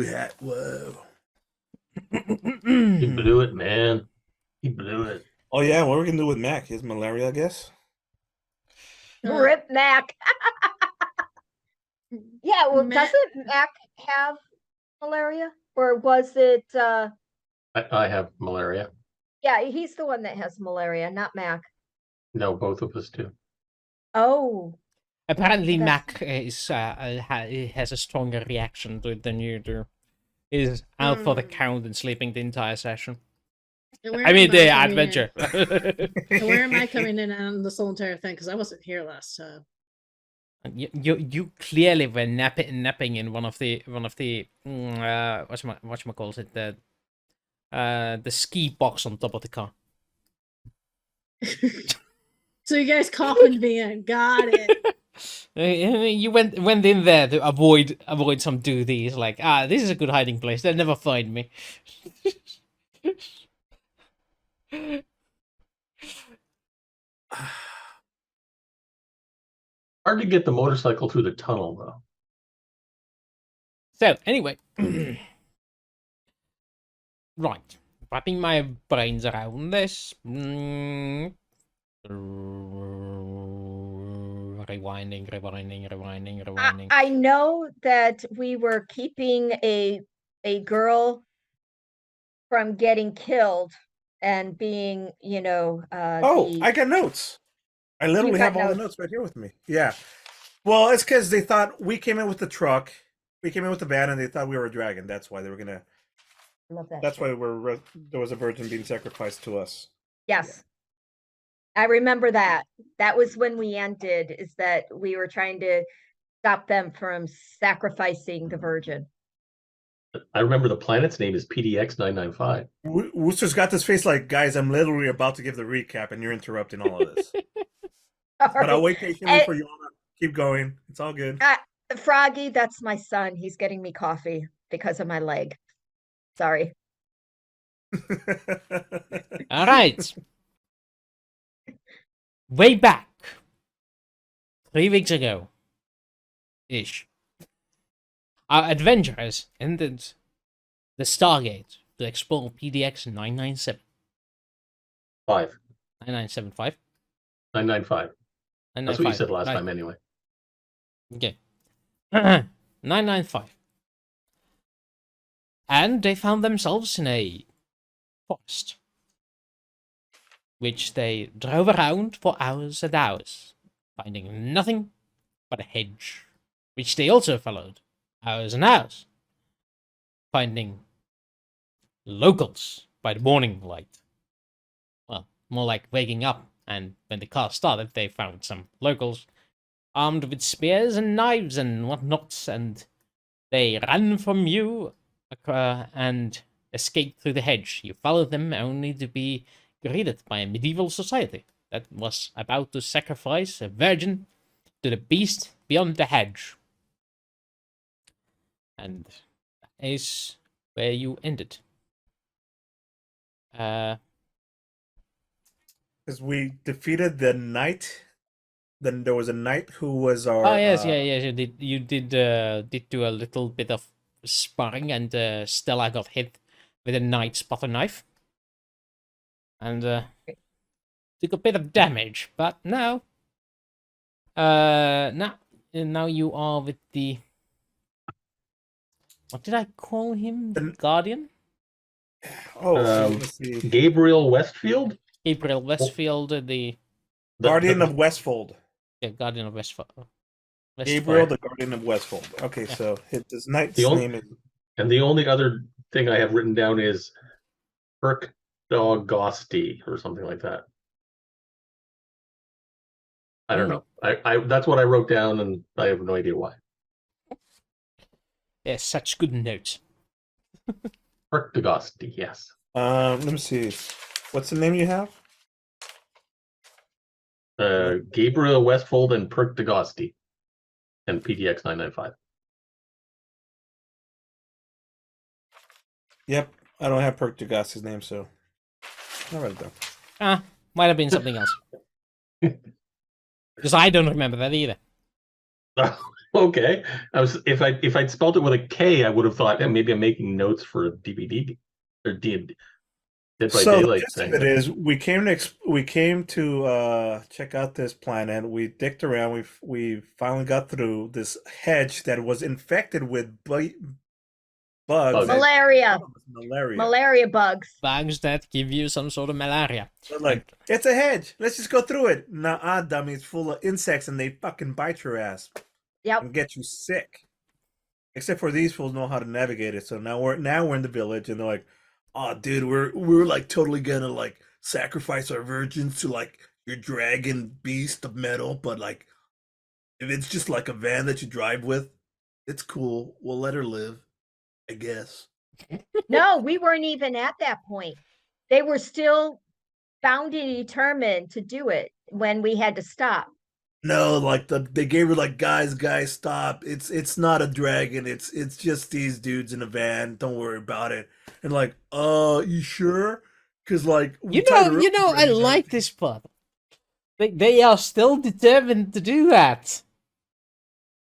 too hot. Whoa. He blew it, man. He blew it. Oh yeah, what are we gonna do with Mac? His malaria, I guess. Rip Mac. Yeah, well, Mac- doesn't Mac have malaria? Or was it I have malaria. yeah, he's the one that has malaria, not Mac. No, both of us do. Oh. Apparently, That's- Mac has a stronger reaction to it than you do. He's out for the count and sleeping the entire session. And where I mean, am the coming in? adventure. And where am I coming in on this whole entire thing? Because I wasn't here last time. You clearly were napping in one of the whatchamacallit it, the ski box on top of the car. So you guys coffined me in. Got it. You went in there to avoid some duties. Like, this is a good hiding place. They'll never find me. Hard to get the motorcycle through the tunnel, though. So, anyway. Right. Wrapping my brains around this. Rewinding. I know that we were keeping a girl from getting killed and being, I got notes. I literally got have all the notes. notes right here with me. Yeah. Well, it's because they thought we came in with the truck, we came in with the van, and they thought we were a dragon. That's why they were gonna. love that. That's shit. why there was a virgin being sacrificed to us. Yes. I remember that. That was when we ended, is that we were trying to stop them from sacrificing the virgin. I remember the planet's name is PDX 995. Wooster's got this face like, guys, I'm literally about to give the recap, and you're interrupting all of this. But I'll wait patiently for you all to keep going. It's all good. Froggy, that's my son. He's getting me coffee because of my leg. Sorry. All right. Way back 3 weeks ago, ish. Our adventurers entered the Stargate to explore PDX 997. 5. 9975. 995. That's what you said last Right. time, anyway. Okay. 995. And they found themselves in a forest, which they drove around for hours and hours, finding nothing but a hedge, which they also followed hours and hours, finding locals by the morning light. Well, more like waking up, and when the car started, they found some locals armed with spears and knives and whatnot, and they ran from you and escaped through the hedge. You followed them only to be greeted by a medieval society that was about to sacrifice a virgin to the beast beyond the hedge. And that is where you ended. Because we defeated the knight. Then there was a knight who was our. Oh yes, yes. You did do a little bit of sparring, and Stella got hit with a knight's butter knife, and took a bit of damage. But now you are with the. What did I call him? The Guardian? Oh, let's see. Gabriel Westfield? Gabriel Westfield, the Guardian of Westfold. Yeah, Guardian of Westfold. Gabriel, the Guardian of Westfold. Okay, yeah. So his knight's name is. And the only other thing I have written down is Perk Dogosty or something like that. I don't know. I that's what I wrote down, and I have no idea why. Yes, such good notes. Perk Dogosty, yes. Let me see. What's the name you have? Gabriel Westfold and Perk Dogosty, and PDX 995. Yep, I don't have Perk Dagosty's name, so I write it down. Might have been something else. Because I don't remember that either. Okay. If I'd spelled it with a K, I would have thought, maybe I'm making notes for a DVD or D Dead by So the Daylight gist thing. of it is, we came to check out this planet. We dicked around. We finally got through this hedge that was infected with bugs. Bugs. and Malaria. malaria. Malaria bugs. Bugs that give you some sort of malaria. But like, it's a hedge. Let's just go through it. Nah, dummy. It's full of insects, and they fucking bite your ass Yep. and get you sick. Except for these fools know how to navigate it. So now we're in the village, and they're like, "Oh, dude, we're like totally gonna like sacrifice our virgins to like your dragon beast of metal, but like if it's just like a van that you drive with, it's cool. We'll let her live, I guess." No, we weren't even at that point. They were still bound and determined to do it when we had to stop. No, like they gave her like, guys, stop. It's not a dragon. It's just these dudes in a van. Don't worry about it. And like, you sure? Because like, we tied her up I already, man. like this part. They are still determined to do that.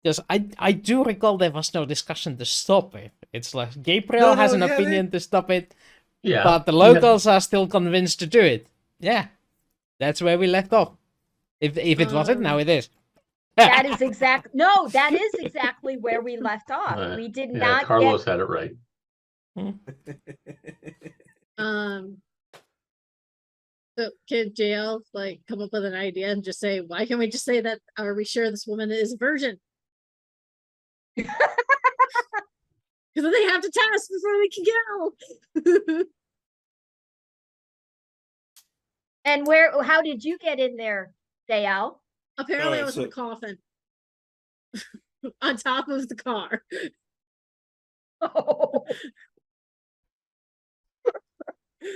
Because I do recall there was no discussion to stop it. It's like Gabriel has an opinion to stop it, Yeah. but the locals are still convinced to do it. Yeah, that's where we left off. If it wasn't, now it is. That is that is exactly where we left off. We did not Carlos had it right. So can Jaelle like come up with an idea and just say, why can't we just say that, are we sure this woman is a virgin? Because then they have to test before they can go. And how did you get in there, Jaelle? Apparently I Alright, was in so- a coffin. On top of the car. Oh,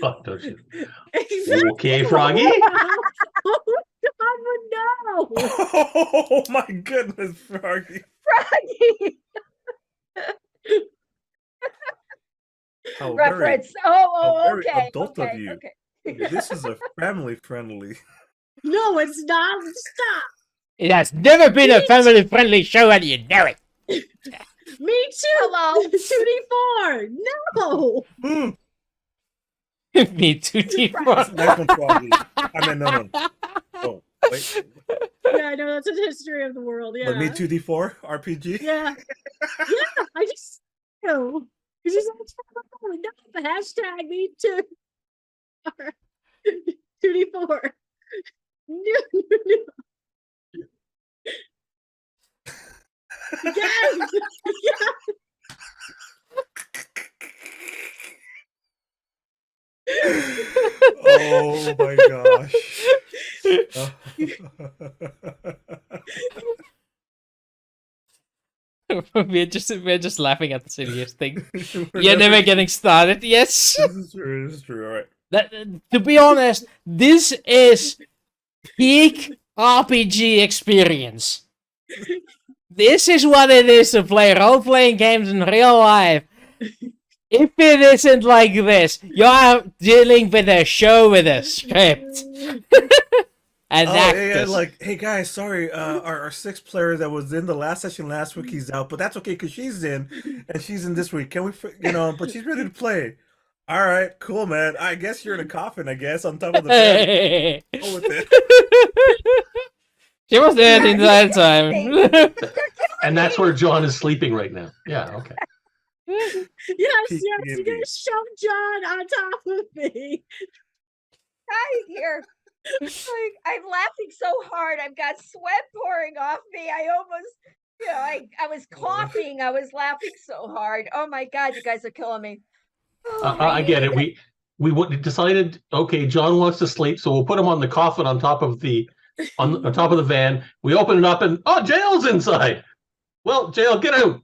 Oh, don't you? Exactly. Okay, Froggy. Oh God, no. Oh my goodness, Froggy. Froggy. How very, Reference. how very Okay. adult of Okay. you. Okay. This is a family friendly. No, it's not. Stop. It has never been a family-friendly show, and you know it. Me too. Hello. 2D4. No. Me too, deep. Nice one, Froggy. I mean, no. Oh, wait. Yeah, I know that's a history of the world. Yeah. But me 2D4 RPG? Yeah. Yeah. I just know. It's just the hashtag me too. 2D4. No. Yes. Yes. Oh my gosh. we're just laughing at the silliest thing. We're You're never getting started. Yes. This is true. All right. To be honest, this is peak RPG experience. This is what it is to play role-playing games in real life. If it isn't like this, you're dealing with a show with a script. And actors. Like, hey guys, sorry, our sixth player that was in the last session last week, he's out, but that's okay because she's in, and she's in this week. Can we, but she's ready to play. All right, cool, man. I guess you're in a coffin, I guess, on top of the bed. Go with it. She was there the entire time. And that's where John is sleeping right now. Yeah, okay. Yes, Peak you're D&D. gonna shove John on top of me. Hi here. Like, I'm laughing so hard. I've got sweat pouring off me. I almost, I was coughing. I was laughing so hard. Oh my God, you guys are killing me. Oh, I get it. We decided, okay, John wants to sleep, so we'll put him on the coffin on top of the top of the van. We open it up, and Jaelle's inside. Well, Jaelle, get out.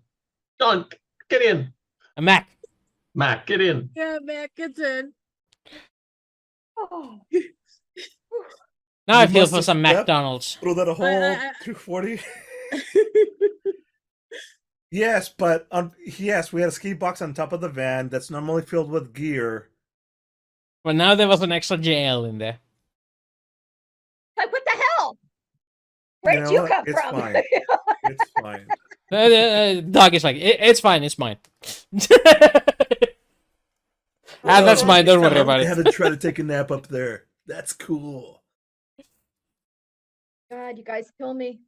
John, get in. Mac. Mac, get in. Yeah, Mac gets in. Oh. Now I You feel must for have some slept. MacDonald's. Throw that a whole I- 240. Yes, but yes, we had a ski box on top of the van that's normally filled with gear. But now there was an extra jail in there. Like, what the hell? Where did know you what? come It's from? fine. It's fine. Dog is like, it's fine, it's mine. That's mine, don't worry about I it. had to try to take a nap up there. That's cool. God, you guys kill me.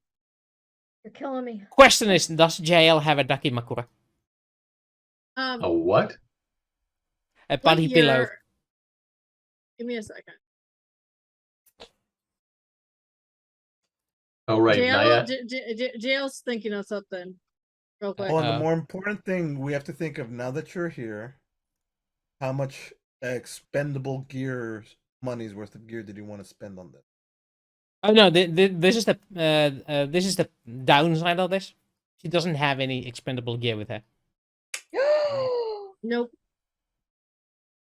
You're killing me. Question is, does Jaelle have a dakimakura? A what? A what body pillow? year- Give me a second. Oh, right. Naya. Jael's thinking of something. Real quick. Well, and the Uh, more important thing we have to think of now that you're here, how much expendable gear, money's worth of gear did you want to spend on this? Oh no, this is the downside of this. She doesn't have any expendable gear with her. Nope.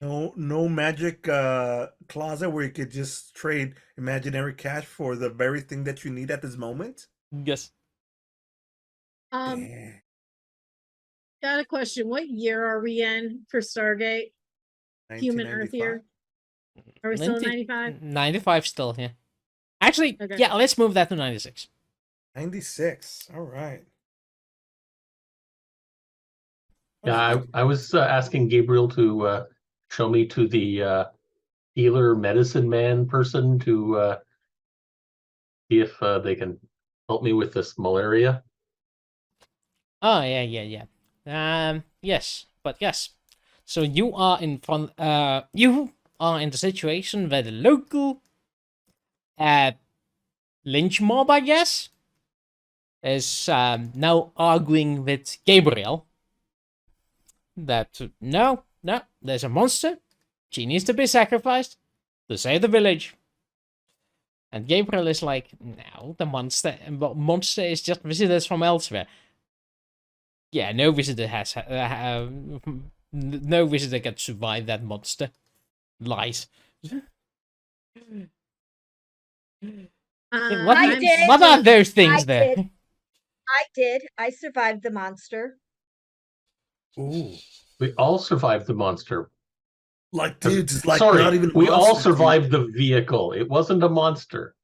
No magic closet where you could just trade imaginary cash for the very thing that you need at this moment? Yes. Eh, Got a question. What year are we in for Stargate? Human Earth 1995? year? Are we still in 95? 95 still, yeah. Actually, Okay. yeah, let's move that to 96. 96. All right. Yeah, I was asking Gabriel to show me to the healer medicine man person to see if they can help me with this malaria. Oh, yeah. Yes, but yes. So you are in front, you are in the situation where the local lynch mob, I guess, is now arguing with Gabriel that no, there's a monster. She needs to be sacrificed to save the village. And Gabriel is like, no, the monster is just visitors from elsewhere. Yeah, no visitor has, no visitor can survive that monster. Lies. What, I did. what are those things I there? did. I did. I survived the monster. Ooh. We all survived the monster. Like, dude, it's like Sorry, not even a we all monster, dude. survived the vehicle. It wasn't a monster.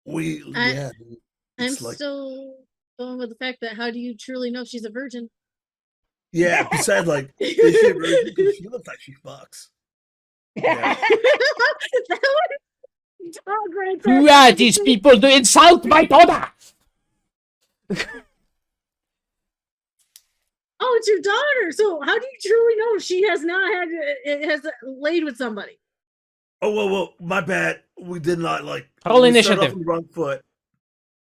Yeah. I'm It's like, still going with the fact that how do you truly know she's a virgin? yeah, besides, like, is she a virgin? 'Cause she looks like she fucks. Yeah. That was dog right there. Who are these people to insult my daughter? Oh, it's your daughter. So how do you truly know she has not had has laid with somebody? Oh, well, my bad. We did not, like, Roll we started initiative. off on the wrong foot.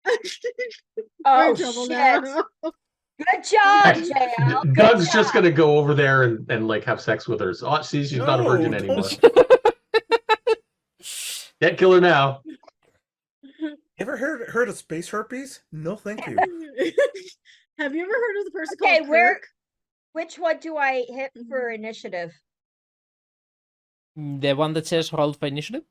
We're Oh in trouble shit! now. Good job, JL. Good Doug's job. just gonna go over there and like have sex with her. So, oh, see, she's not a virgin No, anymore. don't- Can't kill her now. Ever heard of space herpes? No, thank you. Have you ever heard of the person Okay, called where? Kirk? Which one do I hit for initiative? The one that says roll for initiative?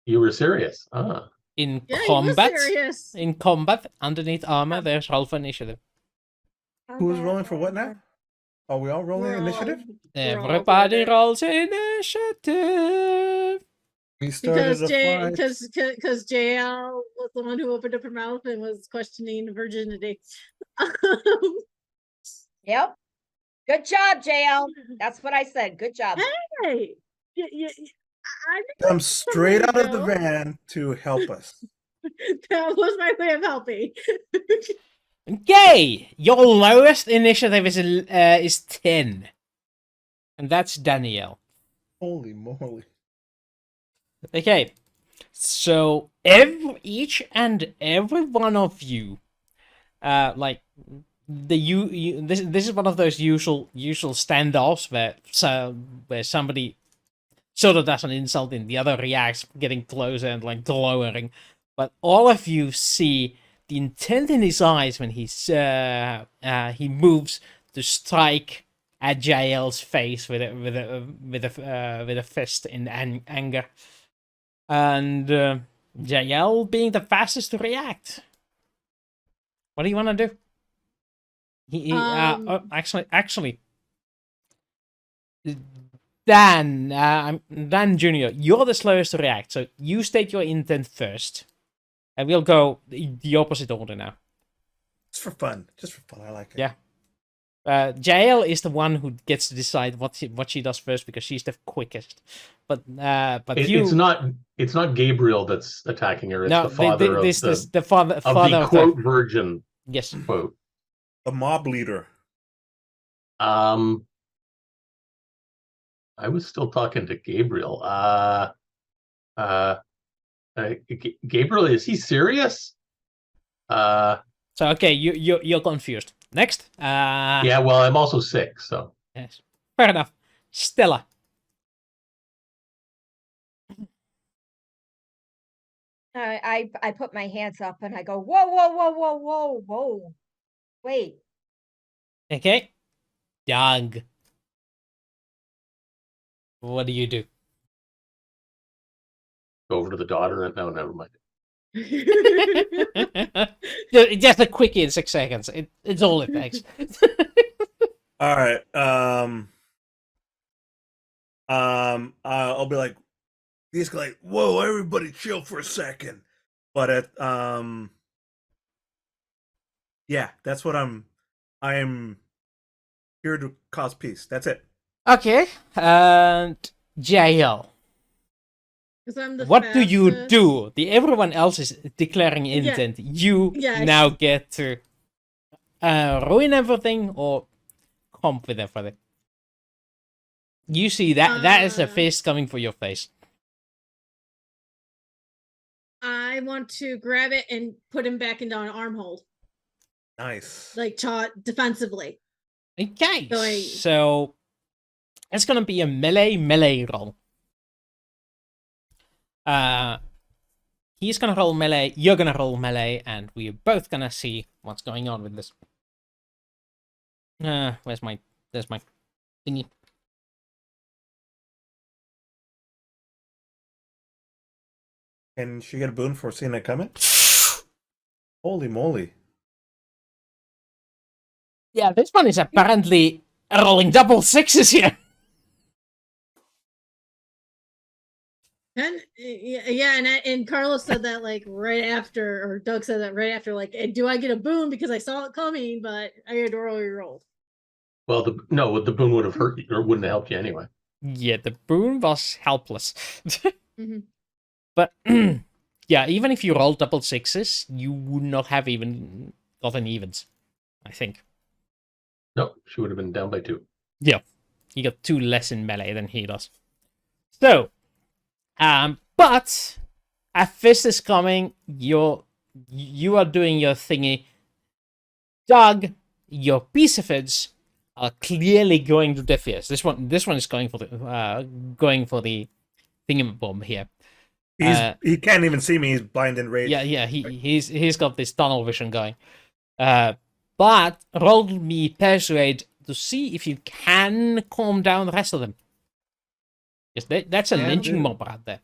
You were serious. Ah. In Yeah, combat? he was serious. In combat, underneath armor, there's roll for initiative. Who's rolling for what now? Are we all rolling We're all- initiative? we're all Everybody good. rolls initiative. We started Because a fight. because JL was the one who opened up her mouth and was questioning virginity. Yep. Good job, JL. That's what I said. Good job. Hey, I Come straight out of the go. van to help us. That was my way of helping. Okay, your lowest initiative is 10. And that's Danielle. Holy moly. Okay, so each and every one of you, like this is one of those usual standoffs where somebody sort of does an insult and the other reacts, getting closer and like glowering. But all of you see the intent in his eyes when he moves to strike at Jael's face with a fist in anger. And Jaelle being the fastest to react. What do you want to do? Actually, Dan Jr., you're the slowest to react, so you state your intent first. And we'll go the opposite order now. Just for fun. Just for fun. I like it. Yeah. Jaelle is the one who gets to decide what she does first because she's the quickest. But It's not Gabriel that's attacking her. It's no, the father the father of father the of quote virgin yes. quote. The mob leader. I was still talking to Gabriel. Gabriel, is he serious? So okay, you're confused. Next. Yeah, well, I'm also sick, so. Yes. Fair enough. Stella. I put my hands up and I go, whoa, whoa, whoa, whoa, whoa, whoa. Wait. Okay. Doug. What do you do? Go over to the daughter and no, never mind. Just a quickie in 6 seconds. It's all it takes. All right. I'll be like, de-escalate. Whoa, everybody, chill for a second. But yeah, that's what I am here to cause peace. That's it. Okay. And Jaelle. What do you do? Everyone else is declaring intent. You now get to ruin everything or comp with everything. You see that is a fist coming for your face. I want to grab it and put him back into an arm hold. Nice. Like defensively. Okay. So it's gonna be a melee roll. He's gonna roll melee, you're gonna roll melee, and we're both gonna see what's going on with this. There's my thingy. Can she get a boon for seeing it coming? Holy moly. Yeah, this one is apparently rolling double sixes here. And and Carlos said that like right after, or Doug said that right after, like, do I get a boon because I saw it coming, but I had already rolled. Well, the boon would have hurt you, or wouldn't have helped you anyway. Yeah, the boon was helpless. Mm-hmm. But yeah, even if you roll double sixes, you would not have even gotten evens, I think. No, she would have been down by 2. Yeah, you got 2 less in melee than he does. So, but a fist is coming. You are doing your thingy. Doug, your piecefids are clearly going to defiance. This one is going for the thingamabomb here. He can't even see me. He's blind and rage. Yeah. He's got this tunnel vision going. But roll me persuade to see if you can calm down the rest of them. Yes, that's a lynching mob out there.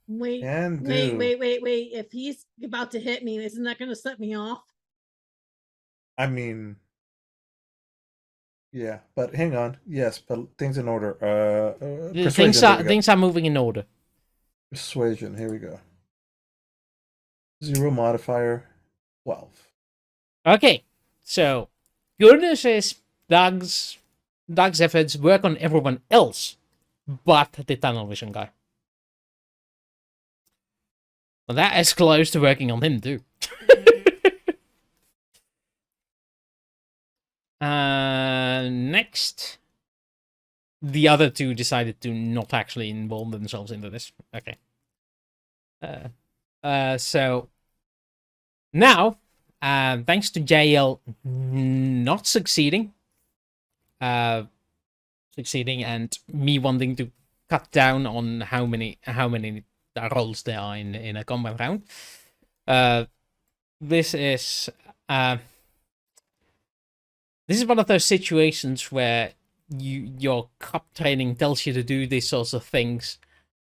Wait. If he's about to hit me, isn't that going to set me off? I mean, yeah, but hang on. Yes, but things in order. Things are moving in order. Persuasion. Here we go. 0 modifier, 12. Okay, so good news is Doug's efforts work on everyone else, but the tunnel vision guy. Well, that is close to working on him too. Next, the other 2 decided to not actually involve themselves into this. Okay. So now, thanks to Jaelle not succeeding, and me wanting to cut down on how many rolls there are in a combat round. This is one of those situations where your cup training tells you to do these sorts of things,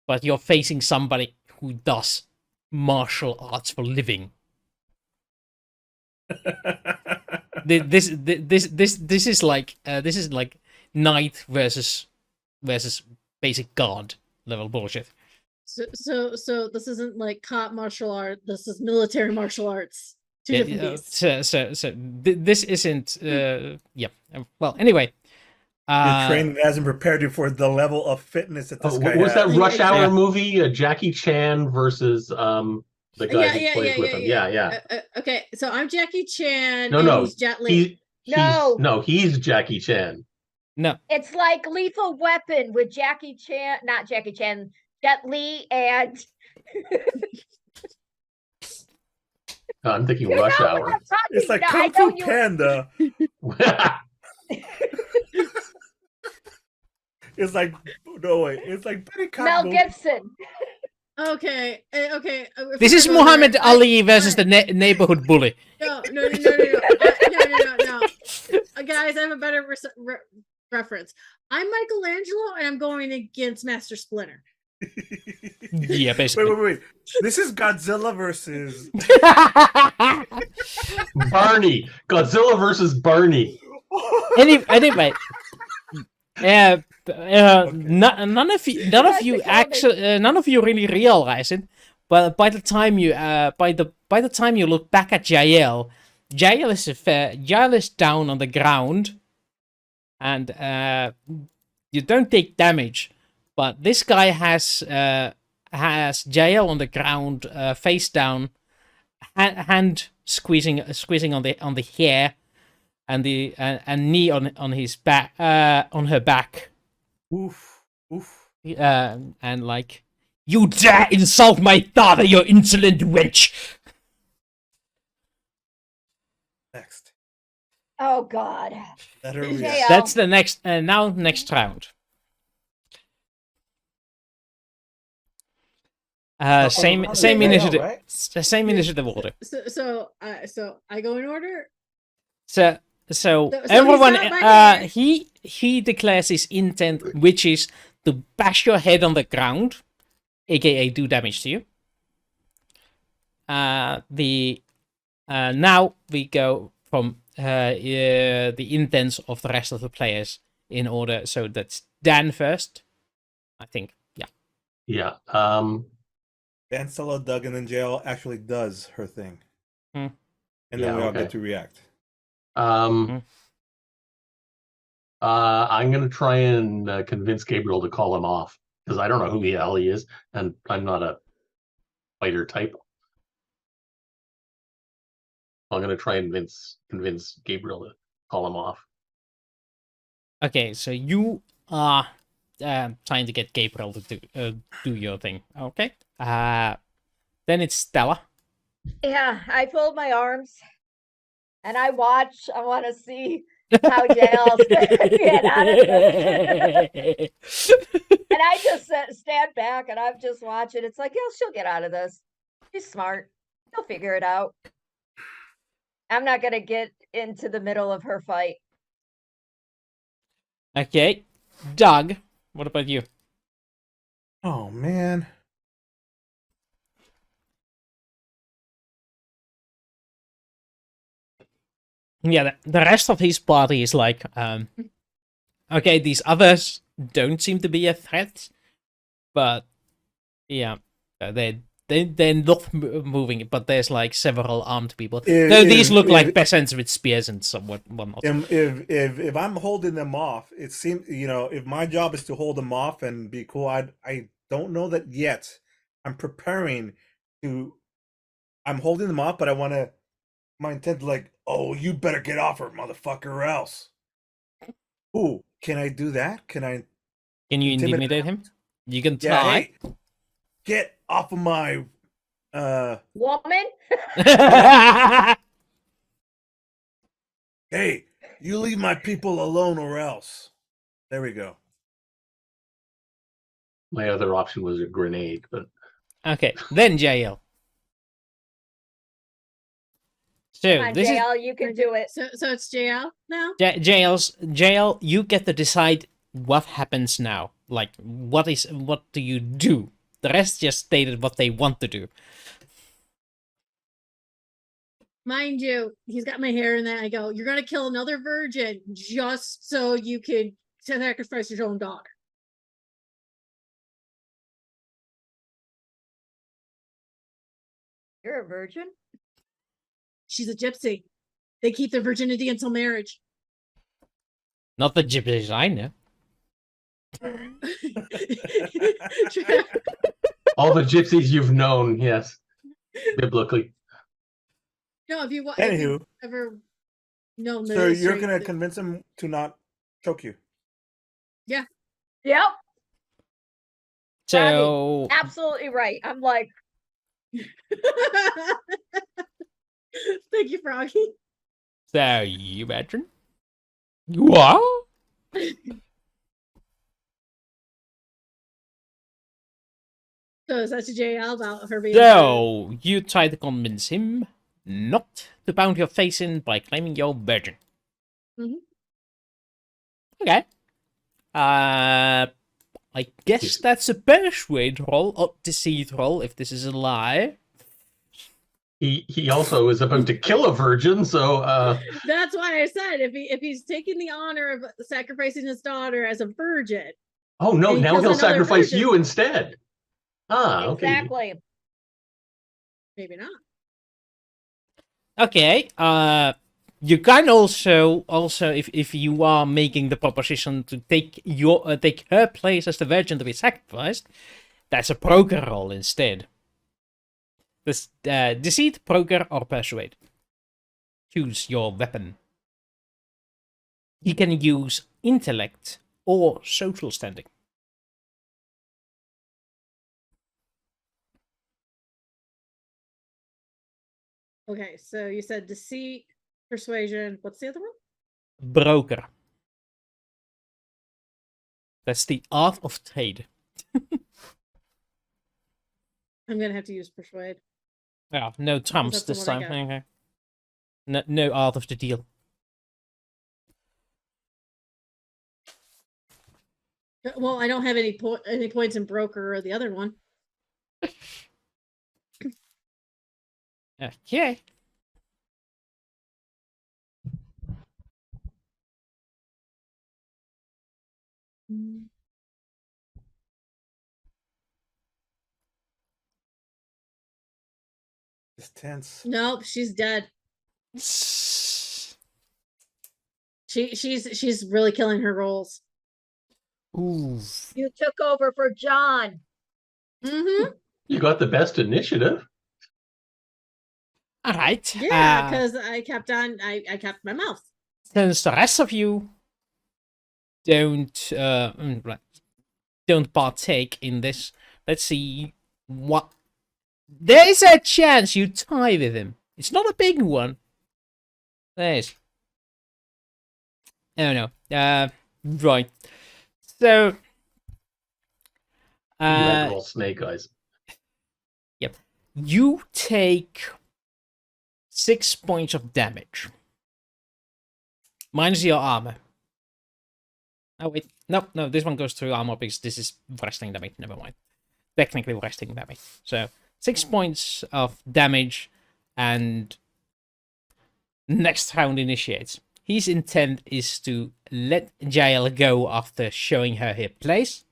but you're facing somebody who does martial arts for living. This is like knight versus basic guard level bullshit. So this isn't like cop martial art. This is military martial arts. Two Yeah, different beasts. This isn't. Yeah. Well, anyway. Your training hasn't prepared you for the level of fitness that this guy What was that has. Rush Hour Yeah. movie? Jackie Chan versus the guy who plays with him. Yeah. Okay, so I'm Jackie Chan, No, and no. he's Jet Li. He's Jackie Chan. No. It's like Lethal Weapon with Jackie Chan, not Jackie Chan, Jet Li, and I'm thinking you Rush know what Hour. I'm talking It's like about. Kung I know Fu you- Panda. It's like it's like Betty Cop. Mel Goes- Gibson. Okay. This is Muhammad Ali versus the neighborhood bully. No. No. Guys, I have a better reference. I'm Michelangelo, and I'm going against Master Splinter. Yeah, basically. Wait. This is Godzilla versus. Barney. Godzilla versus Barney. Anyway. None of you really realize it, but by the time you look back at Jaelle is down on the ground, and you don't take damage, but this guy has Jaelle on the ground, face down, hand squeezing on the hair. And knee on his back, on her back. Oof. And like, you dare insult my daughter, you insolent wench! Next. Oh God. Let her Jaelle. react. That's the next round. Same Jaelle, initiative. right? Same initiative order. So I go in order. So he's everyone, not my man. he declares his intent, which is to bash your head on the ground, aka do damage to you. Now we go from the intents of the rest of the players in order. So that's Dan first, I think. Yeah. Yeah. Dan, Stella, Doug, and then Jaelle actually does her thing, and then Yeah, we all okay. get to react. I'm gonna try and convince Gabriel to call him off because I don't know who the hell he is, and I'm not a fighter type. I'm gonna try and convince Gabriel to call him off. Okay, so you are trying to get Gabriel to do your thing. Okay. Then it's Stella. Yeah, I fold my arms and I watch. I want to see how Jaelle's get out of this. And I just stand back and I'm just watching. It's like, yeah, she'll get out of this. She's smart. She'll figure it out. I'm not going to get into the middle of her fight. Okay. Doug, what about you? Oh man. Yeah, the rest of his party is like, okay, these others don't seem to be a threat, but yeah, they're not moving. But there's like several armed people. Though these look like peasants with spears and somewhat whatnot. If I'm holding them off, it seems, if my job is to hold them off and be cool, I don't know that yet. I'm preparing to. I'm holding them off, but I want to. My intent, like, oh, you better get off her, motherfucker, or else. Ooh, can I do that? Can you intimidate him? You can try. Hey, get off of my Woman? Hey, you leave my people alone or else. There we go. My other option was a grenade, but Okay, then Jaelle. So Come on, this Jaelle, you can do it. So it's Jaelle now. Jaelle, you get to decide what happens now. Like, what do you do? The rest just stated what they want to do. Mind you, he's got my hair in that. I go, you're gonna kill another virgin just so you could sacrifice your own daughter. You're a virgin? She's a gypsy. They keep their virginity until marriage. Not the gypsies I know. All the gypsies you've known, yes, biblically. No, if you Anywho, ever known the so you're history, gonna convince him to not choke you. Yep. So Absolutely right. I'm like, Thank you, Froggy. so you veteran? What? So is that to Jaelle about her being So you try to convince him not to pound your face in by claiming you're virgin. Mhm. Okay. I guess Yes. that's a persuade roll or deceit roll if this is a lie. He also is about to kill a virgin, so That's why I said if he's taking the honor of sacrificing his daughter as a virgin. oh no, And he now kills he'll another sacrifice virgin. you instead. Ah, okay. exactly. Maybe not. Okay. You can also if you are making the proposition to take take her place as the virgin to be sacrificed, that's a broker roll instead. This deceit, broker, or persuade. Choose your weapon. He can use intellect or social standing. Okay, so you said deceit, persuasion. What's the other one? Broker. That's the art of trade. I'm gonna have to use persuade. Yeah, no trumps that's this the one time. I Okay. No art of the deal. Well, I don't have any points in broker or the other one. Okay. It's tense. Nope, she's dead. She's really killing her roles. Ooh. You took over for John. Mm-hmm. You got the best initiative. All right. Yeah, because I kept my mouth. Since the rest of you don't partake in this, let's see what. There is a chance you tie with him. It's not a big one. There is. Oh no. Right. So. You had to roll snake eyes. Yep. You take 6 points of damage. Minus your armor. Oh wait, no, this one goes through armor because this is wrestling damage. Never mind. Technically wrestling damage. So 6 points of damage, and next round initiates. His intent is to let Jaelle go after showing her place.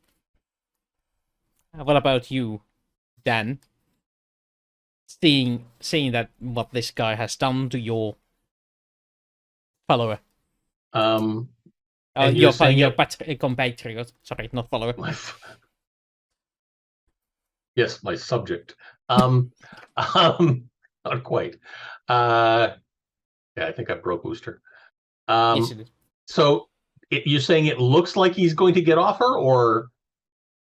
What about you, Dan? Seeing that what this guy has done to your follower. And you're saying compatriot. Sorry, not follower. Yes, my subject. Not quite. Yeah, I think I broke Wooster. Yes, it is. So you're saying it looks like he's going to get off her, or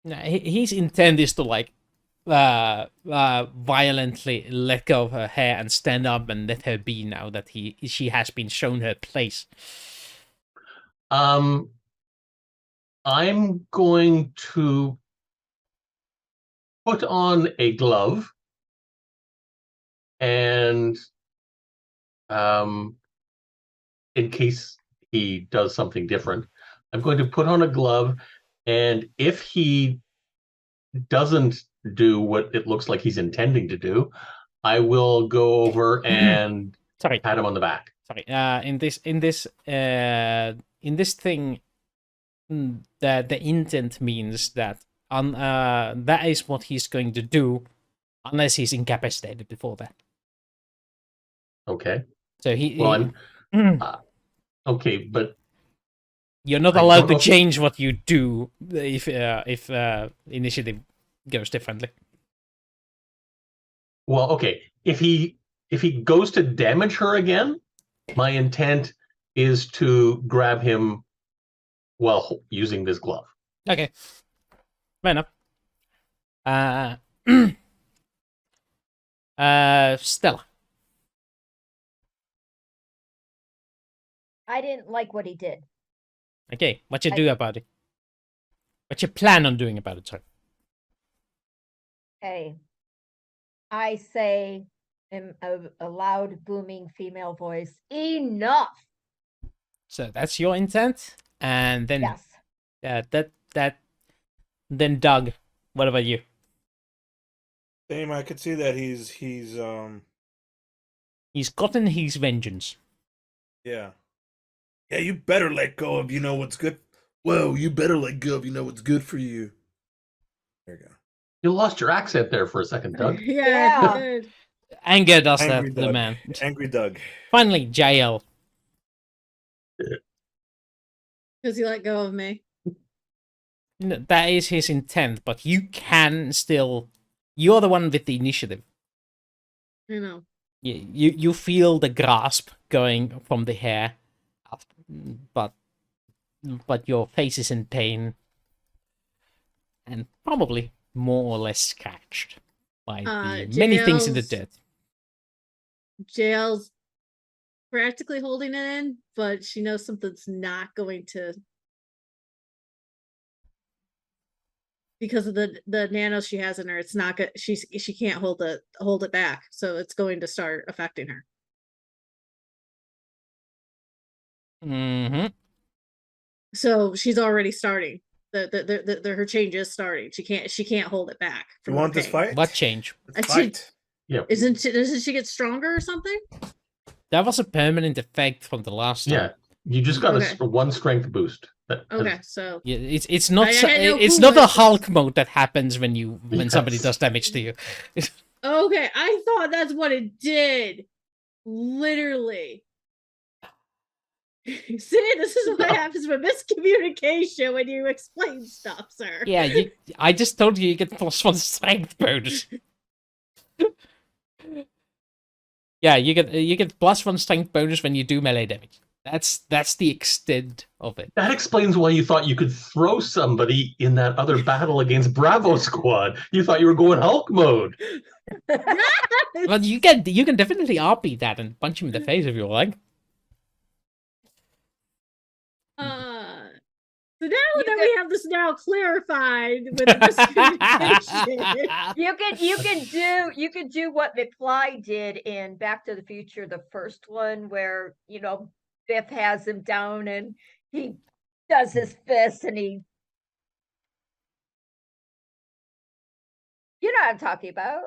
No, his intent is to violently let go of her hair and stand up and let her be now that she has been shown her place. I'm going to put on a glove and in case he does something different, I'm going to put on a glove, and if he doesn't do what it looks like he's intending to do, I will go over and Sorry. pat him on the back. Sorry. In this thing, the intent means that that is what he's going to do unless he's incapacitated before that. Okay. So he. Well, he- okay, but you're not I allowed don't to know- change what you do if initiative goes differently. well, okay. If he goes to damage her again, my intent is to grab him while using this glove. Okay, fair enough. Stella. I didn't like what he did. Okay, what you do about it? What you plan on doing about it, sir? Okay. I say in a loud, booming female voice, enough. So that's your intent, and then Yes. then Doug, what about you? Same. I could see that He's gotten his vengeance. yeah. Yeah, you better let go of what's good. Whoa, you better let go of what's good for you. There you go. You lost your accent there for a second, Doug. Yeah. Yeah. Good. Anger does Angry that, the Doug. man. Angry Doug. Finally, Jaelle. Because he let go of me. That is his intent, but you can still. You're the one with the initiative. You know. You feel the grasp going from the hair, but your face is in pain, and probably more or less scratched by the many things in the Jaelle's- dirt. Jaelle's practically holding it in, but she knows something's not going to, because of the nano she has in her. It's not good. She can't hold it back, so it's going to start affecting her. Mm-hmm. So she's already starting. Her change is starting. She can't hold it back. You from want the this pain. fight? What change? Let's I see. fight. Yeah. Doesn't she get stronger or something? That was a permanent effect from the last time. Yeah. You just got Okay. a one strength boost. That has- Okay, so Yeah, it's not I had no it's clue not what a it Hulk mode that happens when somebody Yes. does damage to you. okay, I thought that's what it did. Literally. See, this is what happens with miscommunication when you explain stuff, sir. Yeah, I just told you get +1 strength bonus. Yeah, you get +1 strength bonus when you do melee damage. That's the extent of it. That explains why you thought you could throw somebody in that other battle against Bravo Squad. You thought you were going Hulk mode. Well, you can definitely RP that and punch him in the face if you like. So now You that could- we have this now clarified with miscommunication. You could do what McFly did in Back to the Future, the first one, where Biff has him down and he does his fist and he. You know what I'm talking about.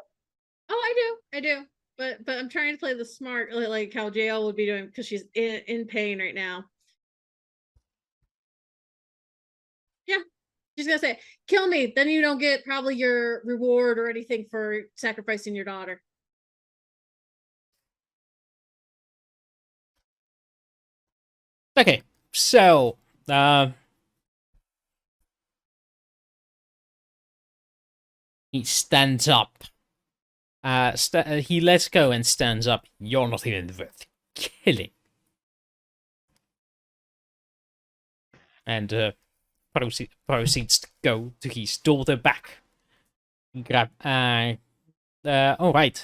Oh, I do. But I'm trying to play the smart, like how Jaelle would be doing, because she's in pain right now. Yeah, she's gonna say, "Kill me, then you don't get probably your reward or anything for sacrificing your daughter." Okay, so he stands up. He lets go and stands up. You're not even worth killing. And proceeds to go to his daughter back. Grab. Oh right.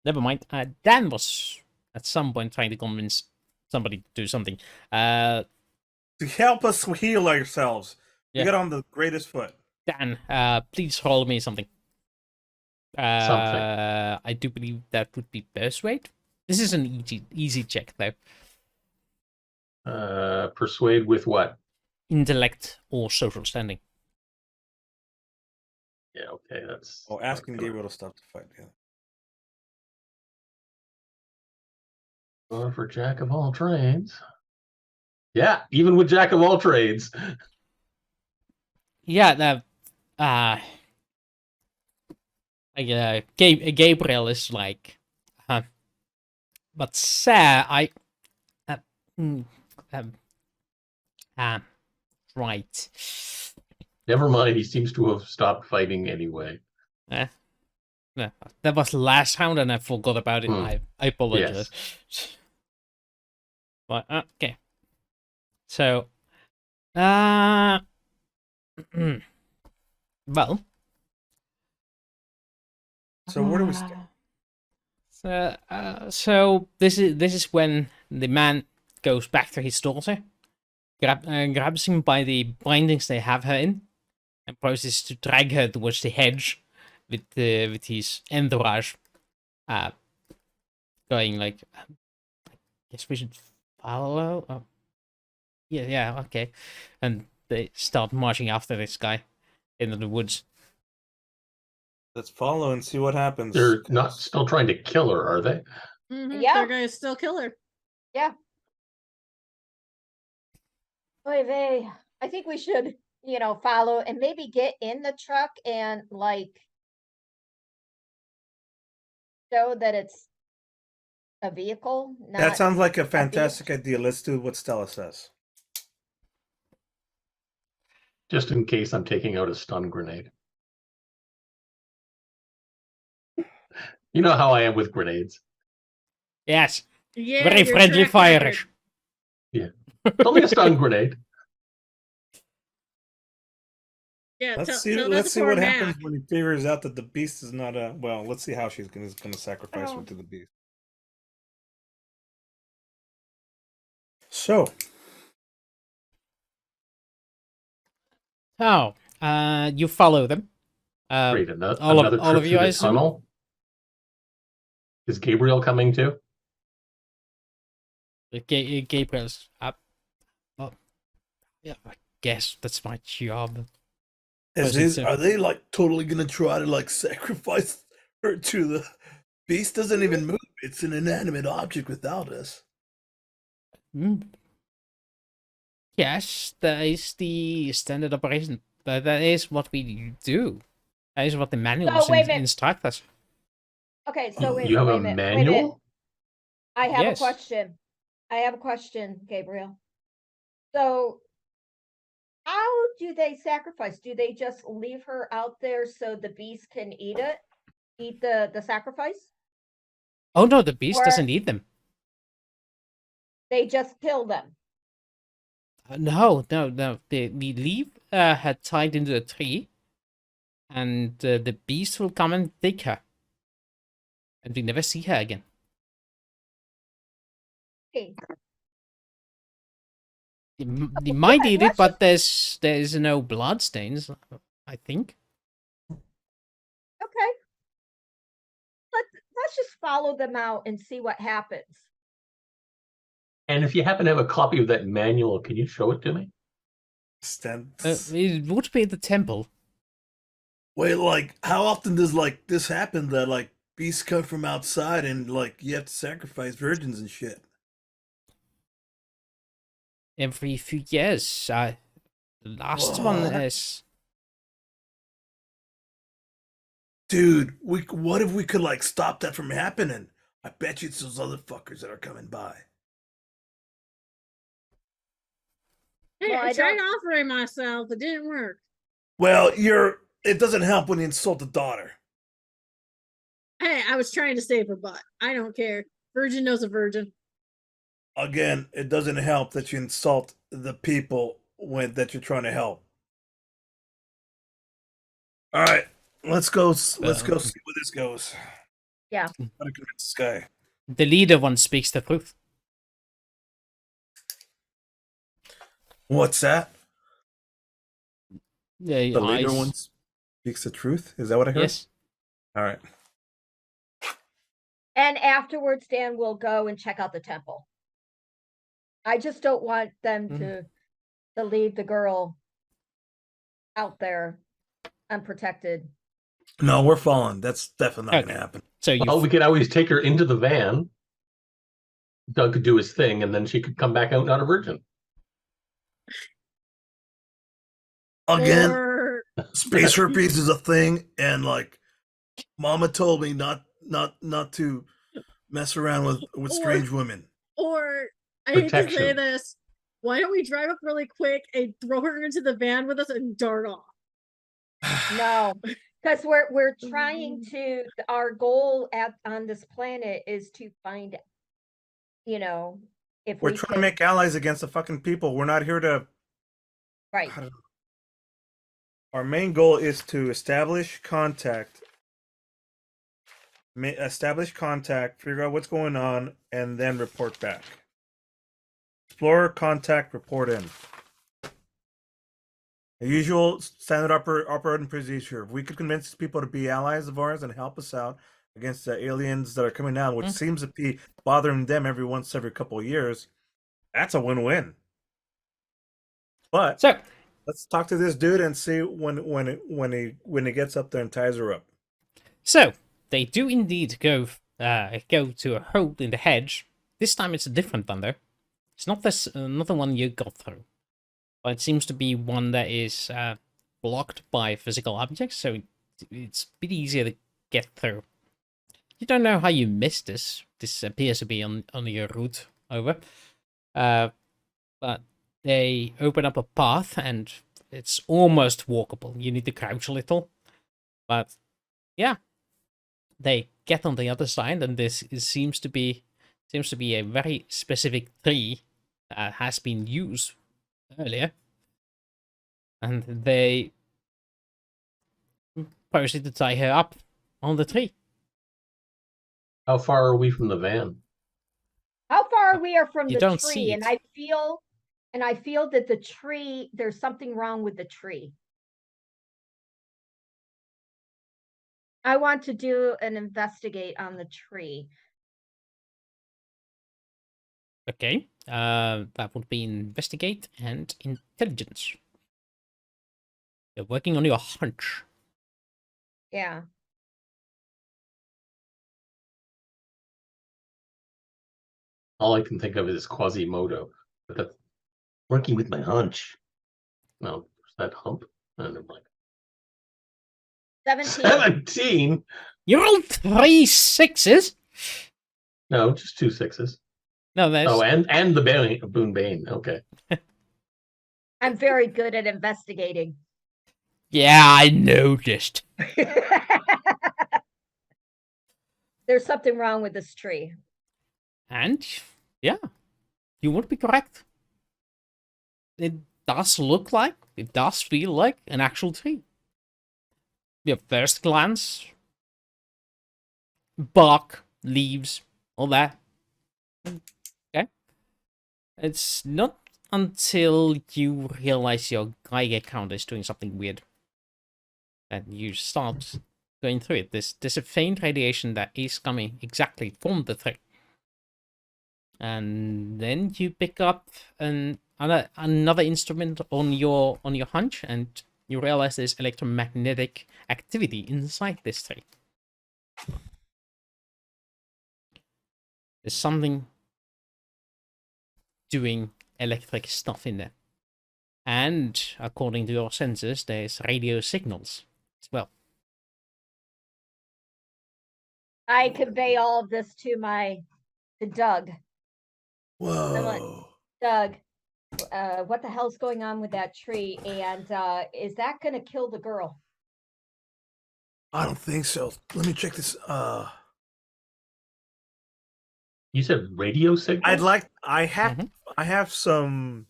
Never mind. Dan was at some point trying to convince somebody to do something. To help us heal ourselves. Yeah. We got on the greatest foot. Dan, please roll me something. I do believe that would be persuade. This is an easy check though. Persuade with what? Intellect or social standing. Yeah, okay, that's. Oh, asking Gabriel to stop the fight. Yeah. Going for Jack of all trades. Yeah, even with Jack of all trades. Yeah, Gabriel is like, but sir, I, hmm, um, right. Never mind. He seems to have stopped fighting anyway. Yeah, that was last round, and I forgot about it. I apologize. But okay. So, well, So where do we start? So this is when the man goes back to his daughter, grabs him by the bindings they have her in, and proceeds to drag her towards the hedge with his entourage, going like, guess we should follow. Oh, yeah, okay, and they start marching after this guy into the woods. Let's follow and see what happens. They're not still trying to kill her, are they? Yeah. They're gonna still kill her. Yeah. Oy vey. I think we should, follow and maybe get in the truck and like show that it's a vehicle. That Not sounds like a fantastic idea. Let's do what Stella says. Just in case I'm taking out a stun grenade. You know how I am with grenades. Yes, Yeah, very your friendly track record. fire-ish. It's only a stun grenade. Yeah, Let's tell see poor what Mac. happens when he figures out that the beast is not a. Well, let's see how she's gonna sacrifice her Oh. to the beast. So Oh, you follow them. Great. all of- Another all trip of you, through I the assume? tunnel. Is Gabriel coming too? Gabriel's up. Oh, yeah, I guess that's my job. are they like totally gonna try to like sacrifice her to the beast? Doesn't even move. It's an inanimate object without us. Yes, that is the standard operation. But that is what we do. That is what the manuals wait a minute. instruct us. Okay, so wait, You have wait a minute, wait a minute. manual? I have Yes. a question. Gabriel. So how do they sacrifice? Do they just leave her out there so the beast can eat it? Eat the sacrifice? Oh no, the beast Or- doesn't eat them. They just kill them. No. The leaf had tied into a tree, and the beast will come and take her, and we never see her again. Okay. They might eat it, but there's no blood stains, I think. Okay. Let's just follow them out and see what happens. And if you happen to have a copy of that manual, can you show it to me? It would be the temple. Wait, like how often does like this happen that like beasts come from outside and like you have to sacrifice virgins and shit? Every few years. The last one What? is. Dude, what if we could like stop that from happening? I bet you it's those other fuckers that are coming by. Hey, Well, I I tried don't- offering myself. It didn't work. Well, it doesn't help when you insult the daughter. Hey, I was trying to save her butt. I don't care. Virgin knows a virgin. Again, it doesn't help that you insult the people that you're trying to help. All right, let's go. Let's go see where this goes. Yeah. Gotta convince this guy. The leader one speaks the truth. What's that? Yeah, The leader one speaks the truth. Is that what I heard? Yes. All right. And afterwards, Dan will go and check out the temple. I just don't want them to leave the girl out there unprotected. No, we're following. That's definitely not Okay. going to happen. So you. Well, we could always take her into the van. Doug could do his thing, and then she could come back out not a virgin. Again, Or space herpes is a thing, and like Mama told me not to mess around with strange women. Or I hate to say Protection. this, why don't we drive up really quick and throw her into the van with us and dart off? No, because we're trying to. Our goal on this planet is to find, if We're we trying can. to make allies against the fucking people. We're not here to. Right. I don't know. Our main goal is to establish contact, figure out what's going on, and then report back. Explore, contact, report in. The usual standard operating procedure. If we could convince people to be allies of ours and help us out against the aliens that are coming out, which seems to be bothering them every couple of years, that's a win-win. But So, let's talk to this dude and see when he gets up there and ties her up. So they do indeed go to a hole in the hedge. This time it's a different one though. It's not the one you got through, but it seems to be one that is blocked by physical objects, so it's a bit easier to get through. You don't know how you missed this. This appears to be on your route over, but they open up a path and it's almost walkable. You need to crouch a little, but yeah. They get on the other side, and seems to be a very specific tree that has been used earlier, and they proceed to tie her up on the tree. How far are we from the van? How far we are from You the don't tree, see and it. I feel that the tree, there's something wrong with the tree. I want to do an investigate on the tree. Okay, that would be investigate and intelligence. You're working on your hunch. Yeah. All I can think of is Quasimodo. But that's working with my hunch. No, that hump. And I'm like 17. 17. You rolled 3 6s. No, just 2 6s. No, there's Oh, and the Boon Bane. Okay. I'm very good at investigating. yeah, I noticed. There's something wrong with this tree. And yeah, you would be correct. It does feel like an actual tree. Your first glance, bark, leaves, all that. Okay. It's not until you realize your Geiger counter is doing something weird that you start going through it. There's a faint radiation that is coming exactly from the tree. And then you pick up another instrument on your hunch, and you realize there's electromagnetic activity inside this tree. There's something doing electric stuff in there. And according to your sensors, there's radio signals as well. I convey all of this to Doug. Whoa. Doug, what the hell's going on with that tree? And is that going to kill the girl? I don't think so. Let me check this. You said radio signal? I have some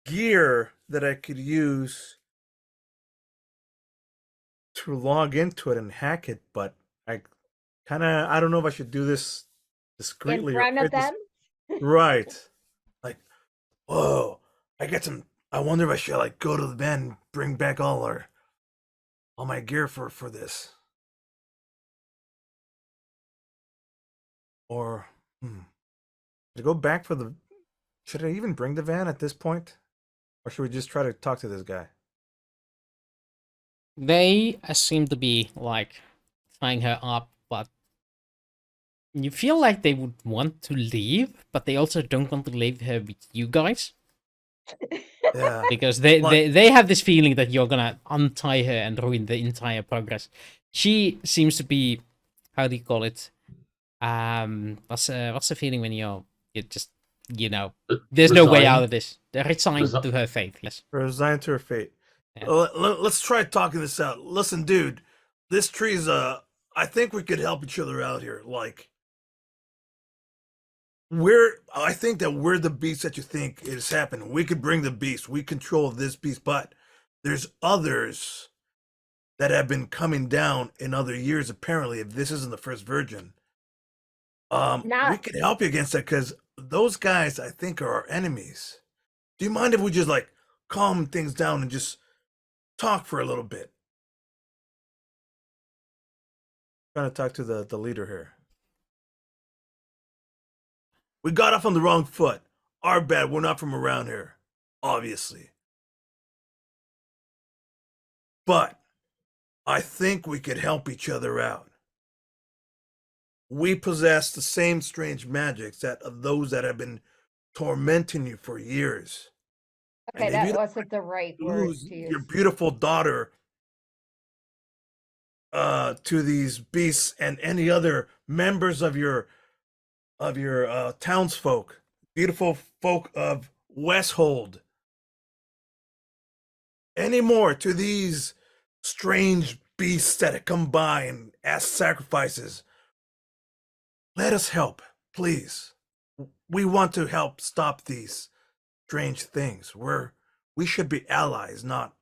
gear that I could use to log into it and hack it, but I don't know if I should do this discreetly. In front of them? Right. Like, whoa, I wonder if I should go to the van and bring back all my gear for this. Or should I go back should I even bring the van at this point? Or should we just try to talk to this guy? They seem to be tying her up, but you feel like they would want to leave, but they also don't want to leave her with you guys. Yeah. Because they have this feeling that you're gonna untie her and ruin the entire progress. She seems to be, how do you call it? What's the feeling when you just, there's no way out Resigned? of this. They're resigned Resi- to her fate. Yes. Resigned to her fate. Yeah. Let's try talking this out. Listen, dude, this tree's I think we could help each other out here. Like, I think that we're the beast that you think is happening. We could bring the beast. We control this beast, but there's others that have been coming down in other years. Apparently, if this isn't the first virgin, we Not could help you against that because those guys, I think, are our enemies. Do you mind if we just like calm things down and just talk for a little bit? Trying to talk to the leader here. We got off on the wrong foot. Our bad. We're not from around here, obviously. But I think we could help each other out. We possess the same strange magics that of those that have been tormenting you for years. okay. And if you That don't wasn't the right word lose to your use. beautiful daughter to these beasts and any other members of your townsfolk, beautiful folk of Westhold, any more to these strange beasts that come by and ask sacrifices, let us help, please. We want to help stop these strange things. We should be allies, not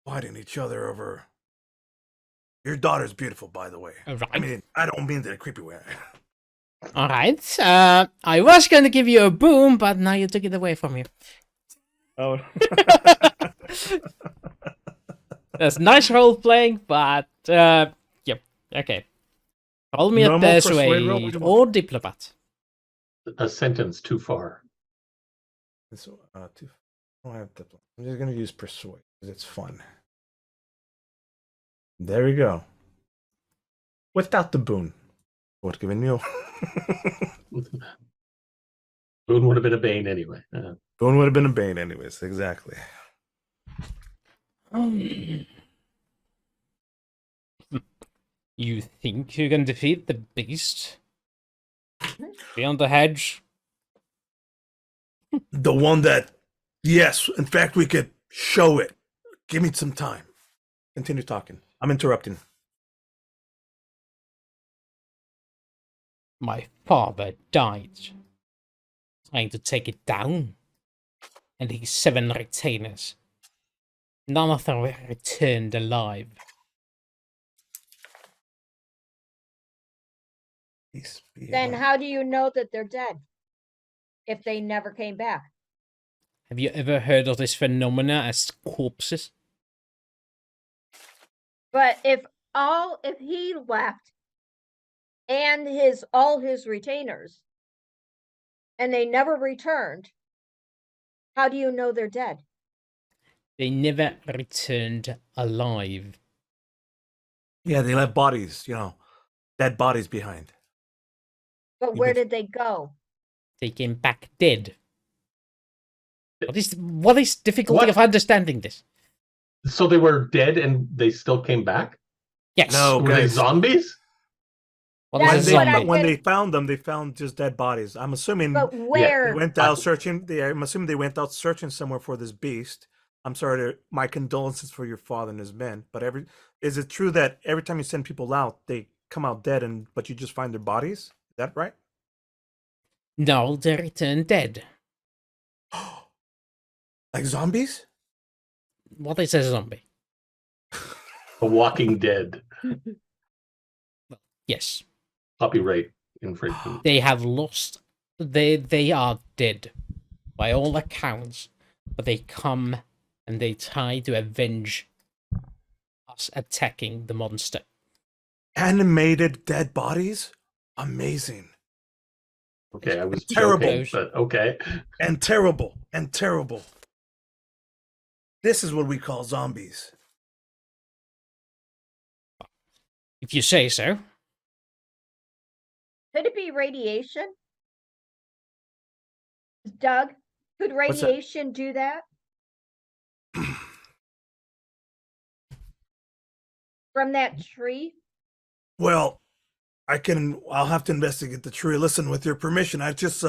fighting each other over. Your daughter's beautiful, by the way. All right. I mean, I don't mean that in a creepy way. All right. I was going to give you a boom, but now you took it away from me. Oh. That's nice role playing, but yep. Okay. Roll me a Normal persuade roll? persuade or diplomat. A sentence too far. So, I don't have diplomat. I'm just gonna use persuade because it's fun. There we go. Without the boon. What given you? Boone would have been a bane anyway. Boon would have been a bane anyways, exactly. You think you can defeat the beast? Beyond the hedge? The one that, yes, in fact, we could show it. Give me some time. Continue talking. I'm interrupting. My father died trying to take it down. And his 7 retainers. None of them were returned alive. Peace be Then upon- how do you know that they're dead? If they never came back. Have you ever heard of this phenomena as corpses? But if he left and all his retainers and they never returned, how do you know they're dead? They never returned alive. Yeah, they left bodies, dead bodies behind. But You where bet- did they go? They came back dead. What is difficulty What? of understanding this? So they were dead and they still came back? Yes. No. Were they guys. zombies? What That's is a what I zombie? When get- they found them, they found just dead bodies. I'm assuming But they where? went out searching. I'm assuming they went out searching somewhere for this beast. I'm sorry. My condolences for your father and his men. But is it true that every time you send people out, they come out dead, but you just find their bodies? Is that right? No, they return dead. Like zombies? What is a zombie? A Walking Dead. Yes. Copyright infringement. They have lost. They are dead. By all accounts. But they come and they try to avenge us attacking the monster. Animated dead bodies? Amazing. Okay, I was Terrible. joking, but okay. And terrible. And terrible. This is what we call zombies. If you say so. Could it be radiation? Doug, could What's that? radiation do that? From that tree? Well, I'll have to investigate the tree. Listen, with your permission, I just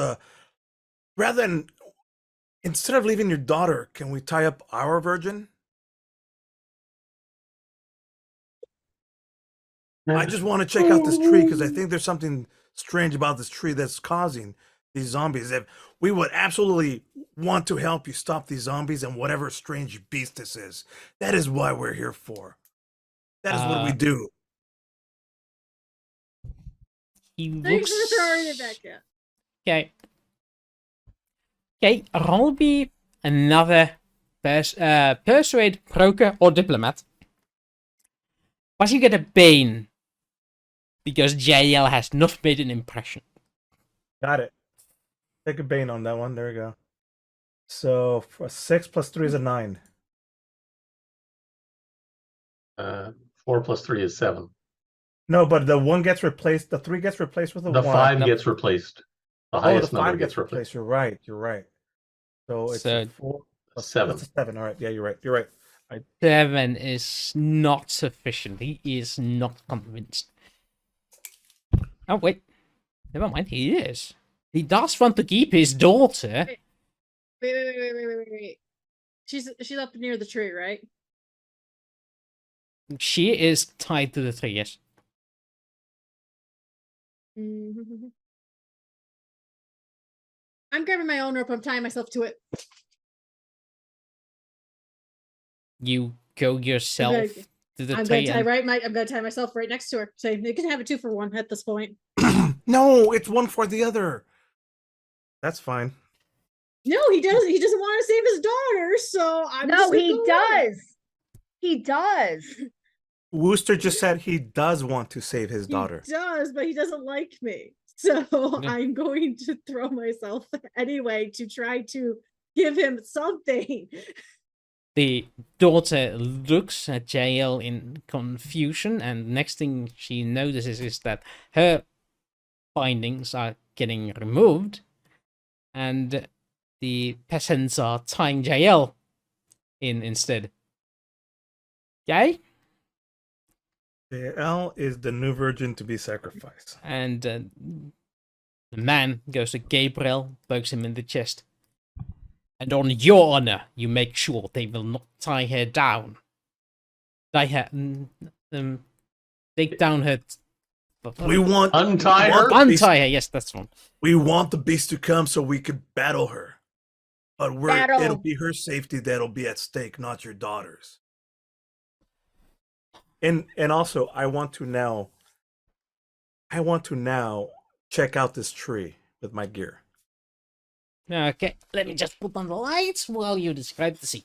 rather than instead of leaving your daughter, can we tie up our virgin? I just want to check out this tree because I think there's something strange about this tree that's causing these zombies. If we would absolutely want to help you stop these zombies and whatever strange beast this is. That is why we're here for. That is what we do. He Thanks looks... for throwing it back in. Okay. Okay, roll me another persuade, broker, or diplomat. But you get a bane. Because Jaelle has not made an impression. Got it. Take a bane on that one. There we go. So for 6 plus 3 is a 9. 4 plus 3 is 7. No, but the 1 gets replaced. The 3 gets replaced with a The 1. 5 No. gets replaced. The Oh, highest the number 5 gets replaced. You're right. You're right. So it's a So 4 plus 7. It's a 7. All right. Yeah, you're right. You're right. 7 is not sufficient. He is not convinced. Oh, wait. Never mind, he is. He does want to keep his daughter. Wait. She's up near the tree, right? She is tied to the tree, yes. I'm grabbing my own rope. I'm tying myself to it. You go yourself to the I'm tree. gonna tie myself right next to her. Say you can have a 2 for 1 at this point. No, it's 1 for the other. That's fine. No, he doesn't. He doesn't want to save his daughter, so I'm No, just gonna he go with does. He does. Wooster just said he does want to save his it. daughter. He does, but he doesn't like me. So Yeah. I'm going to throw myself anyway to try to give him something. The daughter looks at Jaelle in confusion, and next thing she notices is that her bindings are getting removed, and the peasants are tying Jaelle in instead. Okay? Jaelle is the new virgin to be sacrificed. And the man goes to Gabriel, pokes him in the chest. And on your honor, you make sure they will not tie her down. Tie her... take down her... We want Untie we her? want the beast- Untie her, yes, that's one. We want the beast to come so we could battle her. But Battle. it'll be her safety that'll be at stake, not your daughter's. And also, I want to now check out this tree with my gear. Okay, let me just put on the lights while you describe the scene.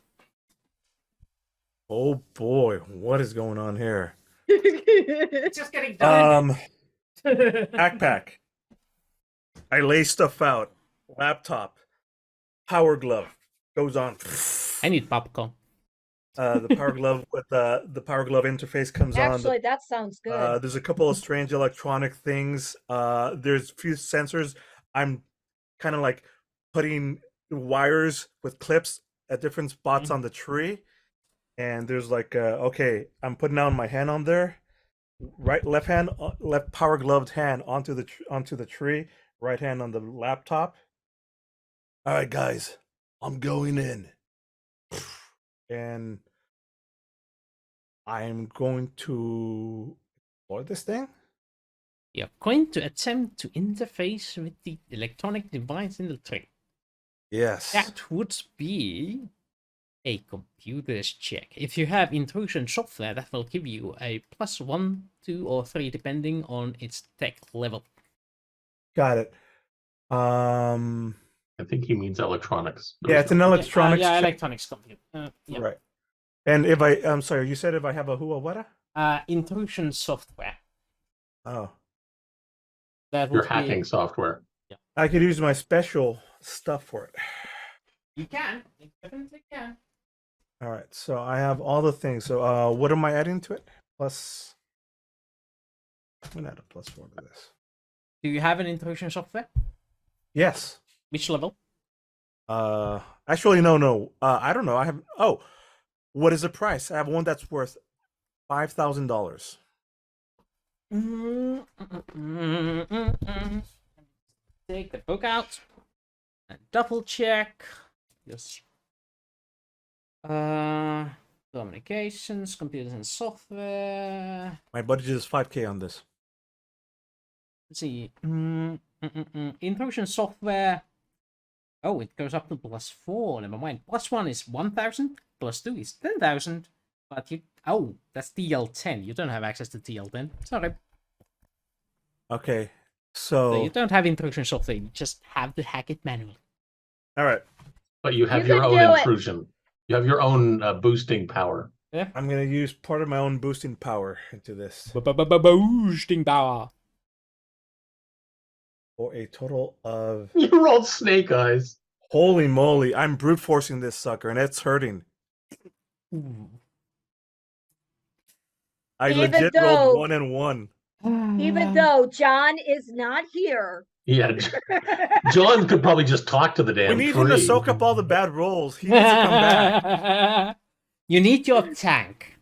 Oh boy, what is going on here? It's just getting done. Backpack. I lay stuff out. Laptop. Power glove. Goes on. I need popcorn. The power glove with the power glove interface comes on. Actually, that sounds good. There's a couple of strange electronic things. There's a few sensors. I'm kind of like putting wires with clips at different spots on the tree. And there's like, okay, I'm putting down my hand on there. Left power gloved hand onto the tree. Right hand on the laptop. All right, guys, I'm going in. And I'm going to explore this thing. You're going to attempt to interface with the electronic device in the tree. Yes. That would be a computer's check. If you have intrusion software, that will give you a +1, 2, or 3, depending on its tech level. Got it. I think he means electronics. Yeah, it's an electronics. Yeah, check. electronics computer. Yeah. Right. And if I'm sorry, you said if I have a who or what? Intrusion software. Oh, That Your would hacking be... software. I could use my special stuff for it. You can. You definitely can. All right, so I have all the things. So, what am I adding to it? Plus, I'm gonna add a +4 to this. Do you have an intrusion software? Yes. Which level? Actually, no. I don't know. I have. Oh, what is the price? I have one that's worth $5,000. Take the book out and double check. Yes. Communications, computers and software. My budget is $5K on this. Let's see. Intrusion software. Oh, it goes up to +4. Never mind. +1 is 1,000. +2 is 10,000. But you. Oh, that's TL10. You don't have access to TL10. Sorry. Okay, So you so don't have intrusion software. You just have to hack it manually. all right, But you have You your can own do it. intrusion. You have your own boosting power. I'm gonna use part of my own boosting power into this Boosting power. for a total of You rolled snake eyes. holy moly! I'm brute forcing this sucker, and it's hurting. Ooh. I Even legit though- rolled 1 and 1. Even though John is not here. Yeah, John could probably just talk to the We damn need tree. him to soak up all the bad rolls. He needs to come back. You need your tank.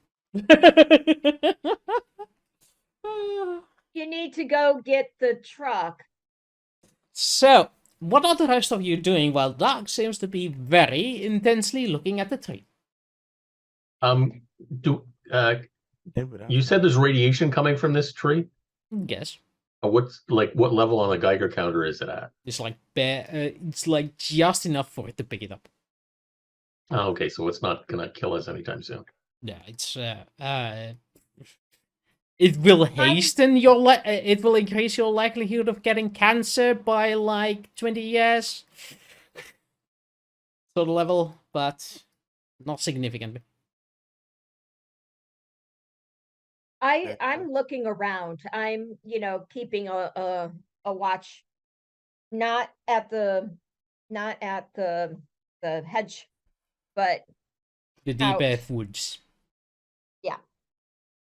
You need to go get the truck. So, what are the rest of you doing while Doc seems to be very intensely looking at the tree? Do you said there's radiation coming from this tree? Yes. What level on the Geiger counter is it at? It's like it's like just enough for it to pick it up. Oh, okay, so it's not gonna kill us anytime soon. Yeah, it's it will hasten your it will increase your likelihood of getting cancer by like 20 years. Sort of level, but not significantly. I'm looking around. I'm, keeping a watch, not at the hedge, but The deep Out. earth woods. Yeah.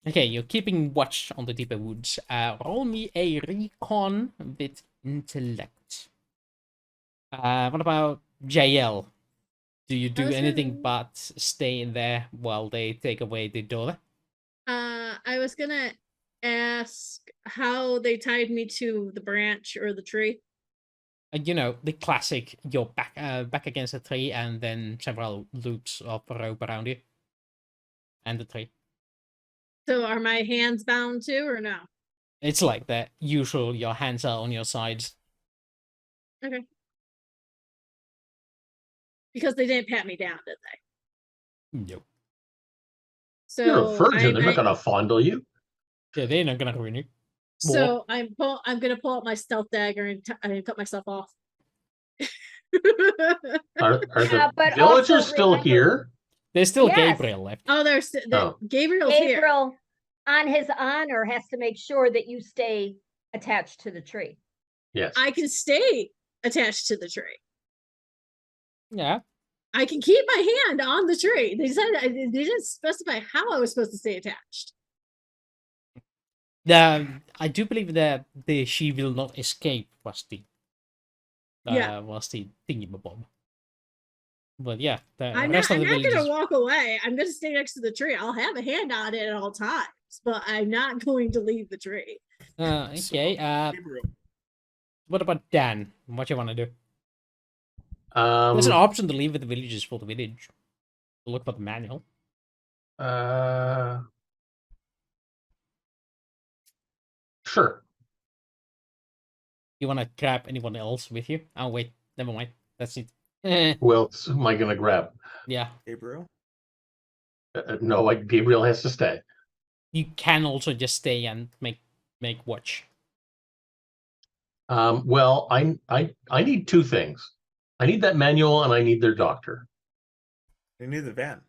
Okay, you're keeping watch on the deeper woods. Roll me a recon with intellect. What about Jaelle? Do you do was anything gonna- but stay in there while they take away the daughter? I was gonna ask how they tied me to the branch or the tree. The classic, you're back against a tree and then several loops of rope around you. And the tree. So are my hands bound too, or no? It's like the usual, your hands are on your sides. Okay. Because they didn't pat me down, did they? No. So You're a virgin. They're I- not gonna fondle you. Yeah, they're not gonna ruin you. So I'm gonna pull out my stealth dagger and cut myself off. Are Yeah, the but villagers also still remember- here? There's still Yes. Gabriel left. Oh, Oh. Gabriel's here. Gabriel, on his honor, has to make sure that you stay attached to the tree. Yes. I can stay attached to the tree. Yeah. I can keep my hand on the tree. They didn't specify how I was supposed to stay attached. I do believe that she will not escape was the thingy-bob. But yeah, the I'm rest not of the gonna villagers. walk away. I'm gonna stay next to the tree. I'll have a hand on it at all times, but I'm not going to leave the tree. Okay. Gabriel. What about Dan? What you want to do? There's an option to leave with the villagers for the village. Look for the manual. Sure. You want to grab anyone else with you? Oh wait, never mind. That's it. Who else am I gonna grab? Yeah, Gabriel. No, Gabriel has to stay. you can also just stay and make watch. Well, I need two things. I need that manual and I need their doctor. You need the van.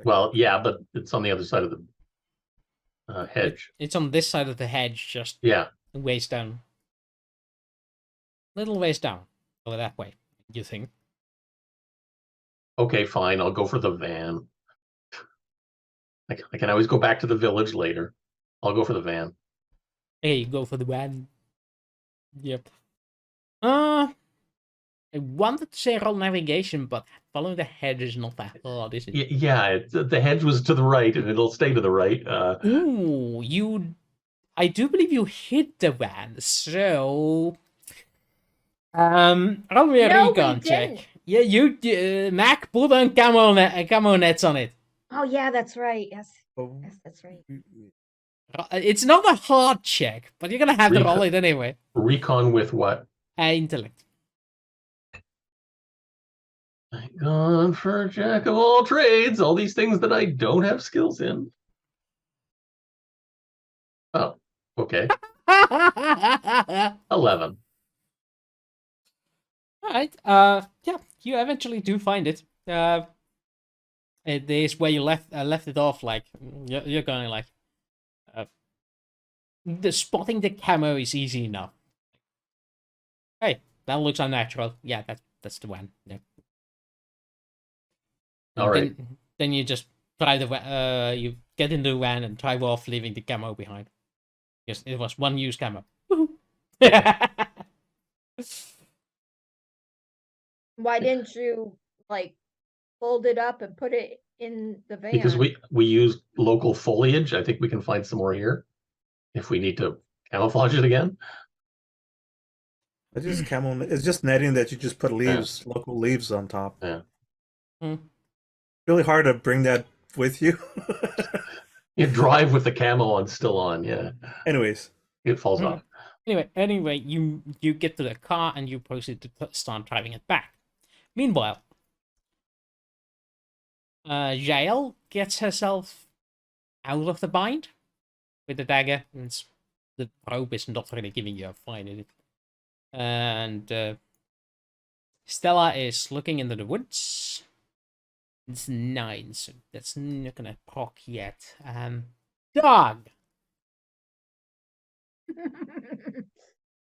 Well, yeah, but it's on the other side of the hedge. It's on this side of the hedge, just Yeah. ways down. Little ways down. Over that way, you think? Okay, fine. I'll go for the van. I can always go back to the village later. I'll go for the van. Hey, go for the van. Yep. I wanted to say roll navigation, but following the hedge is not that hard, is it? Yeah, the hedge was to the right, and it'll stay to the right. Ooh, I do believe you hit the van, so roll me a No, we recon didn't. check. Yeah, Mac, put on camo nets on it. Oh yeah, that's right. Yes, Oh, yes, that's right. It's not a hard check, but you're gonna have to roll it anyway. Recon with what? Intellect. Gone for jack of all trades, all these things that I don't have skills in. Oh, okay. 11. Alright, yeah, you eventually do find it. It is where you left it off, like, you're going like, the spotting the camo is easy enough. Hey, that looks unnatural. Yeah, that's the one. Yeah. All right. Then you just drive you get into the van and drive off, leaving the camo behind. Because it was one use camo. Why didn't you like fold it up and put it in the van? Because we use local foliage. I think we can find some more here if we need to camouflage it again. It's just it's just netting that you just put leaves, local leaves on top. Yeah. Really hard to bring that with you. You drive with the camo on still on, yeah. Anyways, It falls off. Anyway, you get to the car and you proceed to start driving it back. Meanwhile, Jaelle gets herself out of the bind with the dagger. The rope is not really giving you a fight in it. And Stella is looking into the woods. It's 9, so that's not gonna proc yet. Dog!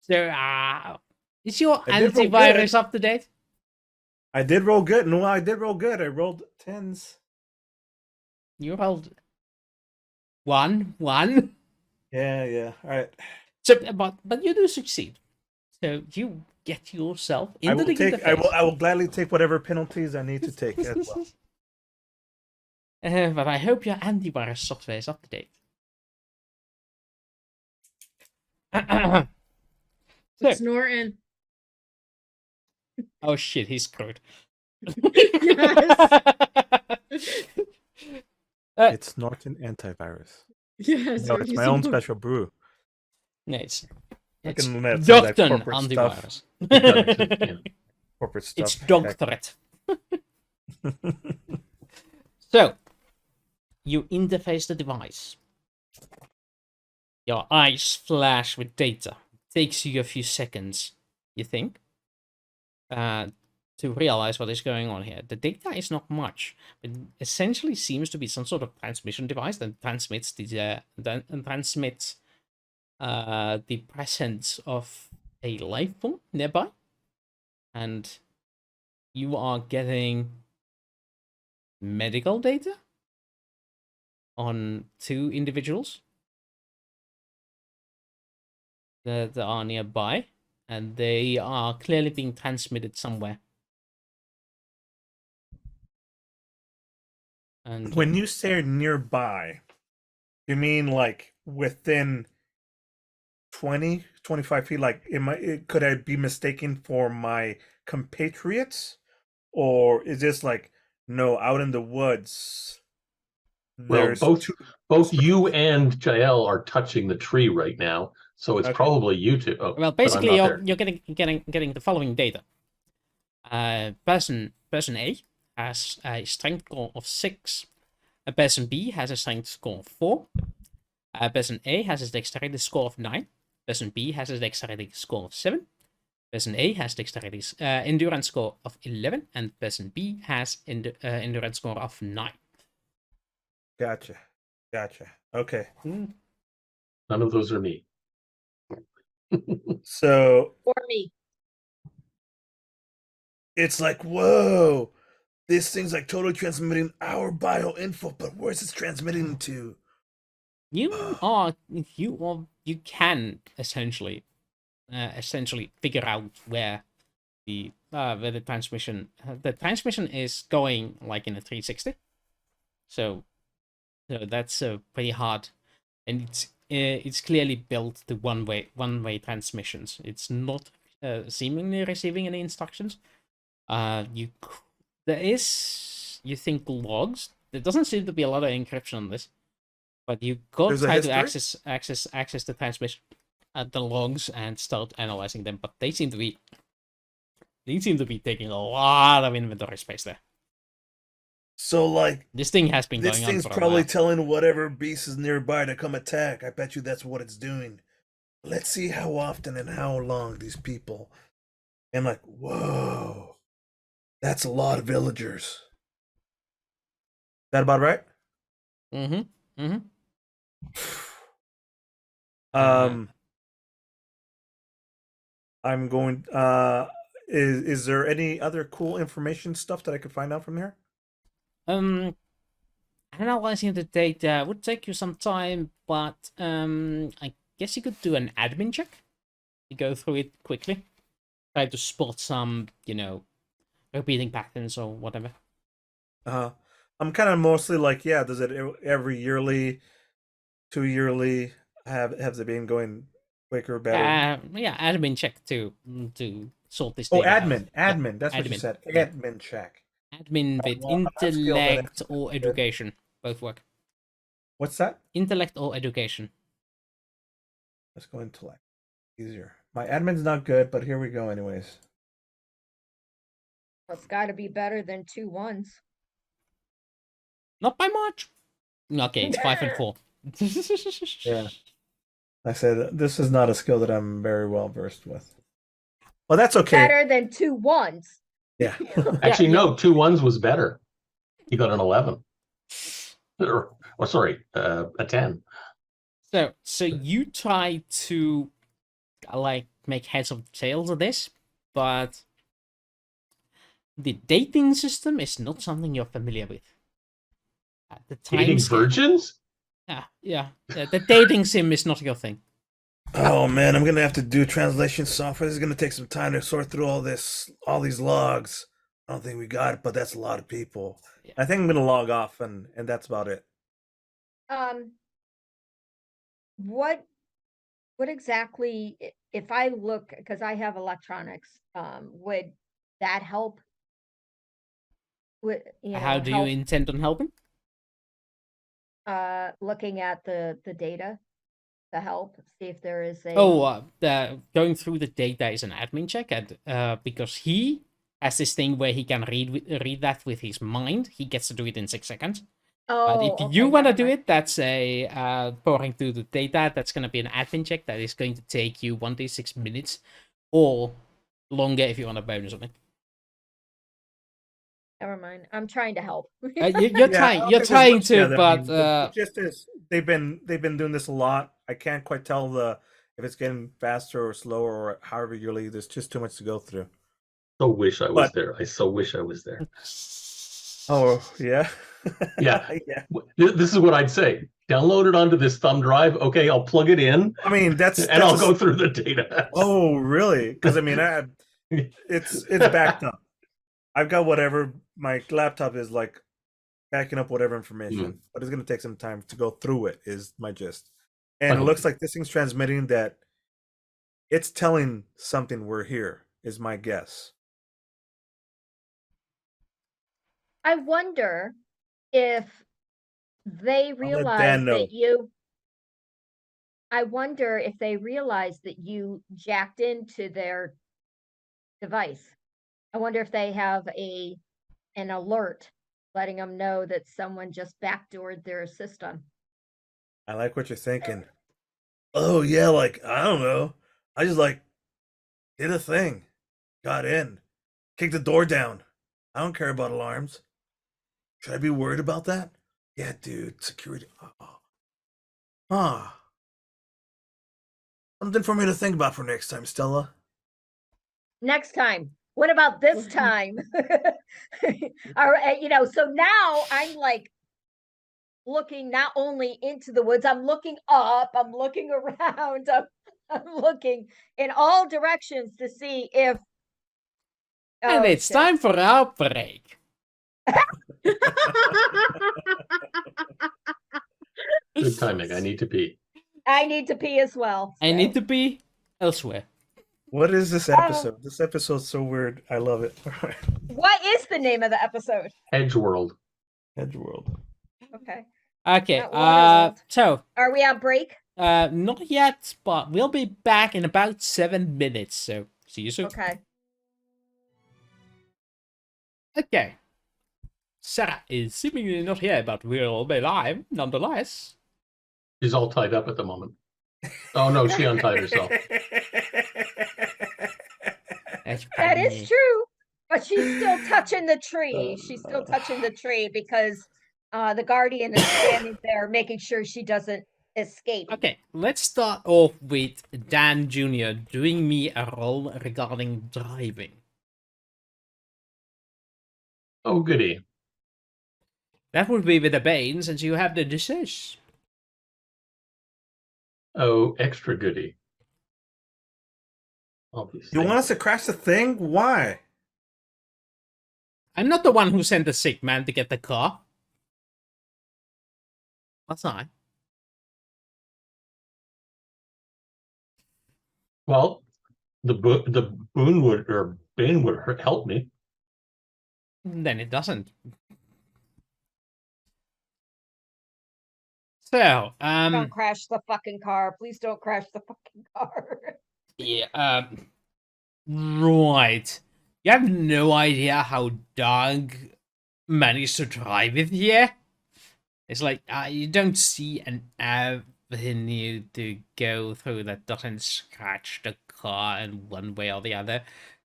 So, is your I did roll antivirus good. up to date? I did roll good. No, I did roll good. I rolled 10s. You rolled 1. Yeah. All right. So, but you do succeed. So you get yourself into the interface. I will gladly take whatever penalties I need to take as well. But I hope your antivirus software is up to date. It's Norton. Oh shit, he's screwed. Yes. It's Norton antivirus. Yes. No, it's my own special brew. Nice. I It's can let some of that Doctor corporate antivirus. Yeah. Corporate stuff. It's doctorate. So, you interface the device. Your eyes flash with data. It takes you a few seconds, you think, to realize what is going on here. The data is not much. It essentially seems to be some sort of transmission device that transmits the presence of a life form nearby, and you are getting medical data on 2 individuals that are nearby, and they are clearly being transmitted somewhere. And When you say nearby, you mean like within 20, 25 feet? Like, could I be mistaken for my compatriots? Or is this like, no, out in the woods? Well, both you and Jaelle are touching the tree right now, so it's probably you two. Oh, well, basically, you're getting the following data. Person A has a strength score of 6. Person B has a strength score of 4. Person A has a dexterity score of 9. Person B has a dexterity score of 7. Person A has dexterity endurance score of 11, and person B has endurance score of 9. Gotcha. Okay. None of those are me. So Or me. it's like, whoa, this thing's like totally transmitting our bio info, but where's it transmitting to? You can essentially figure out where where the transmission is going like in a 360. So that's pretty hard, and it's clearly built to one-way transmissions. It's not seemingly receiving any instructions. There is, you think, logs. There doesn't seem to be a lot of encryption on this, but you got to try to access the transmission the logs and start analyzing them. But they seem to be taking a lot of inventory space there. So, like, This thing has been this going on thing's for a probably while. telling whatever beast is nearby to come attack. I bet you that's what it's doing. Let's see how often and how long these people. And like, whoa, that's a lot of villagers. That about right? Mm-hmm. Mm-hmm. I'm going. Is there any other cool information stuff that I could find out from here? Analyzing the data would take you some time, but I guess you could do an admin check. You go through it quickly, try to spot some, repeating patterns or whatever. I'm kind of mostly like, yeah. Does it every yearly, 2 yearly have they been going quicker, better? Yeah, admin check to sort this Oh, data out. admin. That's what you admin. said. Yeah. Admin check. Admin with Well, I'm not skilled at intellect it. or education. Both work. What's that? Intellect or education. Let's go intellect. Easier. My admin's not good, but here we go anyways. Well, it's got to be better than 2 1s. Not by much. Okay, it's 5 and 4. Yeah. I said this is not a skill that I'm very well versed with. Well, that's okay. Better than 2 1s. Yeah. Actually, no, 2 1s was better. He got an 11. Or sorry, a 10. So you try to like make heads or tails of this, but the dating system is not something you're familiar with. At the time, Dating virgins? Yeah. The dating sim is not your thing. Oh man, I'm gonna have to do translation software. This is gonna take some time to sort through all these logs. I don't think we got it, but that's a lot of people. Yeah. I think I'm gonna log off and that's about it. What exactly, if I look, because I have electronics, would that help? How do you intend on helping? Looking at the data to help see if there is a Going through the data is an admin check, and because he has this thing where he can read that with his mind, he gets to do it in 6 seconds. But if you want to do it, that's a pouring through the data. That's going to be an admin check that is going to take you 1d6 minutes or longer if you want a bonus on it. Never mind. I'm trying to help. You're trying to, but it just is. They've been doing this a lot. I can't quite tell if it's getting faster or slower or however yearly. There's just too much to go through. So wish I was there. I so wish I was there. Oh yeah. Yeah. Yeah. This is what I'd say. Download it onto this thumb drive. Okay, I'll plug it in. I mean, I'll go through the data. Oh, really? Because I mean, it's backed up. I've got whatever my laptop is like backing up whatever information, but it's gonna take some time to go through it. Is my gist, and it looks like this thing's transmitting that it's telling something we're here. Is my guess. I wonder if they realize that you. I wonder if they realize that you jacked into their device. I wonder if they have an alert letting them know that someone just backdoored their system. I like what you're thinking. Oh yeah, like I don't know. I just like did a thing, got in, kicked the door down. I don't care about alarms. Should I be worried about that? Yeah, dude, security. Something for me to think about for next time, Stella. Next time. What about this time? All right, so now I'm like looking not only into the woods, I'm looking up, I'm looking around, I'm looking in all directions to see if And Oh, it's shit. time for our break. Good timing. I need to pee. I need to pee as well. I need to be elsewhere. What is this episode? This episode's so weird. I love it. What is the name of the episode? Hedgeworld. Hedgeworld. Okay. Okay, Not Waterworld. so, Are we on break? not yet, but we'll be back in about 7 minutes, so see you soon. Okay. Okay. Sarah is seemingly not here, but we'll be live nonetheless. She's all tied up at the moment. Oh no, she untied herself. That is true. But she's still touching the tree. She's still touching the tree because the guardian is standing there making sure she doesn't escape. Okay, let's start off with Dan Jr. doing me a roll regarding driving. Oh goody. That would be with the Bane, since you have the disease. Oh, extra goody. Obviously. You want us to crash the thing? Why? I'm not the one who sent the sick man to get the car. That's not. Well, the boon would or Bane would help me. Then it doesn't. So, Don't crash the fucking car. Please don't crash the fucking car. yeah, right. You have no idea how Doug managed to drive it here. It's like, you don't see an avenue to go through that doesn't scratch the car in one way or the other.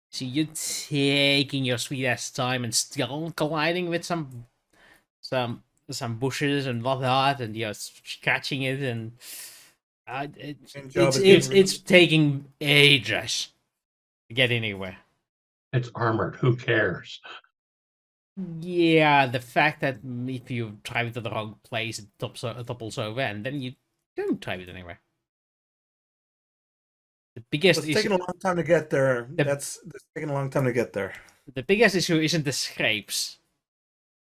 So you're taking your sweet ass time and still colliding with some bushes and whatnot, and you're scratching it, and it's taking ages to get anywhere. It's armored. Who cares? Yeah, the fact that if you drive it to the wrong place, it topples over, and then you don't drive it anywhere. The biggest It's taking a long time to get there. That's taking a long time to get there. The biggest issue isn't the scrapes.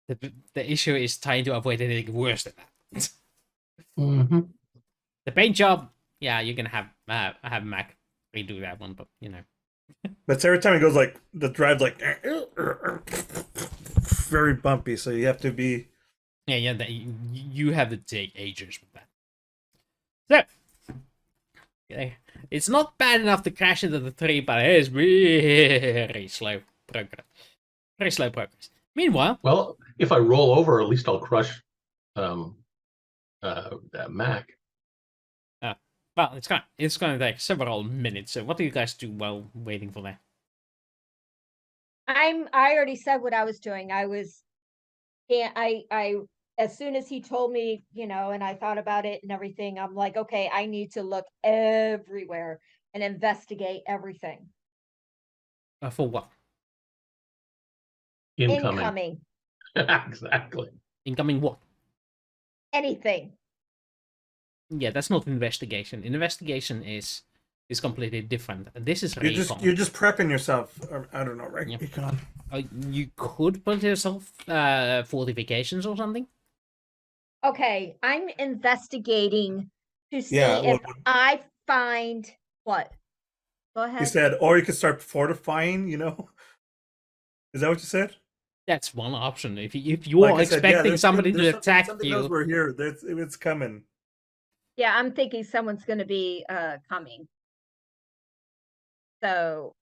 The issue is trying to avoid anything worse than that. Mm-hmm. The paint job, yeah, you can have Mac redo that one, but you know. But every time it goes like the drive's like very bumpy, so you have to be. Yeah, you have to take ages with that. So, okay, it's not bad enough to crash into the tree, but it is very slow progress. Very slow progress. Meanwhile, well, if I roll over, at least I'll crush that Mac. Well, it's going to take several minutes. So, what do you guys do while waiting for that? I already said what I was doing. I as soon as he told me, and I thought about it and everything, I'm like, okay, I need to look everywhere and investigate everything. For what? Incoming. Exactly. Incoming what? Anything. Yeah, that's not investigation. Investigation is completely different. This is recon. You're just prepping yourself. I don't know, right? Yeah. Recon. You could put yourself fortifications or something. Okay, I'm investigating to see Yeah, if I find what. Go ahead. You said, or you could start fortifying. Is that what you said? That's one option. If you are expecting somebody to attack you, else we're here. It's coming. Yeah, I'm thinking someone's going to be coming. So,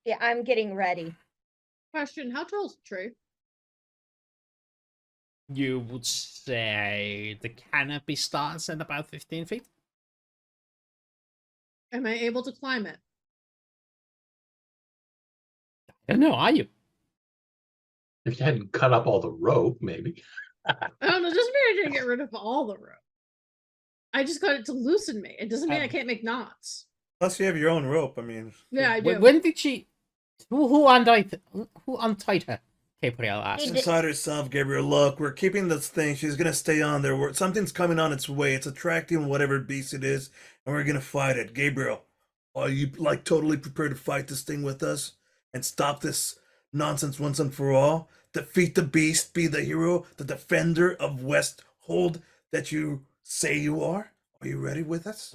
yeah, I'm getting ready. Question: how tall is the tree? you would say the canopy starts at about 15 feet. Am I able to climb it? I don't know, are you? If you hadn't cut up all the rope, maybe. I don't know, it doesn't mean I didn't get rid of all the rope. I just got it to loosen me. It doesn't mean I can't make knots. Plus, you have your own rope. I mean, Yeah, I do. When did she? Who untied her? Gabriel asked. she's inside herself, Gabriel. Look, we're keeping this thing. She's gonna stay on there. Something's coming on its way. It's attracting whatever beast it is, and we're gonna fight it. Gabriel, are you totally prepared to fight this thing with us? and stop this nonsense once and for all. Defeat the beast, be the hero, the defender of Westhold that you say you are. Are you ready with us?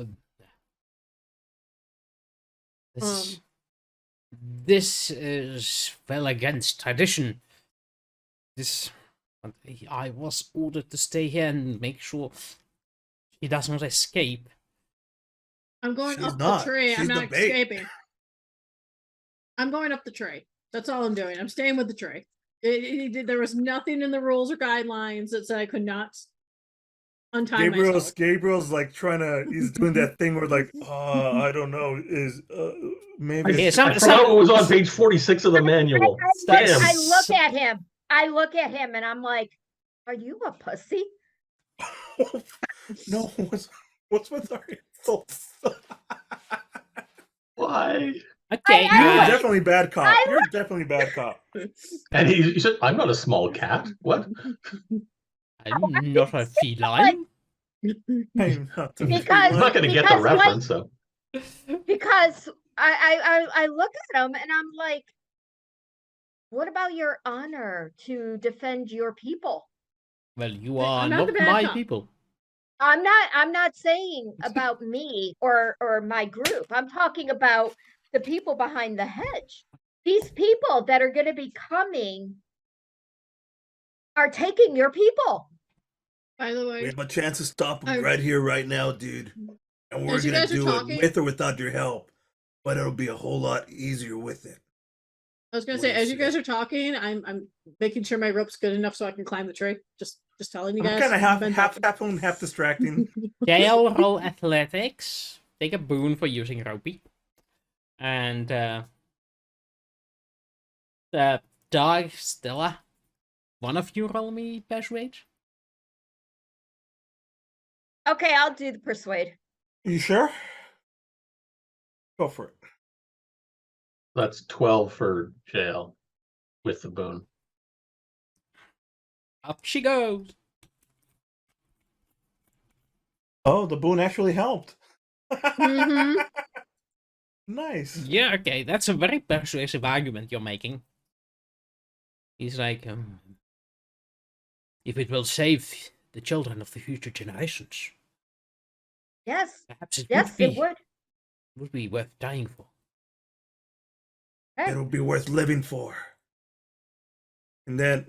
This is well against tradition. I was ordered to stay here and make sure she does not escape. I'm going She's up not. the tree. I'm She's the not bait. escaping. I'm going up the tree. That's all I'm doing. I'm staying with the tree. There was nothing in the rules or guidelines that said I could not untie myself. Gabriel's like he's doing that thing where like, I don't know, maybe. Yeah, I forgot what was on page 46 of the manual. Damn. I look at him. I look at him and I'm like, "Are you a pussy?" No, what's with our insults? Why? Okay, You're I- definitely bad cop. You're definitely bad cop. And he said, I'm not a small cat. What? I'm not a feline. I'm not the Because- I'm not going to get the Because, like- reference, so. Because I look at him and I'm like, "What about your honor to defend your people?" Well, you I'm are not not the bad my cop. people. I'm not saying about me or my group. I'm talking about the people behind the hedge. These people that are going to be coming are taking your people. By the We way, have a chance to stop him I- right here, right now, dude. And we're As you gonna guys are do talking- it with or without your help. But it'll be a whole lot easier with it. I was gonna What say, do you as you guys say? are talking, I'm making sure my rope's good enough so I can climb the tree. Just telling you I'm guys. kind of I've been half talking. phone, half distracting. Jaelle, roll athletics. Take a boon for using ropey. And the dog, Stella. One of you roll me persuade. Okay, I'll do the persuade. You sure? Go for it. That's 12 for jail with the boon. Up she goes. Oh, the boon actually helped. Mhm. Nice. Yeah, okay, that's a very persuasive argument you're making. He's like, if it will save the children of the future generations, Yes, perhaps it yes, it would be worth dying for. Okay. It'll be worth living for. And then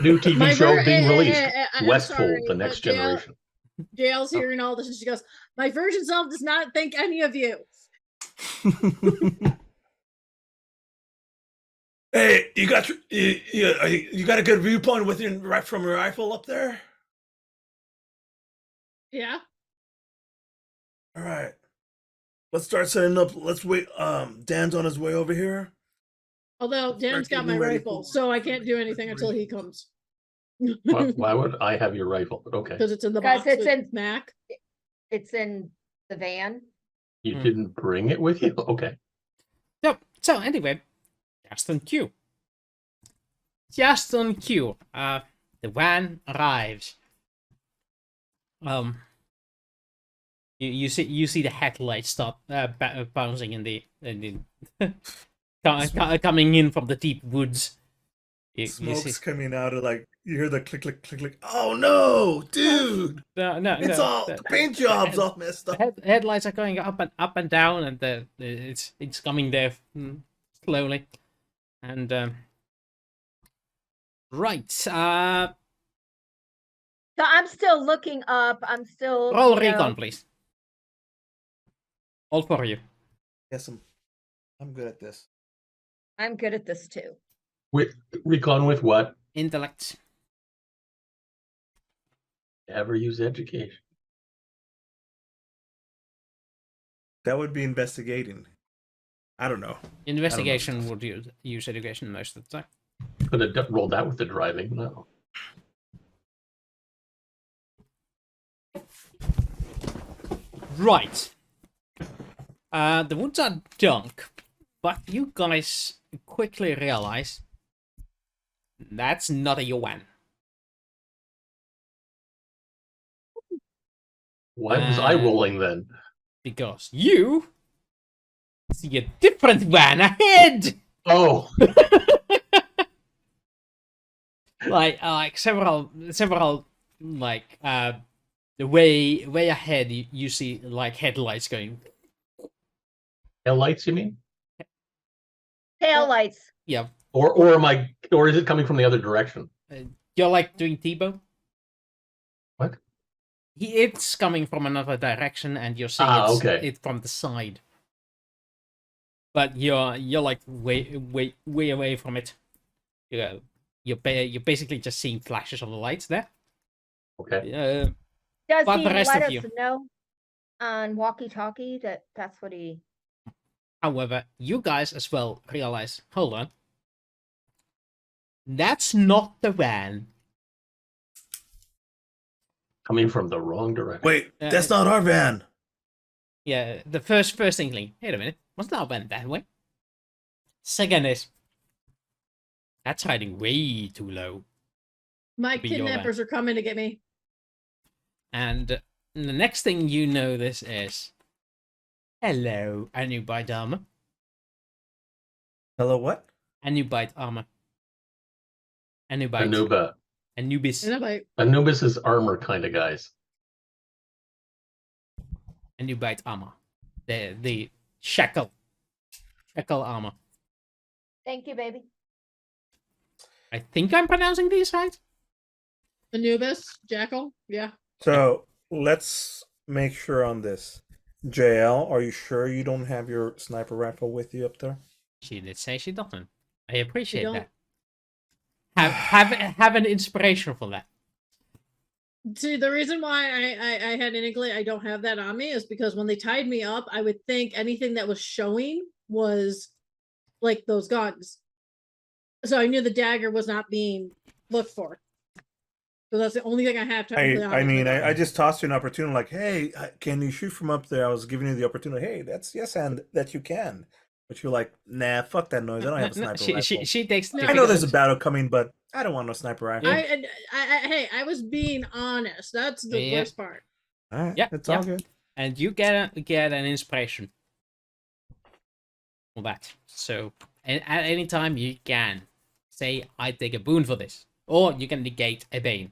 New TV My show ver- being released. I'm Westfold, sorry, the next Jaelle- generation. Jaelle's hearing all this and she goes, "My virgin self does not thank any of you." Hey, you got you got a good viewpoint with your right from your rifle up there? Yeah. All right. Let's start setting up. Let's wait. Dan's on his way over here. Although Dan's got my getting ready rifle, for so I can't do anything until he preparation. comes. Why would I have your rifle? But okay. Because it's in the Guys, box it's with in- Mac. It's in the van. You Hmm. didn't bring it with you? Okay. So anyway, just on cue. Just on cue. The van arrives. You see the headlights start bouncing in the coming in from the deep woods. You Smoke's see, coming out of like you hear the click, click, click, click. Oh no, dude! no, It's all the paint job's all messed up. headlights are going up and down, and it's coming there slowly. And right, So I'm still looking up. I'm still roll you know, recon, please. All for you. Yes, I'm good at this. I'm good at this too. With recon with what? Intellect. Ever use education? That would be investigating. I don't know. Investigation would use education most of the time. Could have rolled that with the driving. No. Right. The woods are junk, but you guys quickly realize that's not a Yuan. Why was I rolling then? Because you see a different van ahead! Oh, like several like the way ahead you see like headlights going. tail lights, you mean? Tail lights. Yeah, Or is it coming from the other direction? you're like doing Tebow. What? It's coming from another direction, and you're seeing okay. it from the side. But you're like way away from it. You're basically just seeing flashes of the lights there. Okay. Does But he the rest let of us you. know on walkie-talkie that's what he? However, you guys as well realize. Hold on. That's not the van. Coming from the wrong direction. Wait, that's not our van. Yeah, the first inkling. Wait a minute. What's that van that way? Second is. That's hiding way too low. My Be your kidnappers are coming to get me. And the next thing you know, this is. Hello, Anubite armor. Hello, what? Anubite armor. Anubite. Anuba. Anubis. And I'm like, Anubis is armor kind of guys. Anubite armor. The shackle armor. Thank you, baby. I think I'm pronouncing these right. Anubis, Jackal, yeah. So let's make sure on this. Jaelle, are you sure you don't have your sniper rifle with you up there? She did say she doesn't. I appreciate don't? that. Have an inspiration for that. See, the reason why I had an inkling I don't have that on me is because when they tied me up, I would think anything that was showing was like those guns. So I knew the dagger was not being looked for. So that's the only thing I have. I just tossed you an opportunity, like, hey, can you shoot from up there? I was giving you the opportunity. Hey, that's yes, and that you can. But you're like, nah, fuck that noise. I don't have a sniper rifle. She takes. No, I know there's a battle coming, but I don't want no sniper rifle. Hey, I was being honest. That's the worst part. All right, Yeah, it's all good. And you get an inspiration for that. So at any time you can say, I take a boon for this. Or you can negate a bane.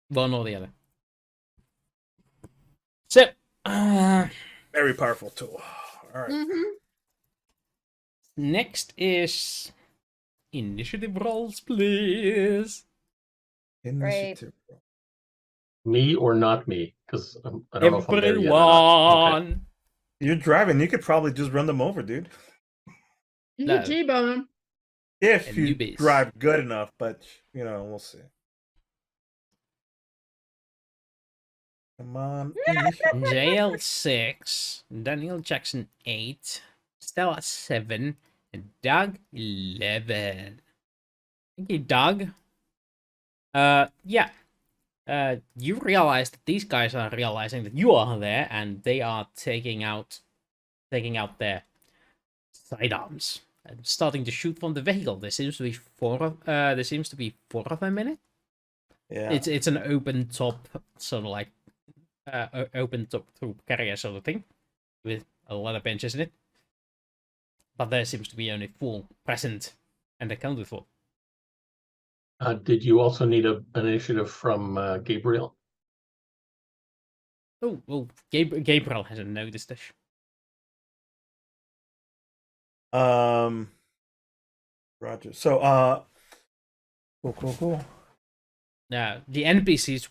One or the other. So, Very powerful tool. All right. Mm-hmm. next is initiative rolls, please. Initiative. Me or not me? Because I don't know if I'm there yet or not. Okay. Everyone. You're driving. You could probably just run them over, dude. You No. can T-bone them. If And you newbies. drive good enough, but we'll see. Come on. Jaelle 6, Daniel Jackson 8, Stella 7, and Doug 11. Thank you, Doug. Yeah. You realize that these guys are realizing that you are there, and they are taking out their sidearms and starting to shoot from the vehicle. There seems to be four of them in it. Yeah. It's an open top, sort of like open top through carrier sort of thing, with a lot of benches in it. But there seems to be only 4 present, and accounted for. Did you also need an initiative from Gabriel? Oh, well, Gabriel hasn't noticed this. Roger. So, cool. Now, the NPCs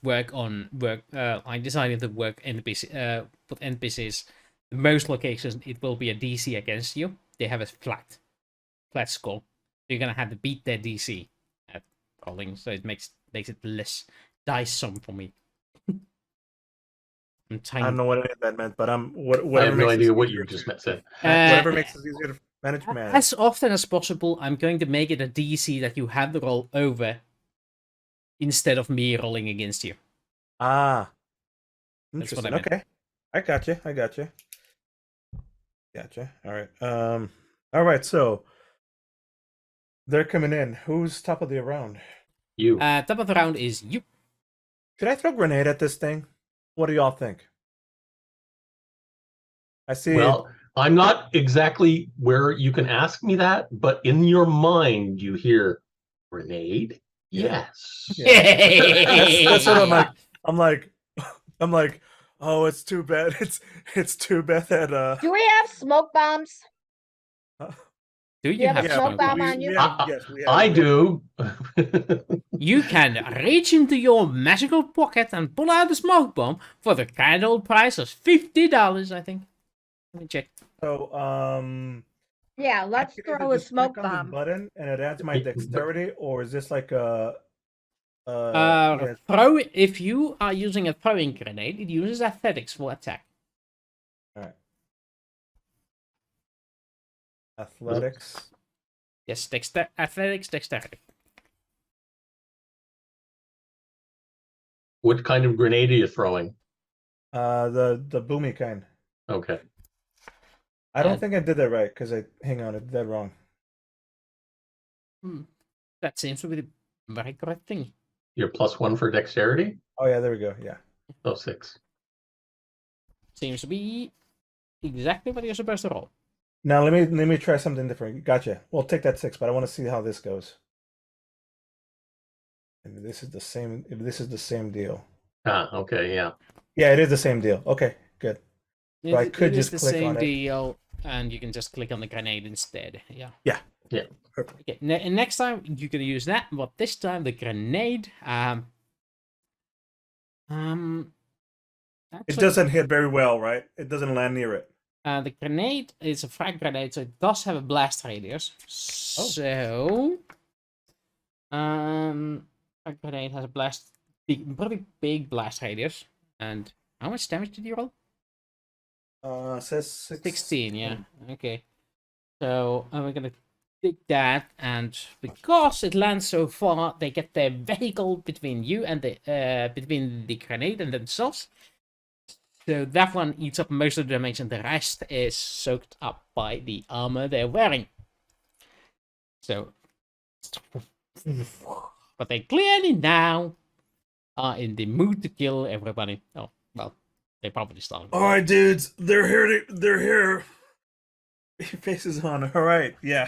I decided to work with NPCs. In most locations, it will be a DC against you. They have a flat score. So you're gonna have to beat their DC at rolling, so it makes it less dice sum for me. I'm I don't know what any of that meant, but I whatever have no makes idea it what easier you just to- said. Whatever makes it easier to manage. As often as possible, I'm going to make it a DC that you have to roll over instead of me rolling against you. Ah. That's what I Interesting. meant. Okay. I got you. Gotcha. All right. All right. So they're coming in. Who's top of the round? You. Top of the round is you. Should I throw a grenade at this thing? What do y'all think? I see. Well, I'm not exactly where you can ask me that, but in your mind you hear grenade. Yeah. Yes. That's what I'm like. I'm like, I'm like, oh, it's too bad. It's too bad that Do we have smoke bombs? Do You you have a have smoke smoke bomb bombs? on you? Yes, we have. I do. You can reach into your magical pocket and pull out a smoke bomb for the kind old price of $50, I think. Let me check. So, Yeah, I let's can either throw a just click smoke on this bomb. button and it adds my dexterity, or is this like a yeah, If you are using a throwing grenade, it uses athletics for attack. all right. Athletics. Yes, athletics, dexterity. What kind of grenade are you throwing? The boomy kind. Okay. I don't think I did that right because hang on, I did that wrong. That seems to be the very correct thing. You're +1 for dexterity? Oh yeah, there we go. Yeah. Oh, 6. Seems to be exactly what you're supposed to roll. Now let me try something different. Gotcha. We'll take that 6, but I want to see how this goes. And this is the same. If this is the same deal. Ah, okay, yeah. Yeah, it is the same deal. Okay, good. So I could It is just the click same on it. deal, and you can just click on the grenade instead. Yeah. Yeah. Yeah. Perfect. Okay. And next time you can use that, but this time the grenade. It Actually, doesn't hit very well, right? It doesn't land near it. the grenade is a frag grenade, so it does have a blast radius. So, frag grenade has a pretty big blast radius. And how much damage did you roll? Says 16. Yeah. Okay. So we're gonna take that, and because it lands so far, they get their vehicle between you and between the grenade and themselves. So that one eats up most of the damage, and the rest is soaked up by the armor they're wearing. So, but they clearly now are in the mood to kill everybody. Oh, well, they probably started. All right, dudes, they're here. They're here. He faces on. All right, yeah,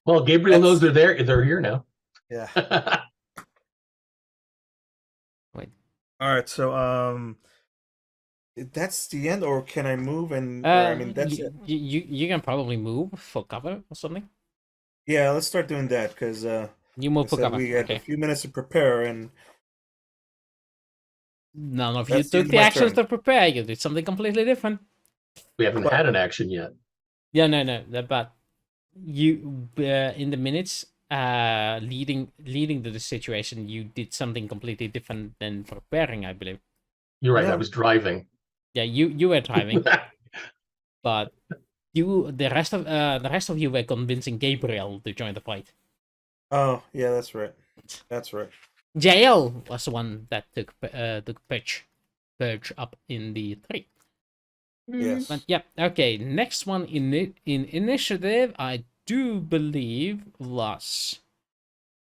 Well, Gabriel knows they're there. They're here now. yeah. Wait. All right, so that's the end, or can I move? And or, I mean, that's it. You can probably move for cover or something. Yeah, let's start doing that because You move for cover. we had Okay. a few minutes to prepare, and None of you That's the took end of the my actions turn. to prepare. You did something completely different. We haven't had an action yet. Yeah, no, but you in the minutes leading to the situation, you did something completely different than preparing, I believe. You're right. Yeah. I was driving. Yeah, you were driving, but the rest of you were convincing Gabriel to join the fight. oh yeah, that's right. That's right. Jaelle was the one that took Purge up in the tree. Yes. But yeah, okay. Next one in initiative, I do believe was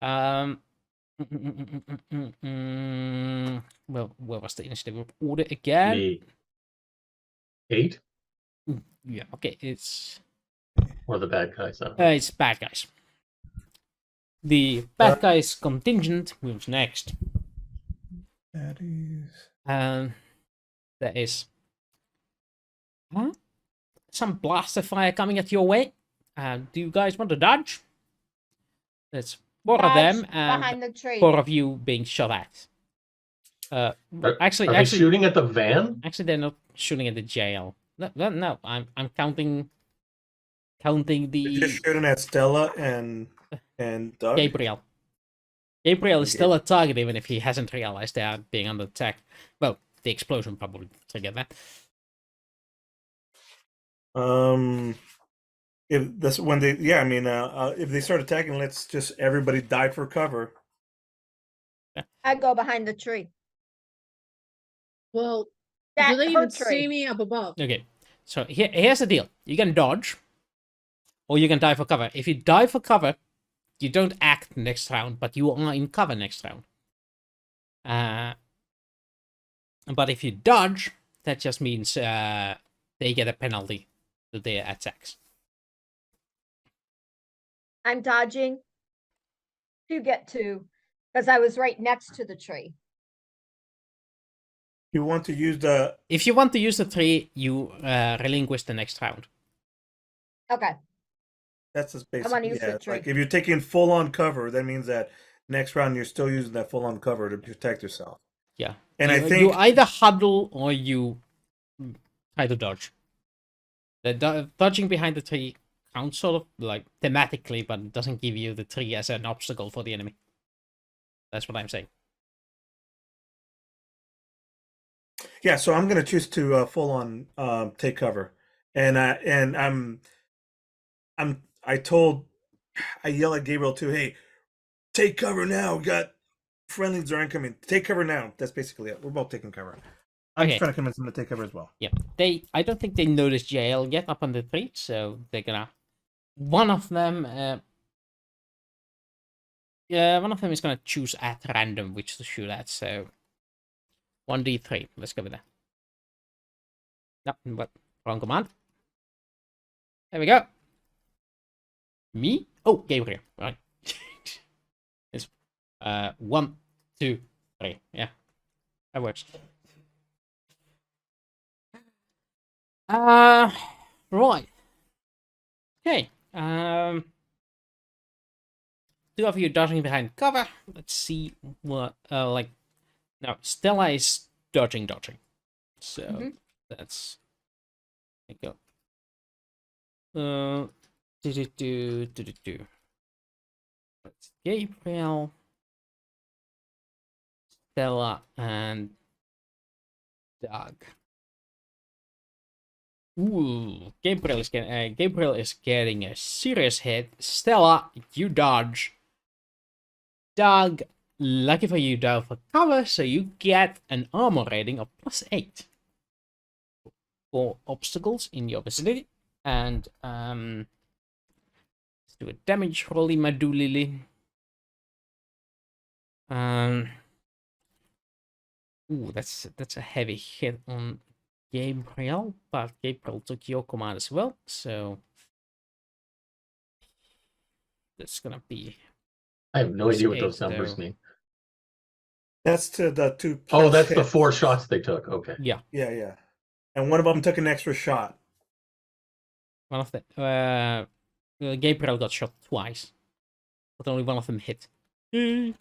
well, where was the initiative order again? Me. 8 Yeah, okay, it's or the bad guys. it's bad guys. The bad guys contingent moves next. That is. There is some blaster fire coming at your way. Do you guys want to dodge? There's 4 of them and behind the tree. 4 of you being shot at. But Are they shooting at the van? Actually, they're not shooting at the jail. No, I'm counting They're the just shooting at Stella and Doug. Gabriel. Gabriel is Okay. still a target even if he hasn't realized they are being under attack. Well, the explosion probably triggered that. If that's when they, yeah, I mean, if they start attacking, let's just everybody dive for cover. I go behind the tree. Well, That do they her even tree. see me up above? Okay, so here's the deal. You can dodge, or you can dive for cover. If you dive for cover, you don't act next round, but you are in cover next round. But if you dodge, that just means they get a penalty. to their attacks. I'm dodging to get to, because I was right next to the tree. You want to use the If you want to use the 3, you relinquish the next round. Okay. that's just I wanna basically use the yeah. tree. Like if you're taking full on cover, that means that next round you're still using that full on cover to protect yourself. Yeah. And I you think either huddle or you try to dodge. The dodging behind the tree counts sort of like thematically, but it doesn't give you the tree as an obstacle for the enemy. That's what I'm saying. yeah, so I'm gonna choose to full on take cover, and I yell at Gabriel too. Hey, take cover now. We got friendlies are incoming. Take cover now. That's basically it. We're both taking cover. I'm just Okay. trying to convince them to take cover as well. Yeah. I don't think they noticed Jaelle yet up on the tree, so they're gonna. One of them is gonna choose at random which to shoot at, so 1d3. Let's go with that. No, but wrong command. There we go. Me? Oh, Gabriel. Right. It's 1, 2, 3. Yeah, that works. Right. Okay. 2 of you dodging behind cover. Let's see what like. No, Stella is dodging. So that's. There you go. That's Gabriel, Stella, and Doug. Ooh, Gabriel is getting a serious hit. Stella, you dodge. Doug, lucky for you, dive for cover, so you get an armor rating of +8 for obstacles in your vicinity. And let's do a damage roll, Madulili. Ooh, that's a heavy hit on Gabriel, but Gabriel took your command as well, so that's gonna be. I have no idea what +8, those numbers though. mean. That's to the 2. Oh, that's the hits. 4 shots they took. Okay. Yeah, Yeah. And one of them took an extra shot. one of the Gabriel got shot twice, but only one of them hit. Alright,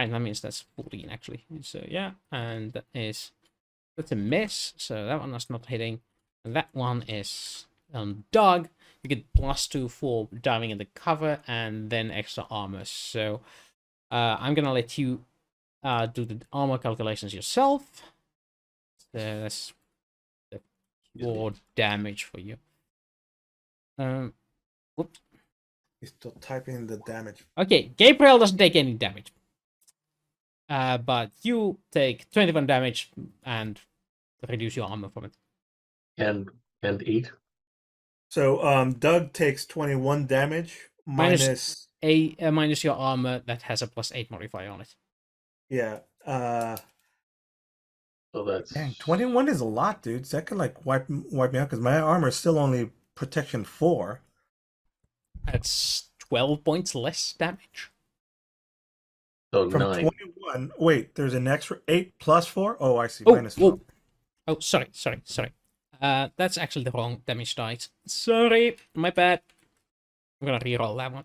that means that's 14 actually. So yeah, and that's a miss. So that one is not hitting. And that one is Doug. You get +2 for diving in the cover and then extra armor. So I'm gonna let you do the armor calculations yourself. So that's the 4 damage for you. Whoops. He's still typing in the damage. Okay, Gabriel doesn't take any damage. But you take 21 damage and reduce your armor from it. And 8. So Doug takes 21 damage minus minus your armor that has a +8 modifier on it. yeah. So that's Dang, 21 is a lot, dude. So that could like wipe me out because my armor is still only protection 4. That's 12 points less damage. so From 9. 21. Wait, there's an extra 8 plus 4? Oh, I see. Oh, Minus whoa. 4. Oh, sorry. That's actually the wrong damage dice. Sorry, my bad. I'm gonna reroll that one.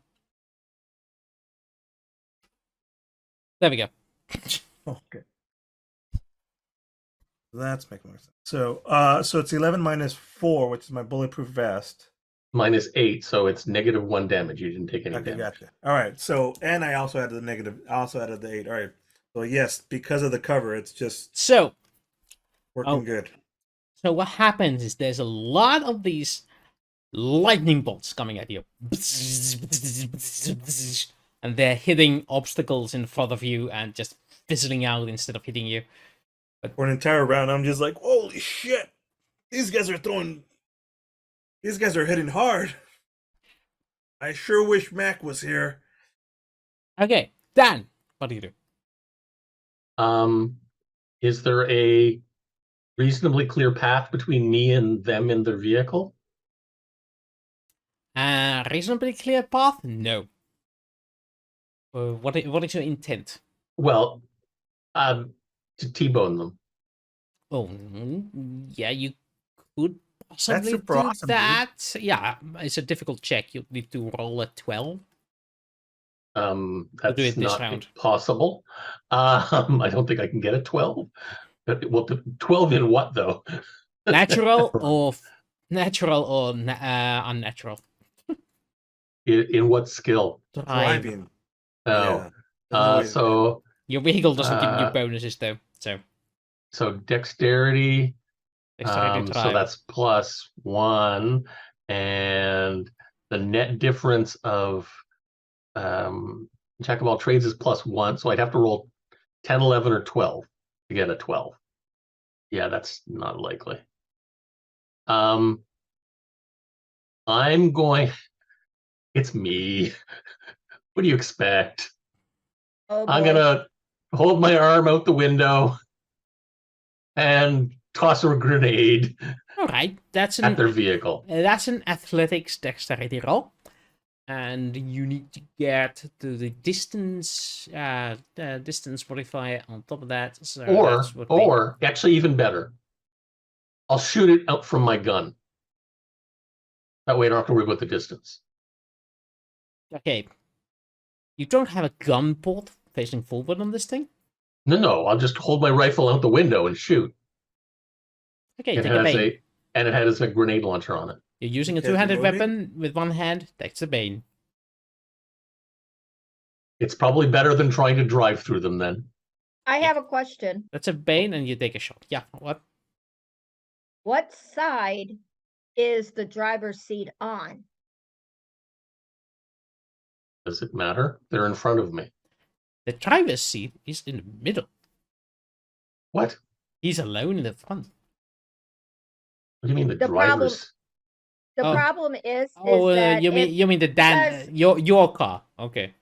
There we go. Okay. That's making more sense. So so it's 11 minus 4, which is my bulletproof vest. Minus 8, so it's -1 damage. You didn't take any Okay, damage. gotcha. All right. So and I also added the negative. I also added the 8. All right. So yes, because of the cover, it's just So working good. So what happens is there's a lot of these lightning bolts coming at you. And they're hitting obstacles in front of you and just fizzling out instead of hitting you. For an entire round, I'm just like, holy shit! These guys are hitting hard. I sure wish Mac was here. Okay, Dan, what do you do? Is there a reasonably clear path between me and them in their vehicle? Reasonably clear path? No. What is your intent? Well, to T-bone them. Oh, yeah, you could possibly super do awesome, dude. that. Yeah, it's a difficult check. You need to roll a 12. do it That's this not round. possible. I don't think I can get a 12. But, well, 12 in what though? Natural or unnatural? In what skill? Drive. Driving. Oh, Yeah. so Your vehicle doesn't give you bonuses though, so dexterity. dexterity So drive. that's +1, and the net difference of jack of all trades is +1. So I'd have to roll 10, 11, or 12 to get a 12. Yeah, that's not likely. I'm going. It's me. What do you expect? Oh I'm boy. gonna hold my arm out the window and toss a grenade All right, at their vehicle. that's an athletics dexterity roll, and you need to get to the distance modifier on top of that. So that's what Or actually even better, I'll shoot it out from my gun. That way I don't have to worry about the distance. okay. You don't have a gun port facing forward on this thing. No, I'll just hold my rifle out the window and shoot. Okay, It take a has bane. and it has a grenade launcher on it. You're using a Because you're two-handed moving? weapon with one hand. That's a bane. It's probably better than trying to drive through them then. I have a question. That's a bane, and you take a shot. Yeah. What? What side is the driver's seat on? Does it matter? They're in front of me. The driver's seat is in the middle. What? He's alone in the front. What do you mean the The problem- drivers? The Oh. problem is that you mean the your car? Okay.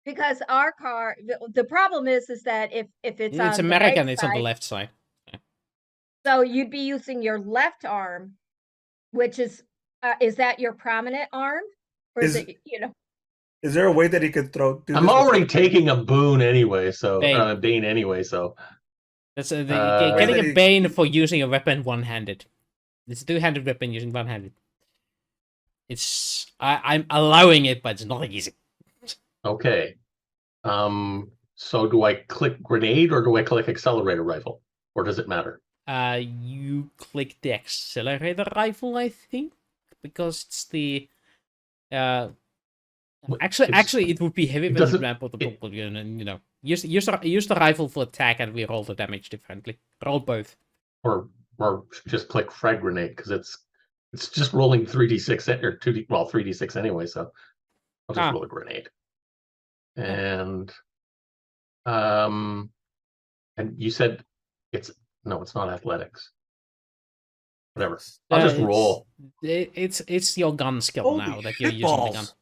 because our car, the problem is that if it's It's on American. the right It's on the side, left side. so you'd be using your left arm, which is that your prominent arm, or is Is- it Is there a way that he could do I'm this already without- taking a boon anyway, so Bane. Bane anyway, so That's Wait, getting that a he- bane for using a weapon one-handed. It's a two-handed weapon using one-handed. I'm allowing it, but it's not easy. okay. So do I click grenade or do I click accelerator rifle? Or does it matter? You click the accelerator rifle, I think, because it's the Well, actually it would be heavy it weapon doesn't- ramp the double gun, and use the rifle for attack, and we roll the damage differently. Roll both. Or just click frag grenade because it's just rolling 3d6 or 3d6 anyway, so I'll just roll a grenade. And you said it's not athletics. Whatever. I'll just roll. It's your gun skill Holy now that you're using the gun. shitballs.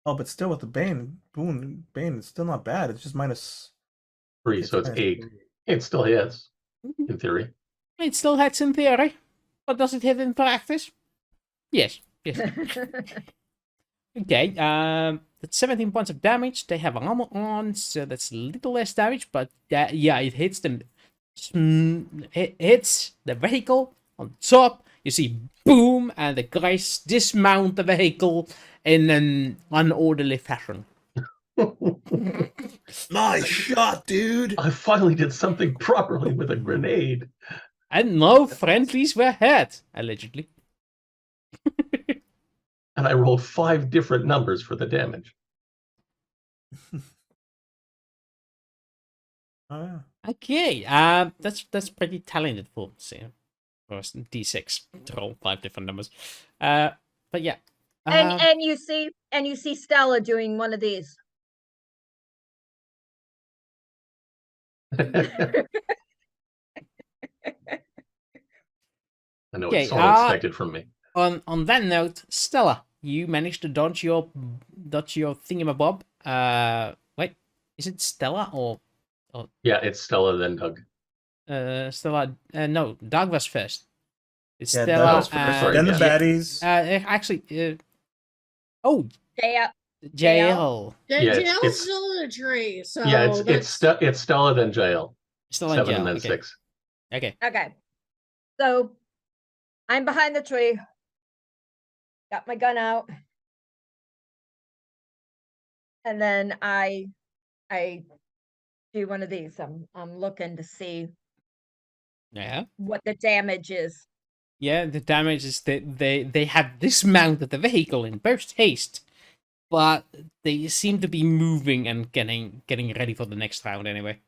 Oh, but still with the Bane, it's still not bad. It's just -3, so it's minus 8. 3. It still hits, Mhm. in theory. It still hits in theory, but does it hit in practice? Yes. Okay, that's 17 points of damage. They have armor on, so that's a little less damage, but yeah, it hits them. It hits the vehicle on top. You see boom, and the guys dismount the vehicle in an unorderly fashion. Nice shot, dude. I finally did something properly with a grenade. And no friendlies were hurt, allegedly. And I rolled 5 different numbers for the damage. Oh, yeah. Okay, that's pretty talented for D6 to roll 5 different numbers. But yeah. and you see Stella doing one of these. I know Okay, it's all expected from me. On that note, Stella, you managed to dodge your thingamabob. Wait, is it Stella or Yeah, it's Stella then Doug. Stella. No, Doug was first. It's Yeah, Stella. Doug was first, sorry, then the yeah. baddies. Actually. Oh, Jaelle. Jaelle. Yeah, Jael's still in a tree, so Yeah, it's that's it's Stella then Jaelle. Stella 7 and and Jaelle. then Okay. 6. Okay. Okay. So I'm behind the tree. Got my gun out. And then I do one of these. I'm looking to see Yeah. what the damage is. Yeah, the damage is that they have dismounted the vehicle in burst haste, but they seem to be moving and getting ready for the next round anyway.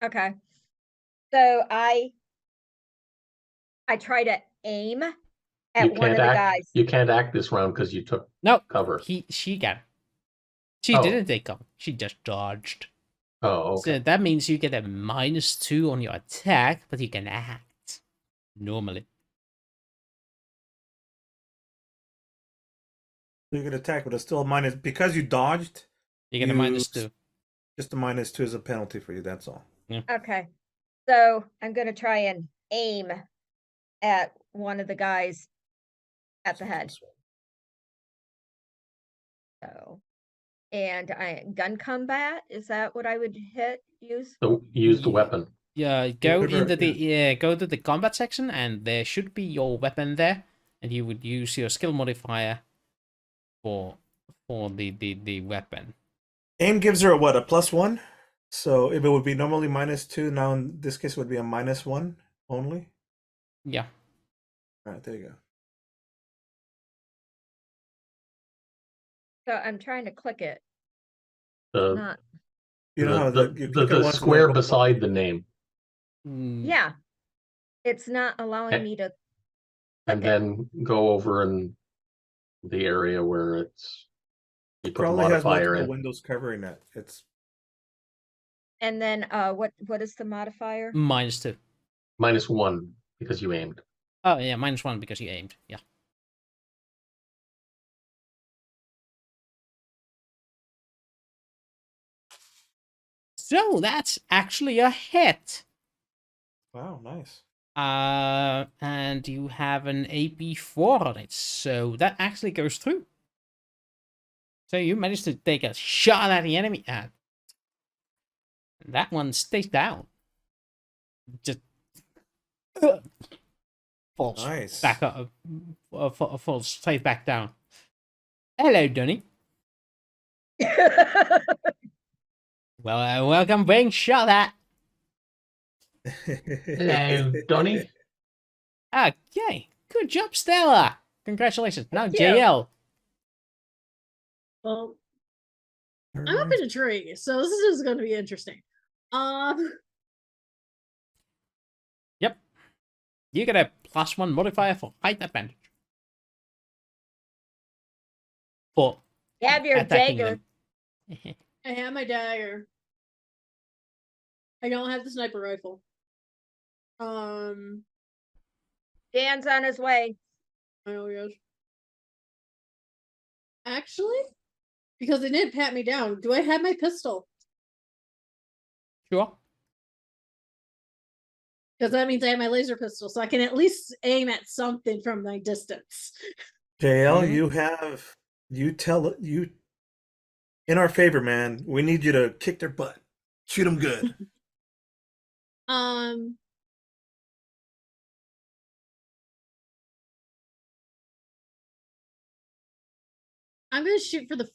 Okay. So I try to aim at one of the guys. You can't act this round because you took No, cover. she got it. She Oh. didn't take cover. She just dodged. Oh, okay. So that means you get a -2 on your attack, but you can act normally. You can attack, but it's still a minus because you dodged. You get a -2. Just a -2 is a penalty for you. That's all. Okay. So I'm going to try and aim at one of the guys at the head. So, and gun combat, is that what I would use? So use the Yeah. weapon. Yeah, go could into work, go to the combat section, and there should be your weapon there, and you would use your skill modifier for the weapon. Aim gives her a +1. So if it would be normally -2, now in this case it would be a -1 only. Yeah. All right, there you go. So I'm trying to click it. The Not. You know how you click it the once and square then it goes beside the name, Yeah. It's not allowing me to and click it. then go over in the area where it's you put the probably has modifier multiple in. windows covering it. It's And then what is the modifier? -2. -1 because you aimed. Oh yeah, -1 because you aimed. Yeah. So that's actually a hit. wow, nice. And you have an AP4 on it, so that actually goes through. So you managed to take a shot at the enemy. That one stays down. Just falls Nice. back up, falls straight back down. Hello, Donny. Well, welcome being shot at. Hello, Donny. Okay, good job, Stella. Congratulations. Now, Thank you. Jaelle. well, I'm up in a tree, so this is going to be interesting. Yep. You get a +1 modifier for height advantage. For You have your attacking dagger. them. I have my dagger. I don't have the sniper rifle. Dan's on his way. Oh gosh. Actually, because they didn't pat me down, do I have my pistol? Sure. Because that means I have my laser pistol, so I can at least aim at something from my distance. JL, Mhm. you tell you in our favor, man. We need you to kick their butt. Shoot them good. I'm gonna shoot for the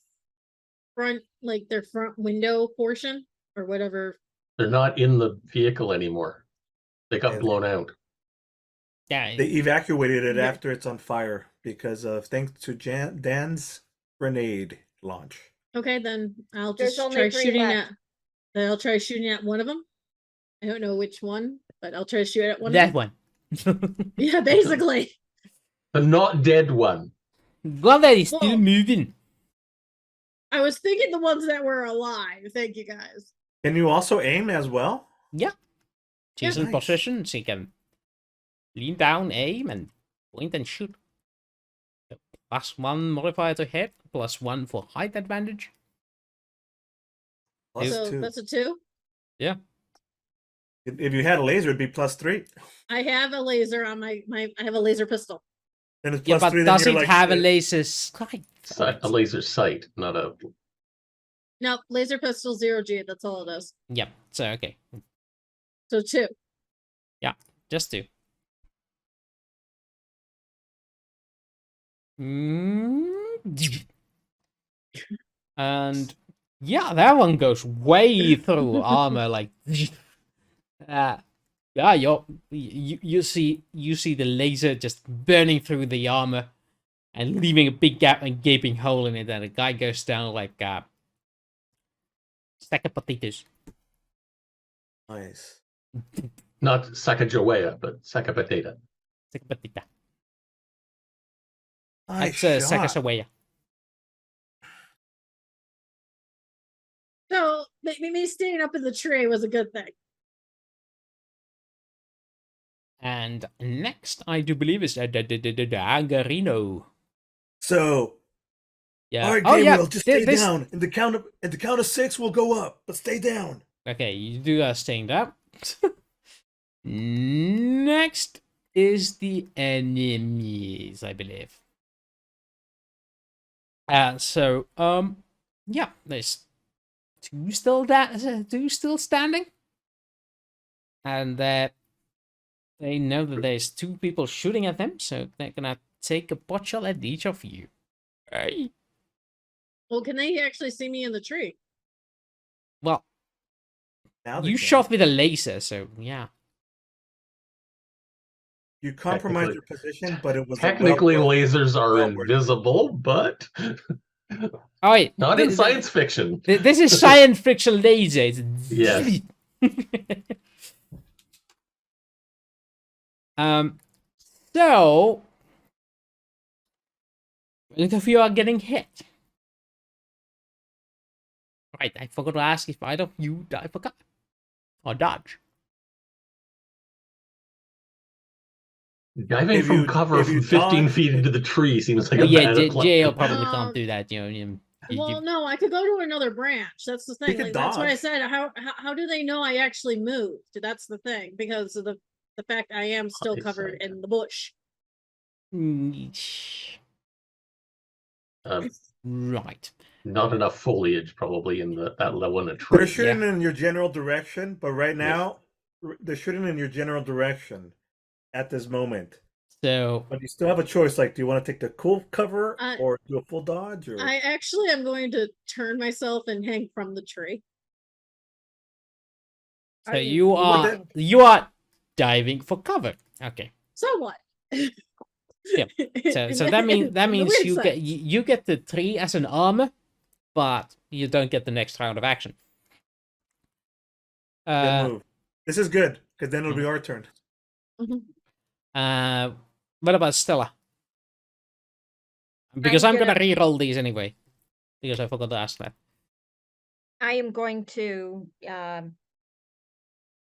front, like their front window portion or whatever. They're not in the vehicle anymore. They got Yeah, blown out. Yeah. They evacuated it Yeah. after it's on fire because of thanks to Dan's grenade launch. Okay, then I'll There's just only try 3 shooting left. at. Then I'll try shooting at one of them. I don't know which one, but I'll try to shoot at one. That of one. them. Yeah, basically. The not dead one. One that is still Whoa. moving. I was thinking the ones that were alive. Thank you guys. Can you also aim as well? Yeah. She's Yeah, in nice. position. She can lean down, aim, and point and shoot. So +1 modifier to hit, +1 for height advantage. Plus So 2. that's a 2. Yeah. If you had a laser, it'd be +3. I have a laser on my I have a laser pistol. Then it's Yeah, +3. but Then does you're it like, have a shit. laser sight? A laser sight, not a. No, laser pistol 0G. That's all it is. Yep. So okay, So 2. just 2. Mm. And yeah, that one goes way through armor. Like, yeah, you see the laser just burning through the armor and leaving a big gap and gaping hole in it, and the guy goes down like stack of potatoes. Nice. Not Sacagawea, but Sacapatata. Stack of potato. Nice That's shot. Sakasawaya. So me staying up in the tree was a good thing. And next, I do believe is Agarino. So, Yeah. all right, Oh yeah. Gabriel, just stay this- down. In the count of 6, we'll go up, but stay down. Okay, you do staying up. Next is the enemies, I believe. So yeah, there's two still standing, and they know that there's 2 people shooting at them, so they're gonna take a pot shot at each of you. Hey. Well, can they actually see me in the tree? Well, Now they you can. shot with a laser, so yeah. You compromised your position, but it was a Technically, well- lasers are well worth it. invisible, but Oh wait, not in science fiction. This is science fiction laser. It's Yes. So both of you are getting hit. Right, I forgot to ask if either of you die for cover or dodge. Diving If from you- cover if you from 15 dodge- feet into the tree seems like Oh a yeah, bad Jaelle plan. probably can't do that. Well, no, I could go to another branch. That's the thing. could Like, that's what I dodge. said. How do they know I actually moved? That's the thing, because of the fact I am still I covered see. in the bush. Right. Not enough foliage probably in that level in a tree. They're shooting in your general direction, but right now they're shooting in your general direction at this moment. So But you still have a choice. Like, do you want to take the cool cover I- or do a full dodge? Or I actually am going to turn myself and hang from the tree. so Are you that- are diving for cover. Okay. somewhat. Yep. So that means you get the 3 as an armor, but you don't get the next round of action. good move. This is good because then it'll be our turn. What about Stella? Because I'm gonna gonna- re-roll these anyway. Because I forgot to ask that. I am going to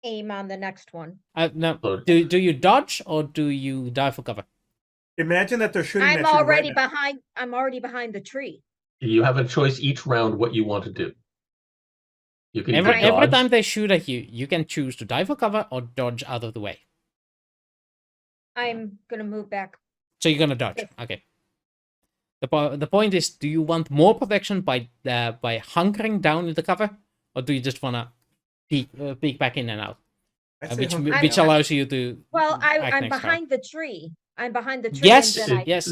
aim on the next one. No, So- do you dodge or do you dive for cover? Imagine that they're shooting I'm at you already right now. behind. I'm already behind the tree. You have a choice each round what you want to do. You can either Every dodge. time they shoot at you, you can choose to dive for cover or dodge out of the way. I'm gonna move back. So you're gonna dodge. Yes. Okay. The point is, do you want more protection by hunkering down in the cover, or do you just wanna peek back in and out, I'd say which hunker which down. allows you to Well, act I'm next round. behind the tree. I'm behind the tree. Yes, and then I, yes.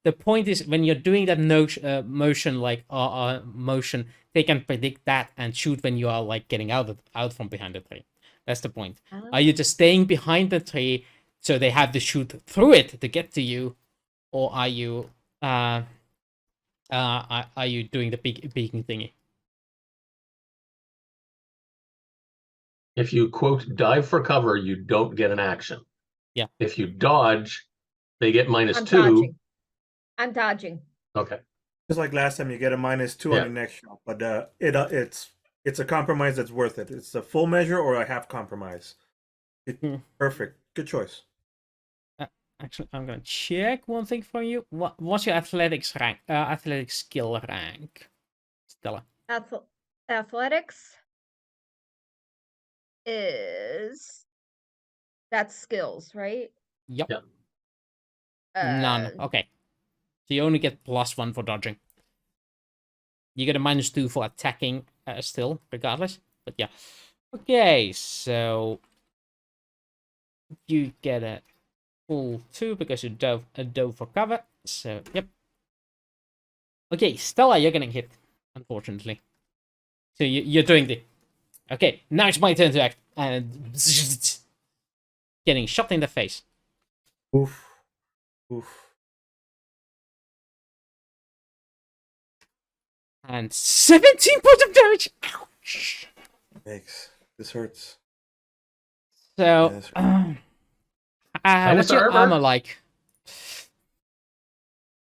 The point is when you're doing that motion like motion, they can predict that and shoot when you are like getting out from behind the tree. That's the point. Are you just staying behind the tree so they have to shoot through it to get to you, or are you doing the peeking thingy? If you quote dive for cover, you don't get an action. Yeah. If you dodge, they get -2. I'm dodging. I'm dodging. Okay. Just like last time, you get a -2 on Yeah. your next shot, but it's a compromise that's worth it. It's a full measure or a half compromise. Perfect. Good choice. Actually, I'm gonna check one thing for you. What's your athletics rank? Athletic skill rank, Stella. Athletics. is that's skills, right? Yep. Yeah. None. Okay. So you only get +1 for dodging. You get a -2 for attacking still, regardless. But yeah. Okay, so you get a full 2 because you dove for cover. So, yep. Okay, Stella, you're getting hit, unfortunately. So you're doing the... Okay, now it's my turn to act. And getting shot in the face. Oof. Oof. And 17 points of damage! Ouch! Yikes. This hurts. So, Yes. Minus what's your armor? armor like?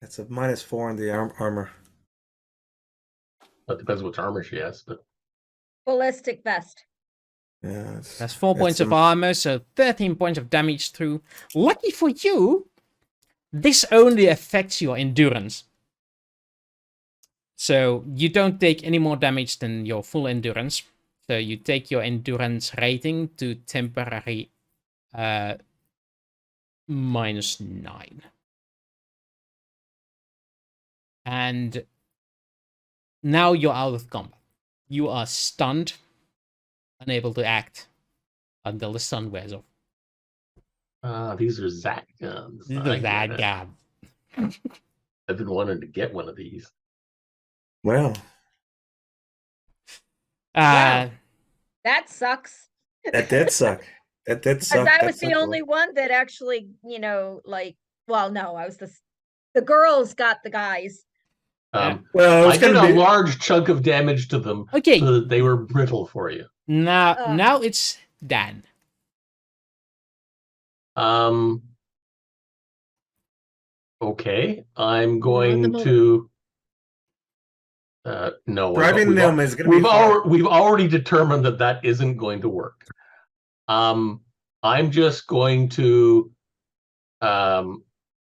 That's a -4 in the armor. That depends which armor she has, but Ballistic vest. Yeah. That's 4 points of armor, so 13 points of damage through. Lucky for you, this only affects your endurance. So you don't take any more damage than your full endurance. So you take your endurance rating to temporary -9. And now you're out of combat. You are stunned, unable to act until the sun wears off. these are Zach guns. This I is that get it. guy. I've been wanting to get one of these. Well, Wow. That sucks. that did suck. That did Because suck. I That was the sucked. only one that actually, like, well, no, I was the girls got the guys. Well, I it's did gonna a be large chunk of damage to them Okay, so that they were brittle for you. now it's Dan. Okay, I'm the going moment. to. No, driving them is gonna be hard. we've already determined that isn't going to work. I'm just going to.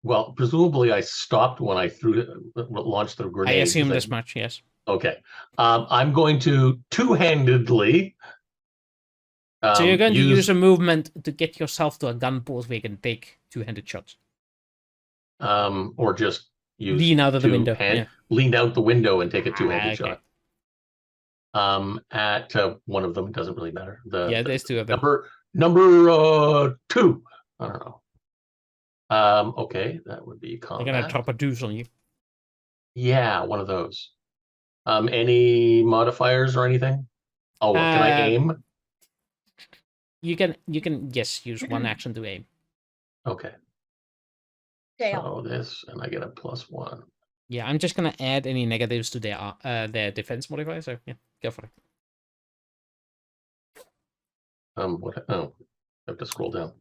Well, presumably I stopped when I launched the I grenade. assume this much, yes. Okay. I'm going to two-handedly. So you're going to use a movement to get yourself to a gun port where you can take two-handed shots. Or just use Lean out of the window. Yeah. Lean out the window and take a two-handed okay. shot. At one of them, it doesn't really matter. There's two of them. Number 2. I don't know. Okay, that would be combat. They're gonna drop a deuce on you. Yeah, one of those. Any modifiers or anything? Oh, what, can I aim? You can yes use one action to aim. Okay. Jaelle. So this, and I get a +1. Yeah, I'm just gonna add any negatives to their defense modifier. So yeah, go for it. What? Oh, I have to scroll down.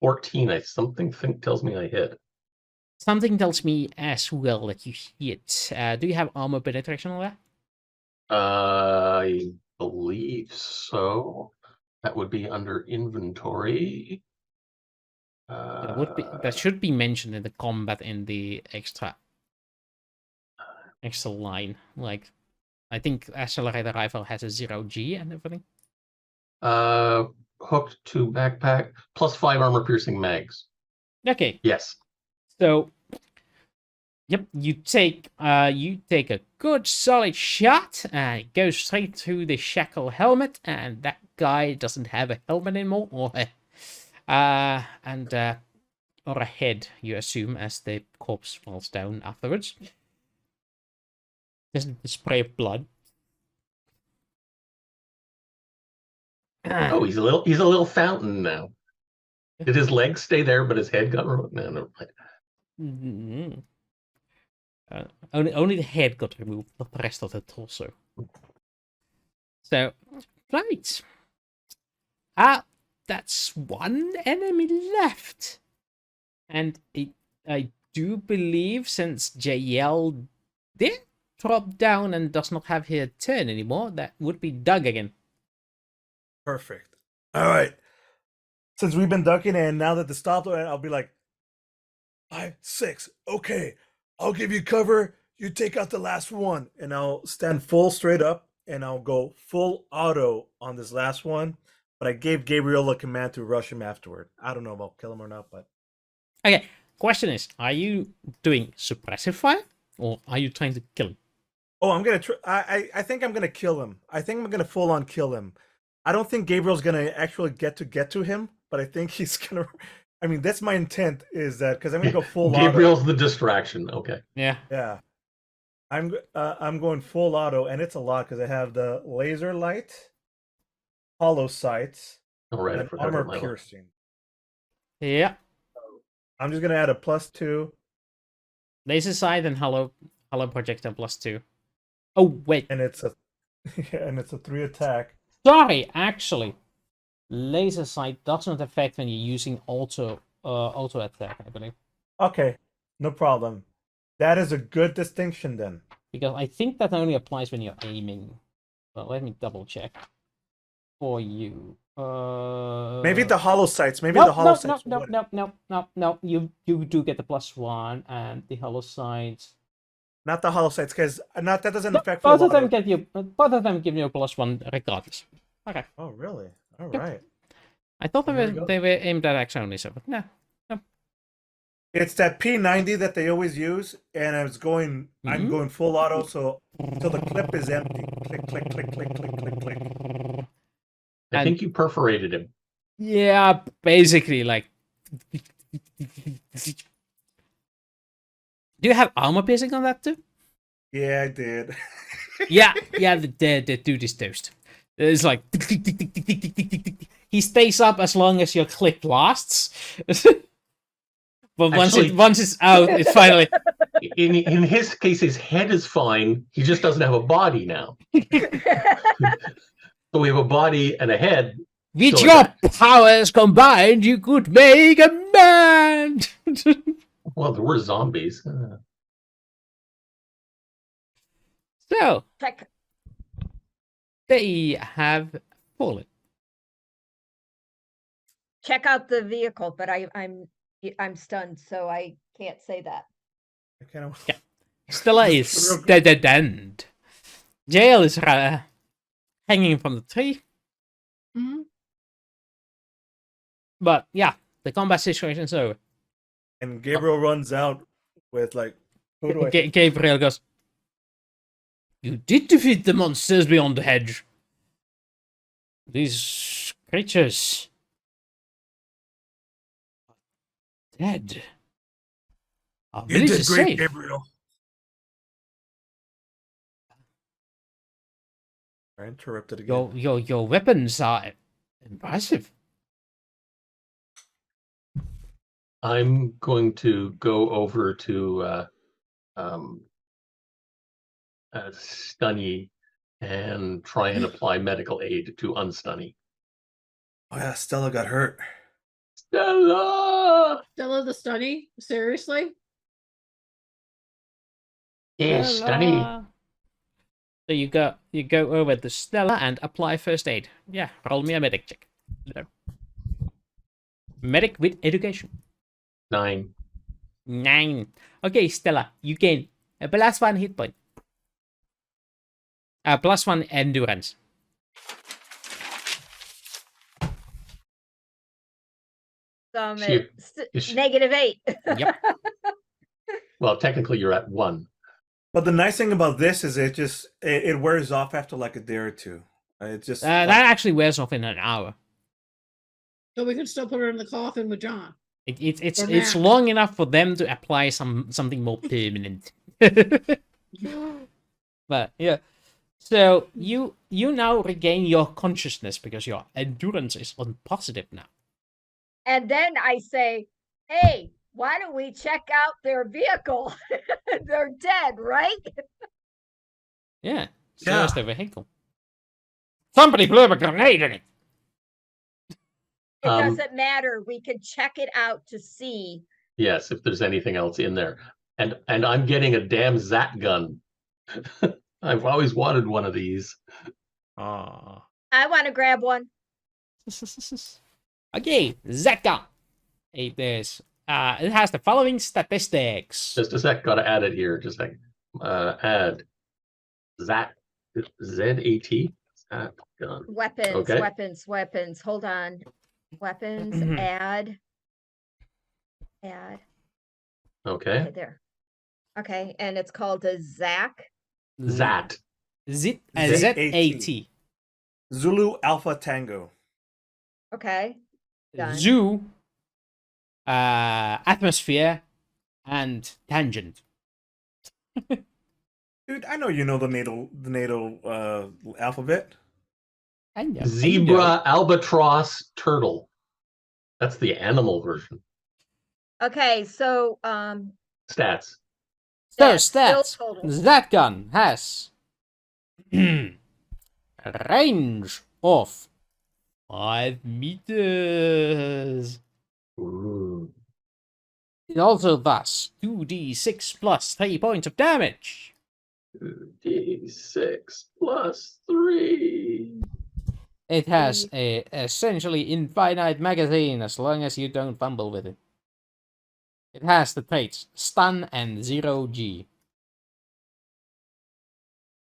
14. Something tells me I hit. Something tells me as well that you hit. Do you have armor penetration on that? I believe so. That would be under inventory. That should be mentioned in the combat in the extra line. Like, I think accelerator rifle has a 0G and everything. Hooked to backpack +5 armor piercing mags. Okay. Yes. So, yep, you take a good solid shot, and it goes straight through the shackle helmet, and that guy doesn't have a helmet anymore, or a head, you assume, as the corpse falls down afterwards. There's a spray of blood. Oh, he's a little fountain now. Did his legs stay there, but his head got removed? No, never mind. Only the head got removed, not the rest of the torso. So, right. That's one enemy left. And I do believe, since Jaelle did drop down and does not have her turn anymore, that would be Doug again. Perfect. All right. Since we've been ducking, and now that the stop, I'll be like, 5, 6. Okay, I'll give you cover. You take out the last one, and I'll stand full straight up, and I'll go full auto on this last one. but I gave Gabriel a command to rush him afterward. I don't know if I'll kill him or not, but Okay, question is, are you doing suppressive fire or are you trying to kill him? oh, I'm gonna. I think I'm gonna kill him. I think I'm gonna full on kill him. I don't think Gabriel's gonna actually get to him, but I think he's gonna. I mean, that's my intent. Is that because I'm gonna go full Gabriel's auto. the distraction. Okay. Yeah. Yeah, I'm going full auto, and it's a lot because I have the laser light, hollow sights, All right. I and forgot about armor my life. piercing. Yeah. I'm just gonna add a +2, Laser sight and hollow projectile +2. Oh wait, and it's a and it's a 3 attack. sorry. Actually, laser sight does not affect when you're using auto attack, I believe, Okay, no problem. That is a good distinction then. because I think that only applies when you're aiming. Well, let me double check for you. Maybe the hollow sights. Maybe no, the hollow no, sights. no, would. no, no, no, no. You do get the +1 and the hollow sights. Not the hollow sights, because not that doesn't No, affect both full of them auto. get you. Both of them give you a +1 regardless. Okay. Oh, really? All Yep. right. I thought There we go. they were aimed at X only, so but no. It's that P90 that they always use, and I'm Mhm. going full auto, so till the clip is empty. Click, click, click, click, click, click, click. I And- think you perforated him. Yeah, basically like. Do you have armor piercing on that too? Yeah, I did. Yeah, the dude is toast. It's like he stays up as long as your clip lasts. But Actually- once it's out, it finally. In his case, his head is fine. He just doesn't have a body now. So we have a body and a head. With So your powers combined, you could make a man. Well, there were zombies. So Check. they have fallen. Check out the vehicle, but I'm stunned, so I can't say that. I kind of. Yeah. Stella is dead end. Jaelle is hanging from the tree. Mhm. But yeah, the combat situation is over. And Gabriel runs out with like, who do I? Gabriel goes, "You did defeat the monsters beyond the hedge. These creatures are dead. Our You village did is great, safe. Gabriel. I interrupted again. Your weapons are impressive." I'm going to go over to Stunny and try and apply medical aid to Unstunny. Oh yeah, Stella got hurt. Stella! Stella the Stunny? Seriously? Yes, Stunny. Stella. So you go over to Stella and apply first aid. Yeah, roll me a medic check. No. Medic with education. 9. 9. Okay, Stella, you gain a +1 hit point. +1 endurance. So I'm She- at is she- -8. Yep. Well, technically you're at 1. But the nice thing about this is it wears off after like a day or two. It just That actually wears off in an hour. So we can still put her in the coffin with John. It's Or it's Matt. long enough for them to apply something more permanent. But yeah. So you now regain your consciousness because your endurance is on positive now. And then I say, hey, why don't we check out their vehicle? They're dead, right? Yeah. So Yeah. is the vehicle. Somebody blew up a grenade in it. It Um, doesn't matter. We can check it out to see. Yes, if there's anything else in there. And I'm getting a damn Zat gun. I've always wanted one of these. Ah. I want to grab one. Okay, Zeka. It has the following statistics. Just a sec, gotta add it here. Just a sec. Add Zat ZAT. That gun. Weapons, Okay. weapons. Hold on. Weapons, add. Okay. Okay, there. Okay, and it's called a Zac. Zat. Z-A-T. Zulu Alpha Tango. Okay. Done. Zoo, atmosphere, and tangent. Dude, I know you know the NATO alphabet. I know. Zebra, albatross, turtle. That's the animal version. Okay, so Stats. So, still stats. total. That gun has a range of 5 meters. Ooh. It also does 2d6 plus 3 points of damage. 2d6 plus 3. It has a essentially infinite magazine as long as you don't fumble with it. It has the traits stun and 0G.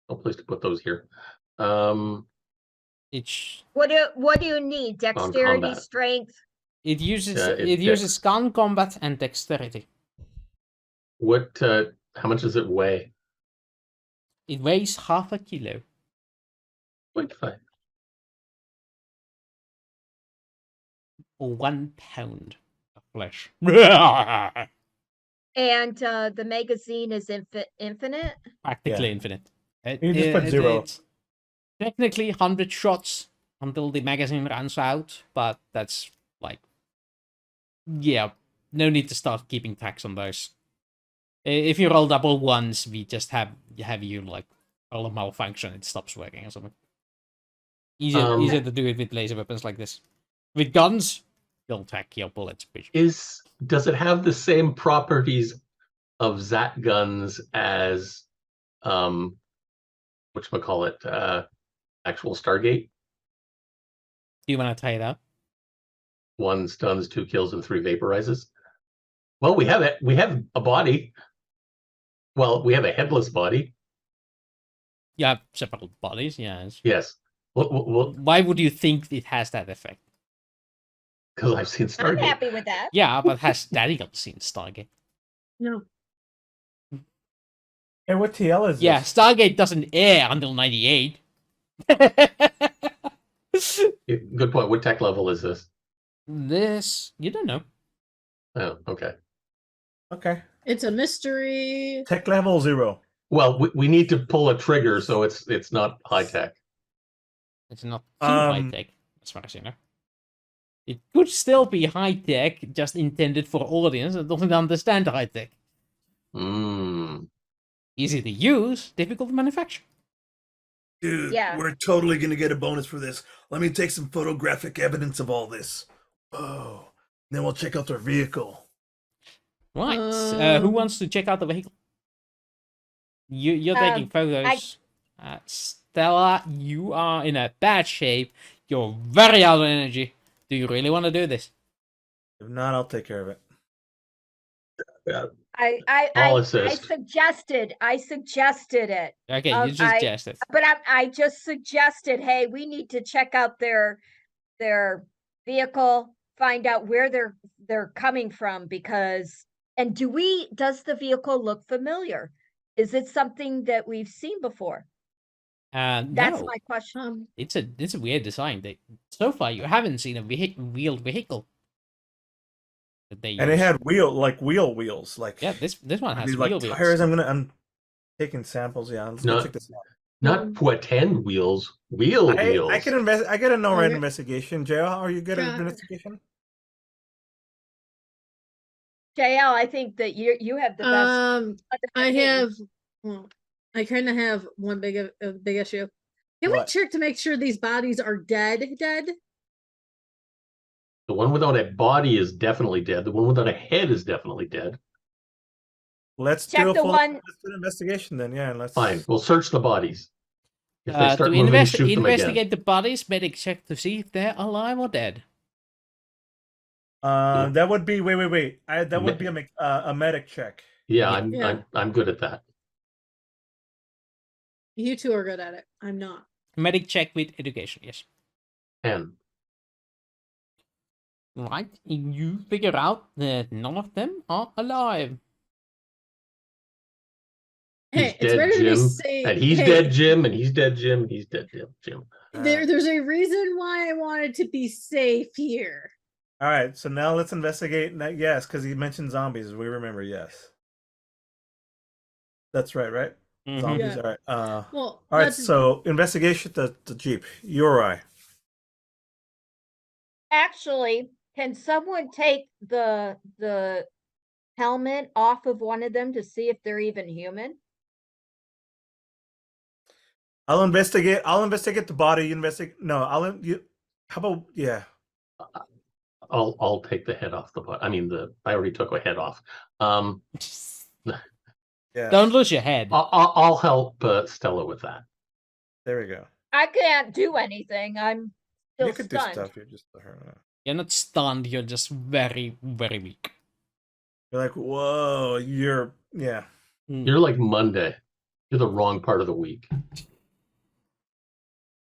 No place to put those here. It What do you need? Dexterity, combat. strength. uses Yeah, it uses gun combat and dexterity. What? How much does it weigh? It weighs 0.5 kilo. 0.5. Or 1 pound of flesh. And the magazine is infinite. Practically Yeah. infinite. You just put 0. It's technically 100 shots until the magazine runs out, but that's like, yeah, no need to start keeping tracks on those. If you roll double ones, we just have you like roll a malfunction, it stops working or something. Easier to do it with laser weapons like this. With guns, you'll track your bullets. Does it have the same properties of Zat guns as whatchamacallit, actual Stargate? Do you want to try it out? 1 stuns, 2 kills, and 3 vaporizes. Well, we have it. We have a body. Well, we have a headless body. You have separate bodies, yes. Yes. Well, Why would you think it has that effect? because I've seen I'm Stargate. happy with that. Yeah, but has Daddy got seen Stargate? No. Hey, what TL is Yeah, this? Stargate doesn't air until 98. Good point. What tech level is this? This, you don't know. Oh, okay. Okay. It's a mystery. Tech level 0. Well, we need to pull a trigger, so it's not high tech. It's not too high tech, as far as you know. It could still be high tech, just intended for audience that doesn't understand high tech. Easy to use, difficult to manufacture. Dude, Yeah. we're totally gonna get a bonus for this. Let me take some photographic evidence of all this. Oh, then we'll check out their vehicle. Right. Who wants to check out the vehicle? You're taking photos. Stella, you are in a bad shape. You're very out of energy. Do you really want to do this? If not, I'll take care of it. Yeah. I assist. suggested it. Okay, you suggest it. But I just suggested, hey, we need to check out their vehicle, find out where they're coming from, because does the vehicle look familiar? Is it something that we've seen before? That's No. my question. It's a weird design. So far, you haven't seen a wheeled vehicle. That they And it use. had wheels. Like, Yeah, this one has these, wheel like wheels. tires. I'm taking samples. Yeah, let's go check this out. Not Poitin wheels, wheels. I can invest. I get a no-rand Okay. investigation. Jaelle, how are you good at Yeah. investigation? Jaelle, I think that you have the best. I have. Well, I kind of have one big issue. Can What? we check to make sure these bodies are dead? The one without a body is definitely dead. The one without a head is definitely dead. Let's Check do a the full one- investigation then. Yeah, and let's. Fine, we'll search the bodies. If they To start moving, shoot them again. investigate the bodies, medic check to see if they're alive or dead. That would be wait. That would be a medic check. Yeah, Yeah. I'm good at that. You two are good at it. I'm not. Medic check with education, yes. 10. Right, you figure out that none of them are alive. He's Hey, it's dead, better to be Jim. safe. And he's Hey, dead, Jim. And he's dead, Jim. And he's dead, Jim. There's a reason why I wanted to be safe here. All right, so now let's investigate. Yes, because he mentioned zombies. We remember. Yes, that's right. Right. Mhm. Zombies. Yeah. All right. Well, All right. not to- So investigation. The jeep. Uri. Actually, can someone take the helmet off of one of them to see if they're even human? I'll investigate. I'll investigate the body. You investigate. No. You. How about yeah? I'll take the head off the butt. I mean, I already took a head off. Yeah. Don't lose your head. I'll help Stella with that. There we go. I can't do anything. I'm still You could stunned. do stuff. You're just her. You're not stunned, you're just very, very weak. You're like, whoa. Yeah. You're like Monday. You're the wrong part of the week.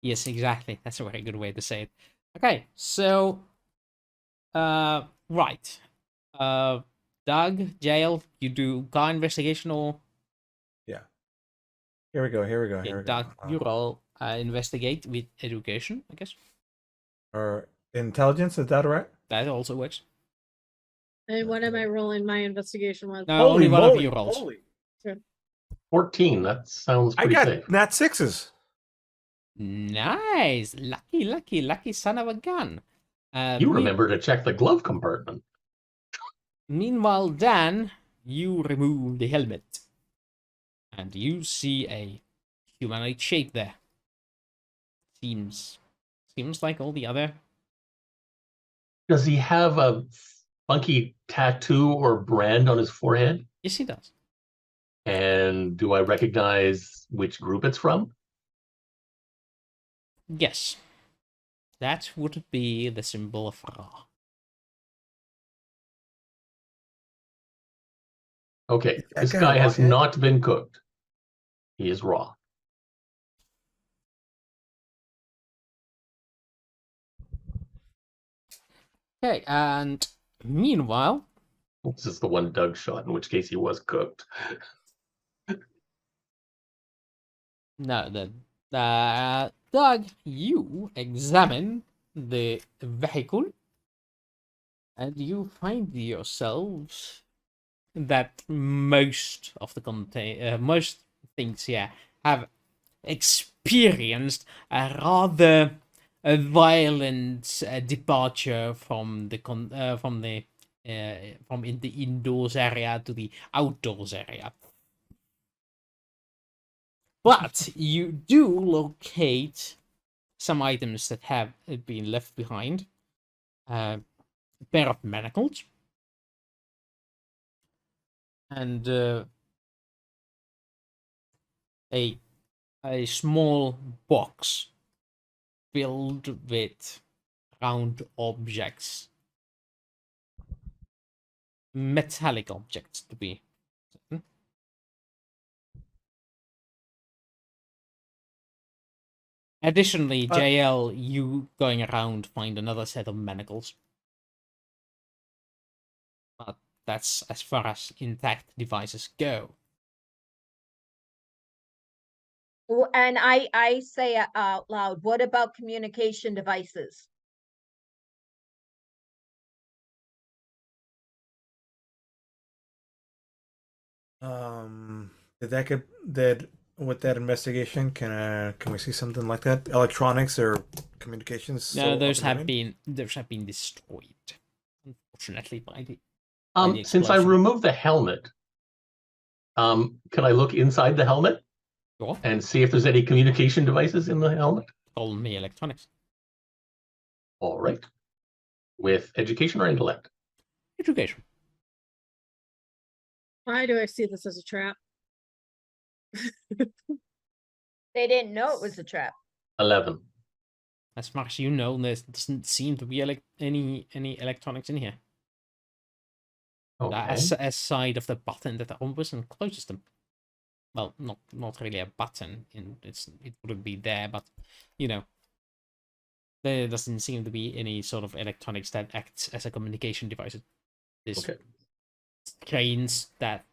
Yes, exactly. That's a very good way to say it. Okay, so right. Doug, Jaelle, you do car investigation or Here we go. okay, Doug, you roll investigate with education, I guess. Or intelligence. Is that right? That also works. And what am I rolling my investigation with? No, only one of you rolls. Holy. 14. That sounds I pretty got safe. nat sixes. Nice. Lucky son of a gun. You remember to check the glove compartment. Meanwhile, Dan, you remove the helmet. And you see a humanoid shape there. Seems like all the other. Does he have a funky tattoo or brand on his forehead? Yes, he does. And do I recognize which group it's from? Yes. That would be the symbol of Ra. Okay, That this guy guy has Rawhead? not been cooked. He is raw. Okay, and meanwhile, This is the one Doug shot, in which case he was cooked. no, the Doug, you examine the vehicle, and you find yourselves that most of the most things here have experienced a rather violent departure from the from in the indoors area to the outdoors area. But you do locate some items that have been left behind. A pair of manacles. And a small box filled with round objects. Metallic objects, to be certain. Additionally, Jaelle, you going around find another set of manacles. But that's as far as intact devices go. And I say out loud, what about communication devices? Did with that investigation, can we see something like that? Electronics or communications? No, still those up and have running? been destroyed, unfortunately, by the Since I explosion. removed the helmet, can I look inside the helmet Sure. and see if there's any communication devices in the helmet? Call me electronics. All right. With education or intellect? Education. Why do I see this as a trap? They didn't know it was a trap. 11. As far as you know, there doesn't seem to be any electronics in here. Okay. Aside of the button that opens and closes them. well, not really a button. It wouldn't be there, but you know, there doesn't seem to be any sort of electronics that acts as a communication device. There's Okay. screens that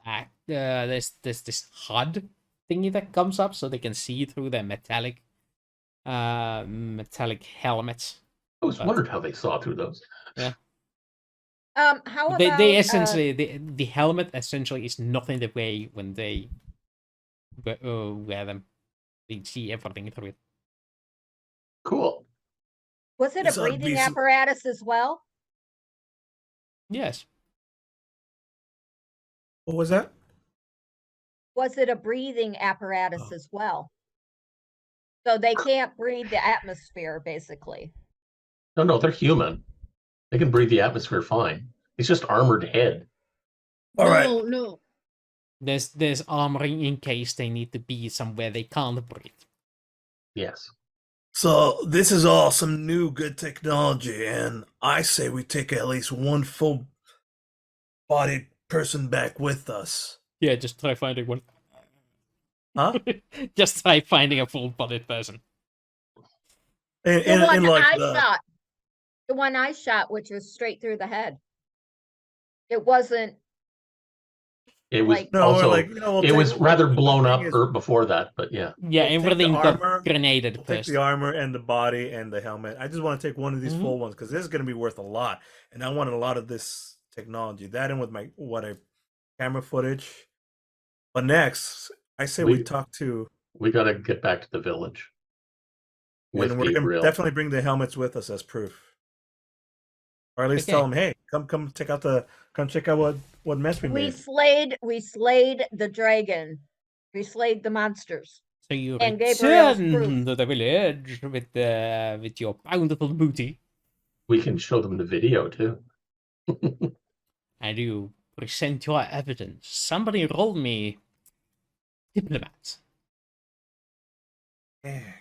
act. There's this HUD thingy that comes up so they can see through their metallic helmets. I was wondered how they saw through those. How about They essentially the helmet essentially is not in the way when they wear them. They see everything through it. Cool. was it a It's ought to be breathing some- apparatus as well? Yes. What was that? Was it a breathing apparatus as well? So they can't breathe the atmosphere, basically. No, they're human. They can breathe the atmosphere fine. It's just armored head. All right. No. There's armoring in case they need to be somewhere they can't breathe. Yes. So this is all some new good technology, and I say we take at least one full-bodied person back with us. Yeah, just try finding one. Huh? Just try finding a full-bodied person. And, The and, one and like I the, shot. The one I shot, which was straight through the head. It wasn't It was like no, also like, you know, we'll it take- was rather the blown thing up is, before that, but yeah. Yeah, We'll take the everything got armor, grenaded we'll take first. the armor and the body and the helmet. I just want to take one of these Mhm. full ones because this is going to be worth a lot, and I want a lot of this technology. That and with my camera footage. But next, I say we We- talk to, We gotta get back to the village. With and we're gonna Gabriel. definitely bring the helmets with us as proof, or at least tell them, hey, come check out what mess we we made. slayed the dragon. We slayed the monsters. So you And Gabriel's return proof. to the village with your bountiful booty, We can show them the video too. and you present your evidence. Somebody roll me diplomat. Yeah.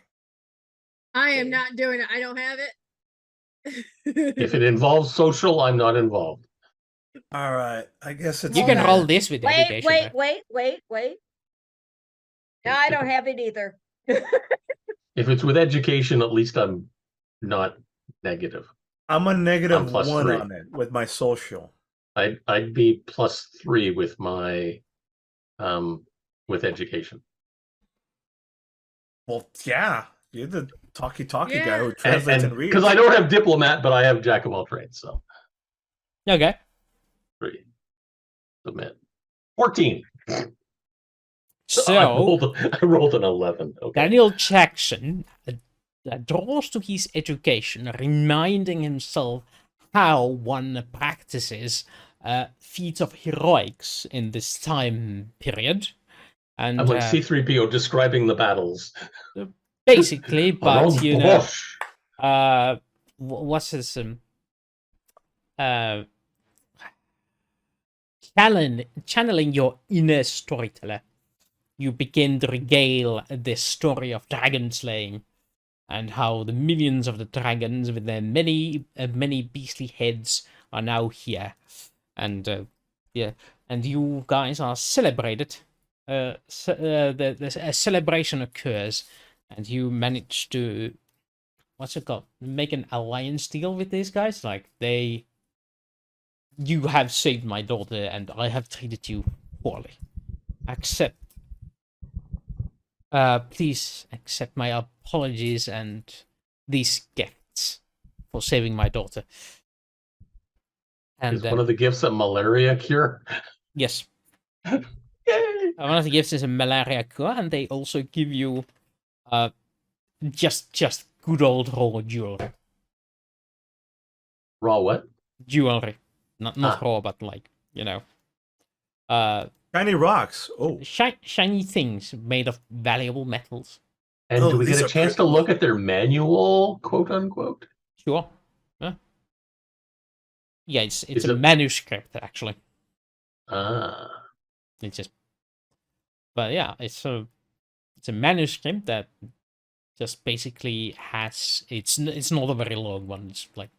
I am Okay. not doing it. I don't have it. If it involves social, I'm not involved. All right, I guess it's You can Hold roll on. this with Wait, education. wait, though. wait. No, I don't have it either. If it's with education, at least I'm not negative. I'm a negative I'm plus 1 3. on it with my social. I'd be +3 with my with education. Well, yeah, you're the talky guy Yeah. who translates and, reads. Because I don't have diplomat, but I have jack of all trades, so Okay. 3. Submit. 14. So I rolled an 11. Okay. Daniel Jackson draws to his education, reminding himself how one practices feats of heroics in this time period. And I'm like C-3PO describing the battles. basically, but Around you the know, bush. what's his channeling your inner storyteller, you begin to regale this story of dragon slaying and how the millions of the dragons with their many beastly heads are now here, and and you guys are celebrated. A celebration occurs, and you manage to what's it called? Make an alliance deal with these guys. Like you have saved my daughter, and I have treated you poorly. Please accept my apologies and these gifts for saving my daughter. And Is one of the gifts a malaria cure? yes, Yay! one of the gifts is a malaria cure, and they also give you just good old raw jewelry. Raw what? Jewelry, not Ah. raw, but like Shiny rocks. Oh, shiny things made of valuable metals. And Oh, do we these get a are chance to pretty. look at their manual, quote unquote? Sure. Yeah, it's Is a it- manuscript actually. Ah. It's just, but yeah, it's a manuscript that just basically has it's not a very long one. It's like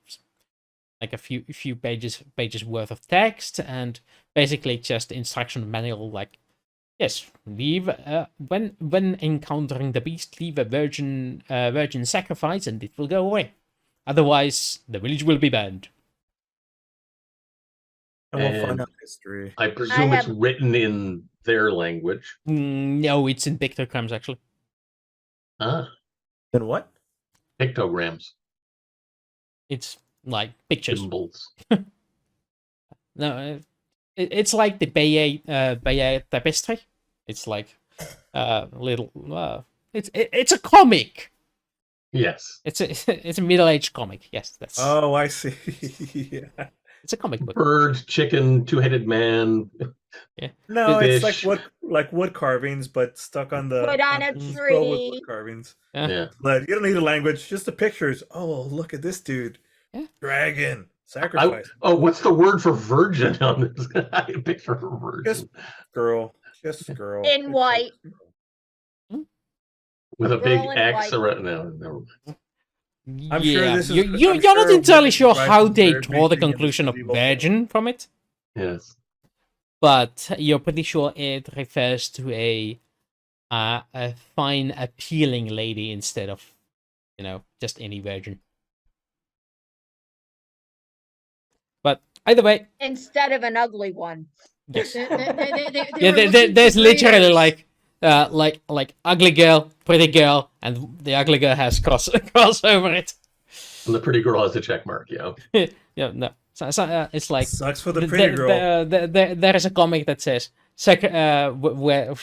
a few pages worth of text, and basically just instruction manual like Yes, leave when encountering the beast, leave a virgin sacrifice, and it will go away. Otherwise, the village will be burned. And we'll find And out history. I presume it's have- written in their language. No, it's in pictograms actually. Ah, Then what? pictograms, It's like pictures. symbols. No, it's like the Bayeux Tapestry. It's like little. It's a comic. Yes. It's a middle-aged comic. Yes, that's. Oh, I see. Yeah. It's a comic book. Bird, chicken, two-headed man. No, it's like Fish. wood carvings, but stuck on the Put on a the scroll with tree. wood carvings. Yeah. But you don't need the language, just the pictures. Oh, look at this dude. Yeah. Dragon. Sacrifice. What's the word for virgin on this? I picture a virgin Just girl. Just girl. In It's white. with a big girl in X white. around. No, never mind. I'm sure this is- you're I'm not sure entirely sure Brighton how is they very draw the big in conclusion of medieval virgin from it, Yes. but you're pretty sure it refers to a fine, appealing lady instead of, just any virgin. But either way, Instead of an ugly one. yes. They Yeah, were looking there's for literally breeders. like ugly girl, pretty girl, and the ugly girl has cross over it. And the pretty girl has the check mark, yeah. Yeah, no. So, it's like Sucks for the pretty girl. there is a comic that says where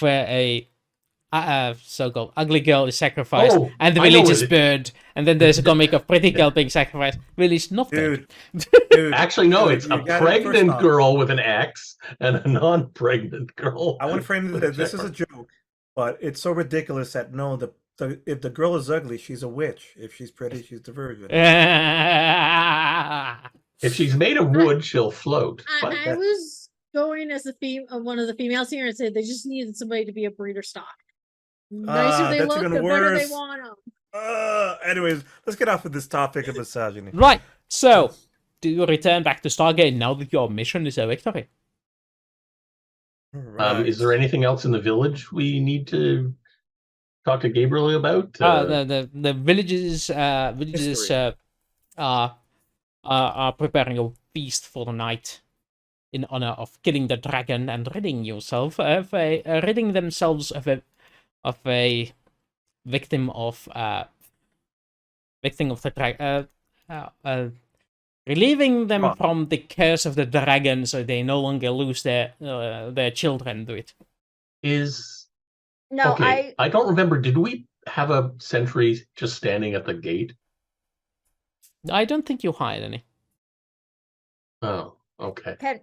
a so-called ugly girl is sacrificed Oh, and the I know village what is it- burned, and then there's a comic of pretty girl being sacrificed, village not burned. Dude, Actually, no, dude, it's you a got it first pregnant off. girl with an X and a non-pregnant girl. I want to frame with a this. This check is a mark. joke, but it's so ridiculous that no, if the girl is ugly, she's a witch. If she's pretty, she's the virgin. If she's made of wood, she'll float. But I was going as one of the females here and said they just needed somebody to be a breeder stock. Nicer they that's look, even the better they worse. want them. Anyways, let's get off of this topic of misogyny. Right. So, do you return back to Stargate now that your mission is a victory? Right. is there anything else in the village we need to talk to Gabriel about? The villages History. are preparing a feast for the night in honor of killing the dragon and ridding themselves of a victim of the dragon, relieving them Huh. from the curse of the dragon, so they no longer lose their children to it. Is No, okay. I don't remember. Did we have a sentry just standing at the gate? I don't think you hired any. Oh, okay. can,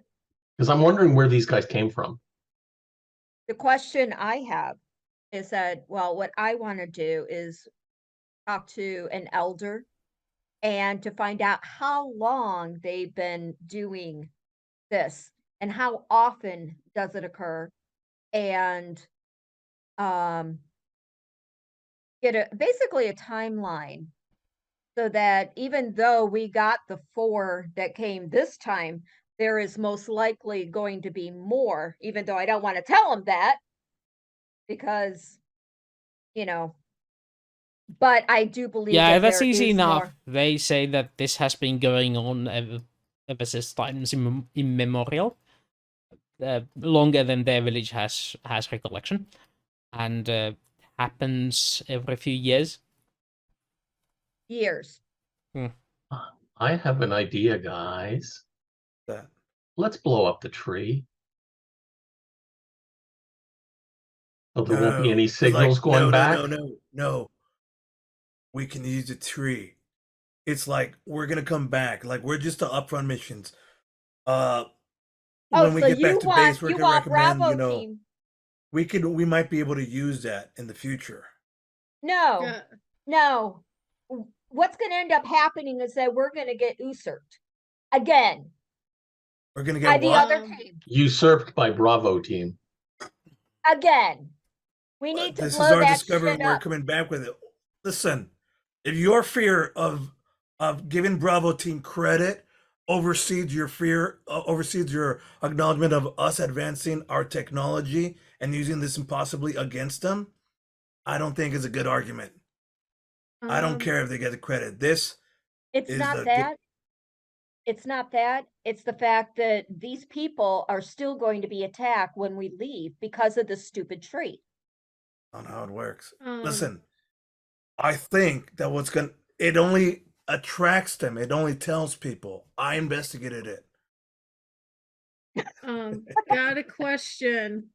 Because I'm wondering where these guys came from. the question I have is that, well, what I want to do is talk to an elder and to find out how long they've been doing this and how often does it occur, and get basically a timeline, so that even though we got the 4 that came this time, there is most likely going to be more, even though I don't want to tell them that, because, but I do believe Yeah, that that's there easy is enough. more. They say that this has been going on ever since times immemorial, longer than their village has recollection, and happens every few years. Years. I have an idea, guys. That. Let's blow up the tree. So there won't be No, any it's signals like, going back. No. We can use a tree. It's like we're gonna come back. Like we're just the upfront missions. Oh, When we so get back you to want base, we're you gonna want recommend. Bravo team? We might be able to use that in the future. No, Yeah. no. What's going to end up happening is that we're going to get usurped again We're gonna by get the what? other team. Usurped by Bravo team. Again, we need to This is blow our that discovery. shit We're up. coming back with it. Listen, if your fear of giving Bravo team credit oversees your acknowledgement of us advancing our technology and using this impossibly against them, I don't think is a good argument. I don't care if they get the credit. This It's is not the that. It's not that. It's the fact that these people are still going to be attacked when we leave because of this stupid tree. on how it works. Um, Listen, I think that it only attracts them. It only tells people. I investigated it. Got a question.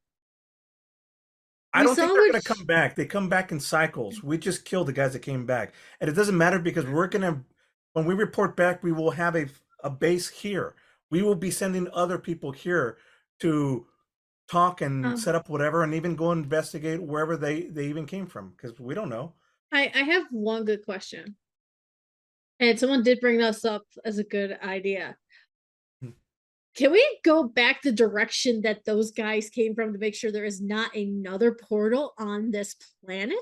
I We don't think saw they're gonna which- come back. They come back in cycles. We just killed the guys that came back, and it doesn't matter because when we report back, we will have a base here. We will be sending other people here to talk and set up whatever, and even go investigate wherever they even came from because we don't know. I have one good question. And someone did bring this up as a good idea. Can we go back the direction that those guys came from to make sure there is not another portal on this planet?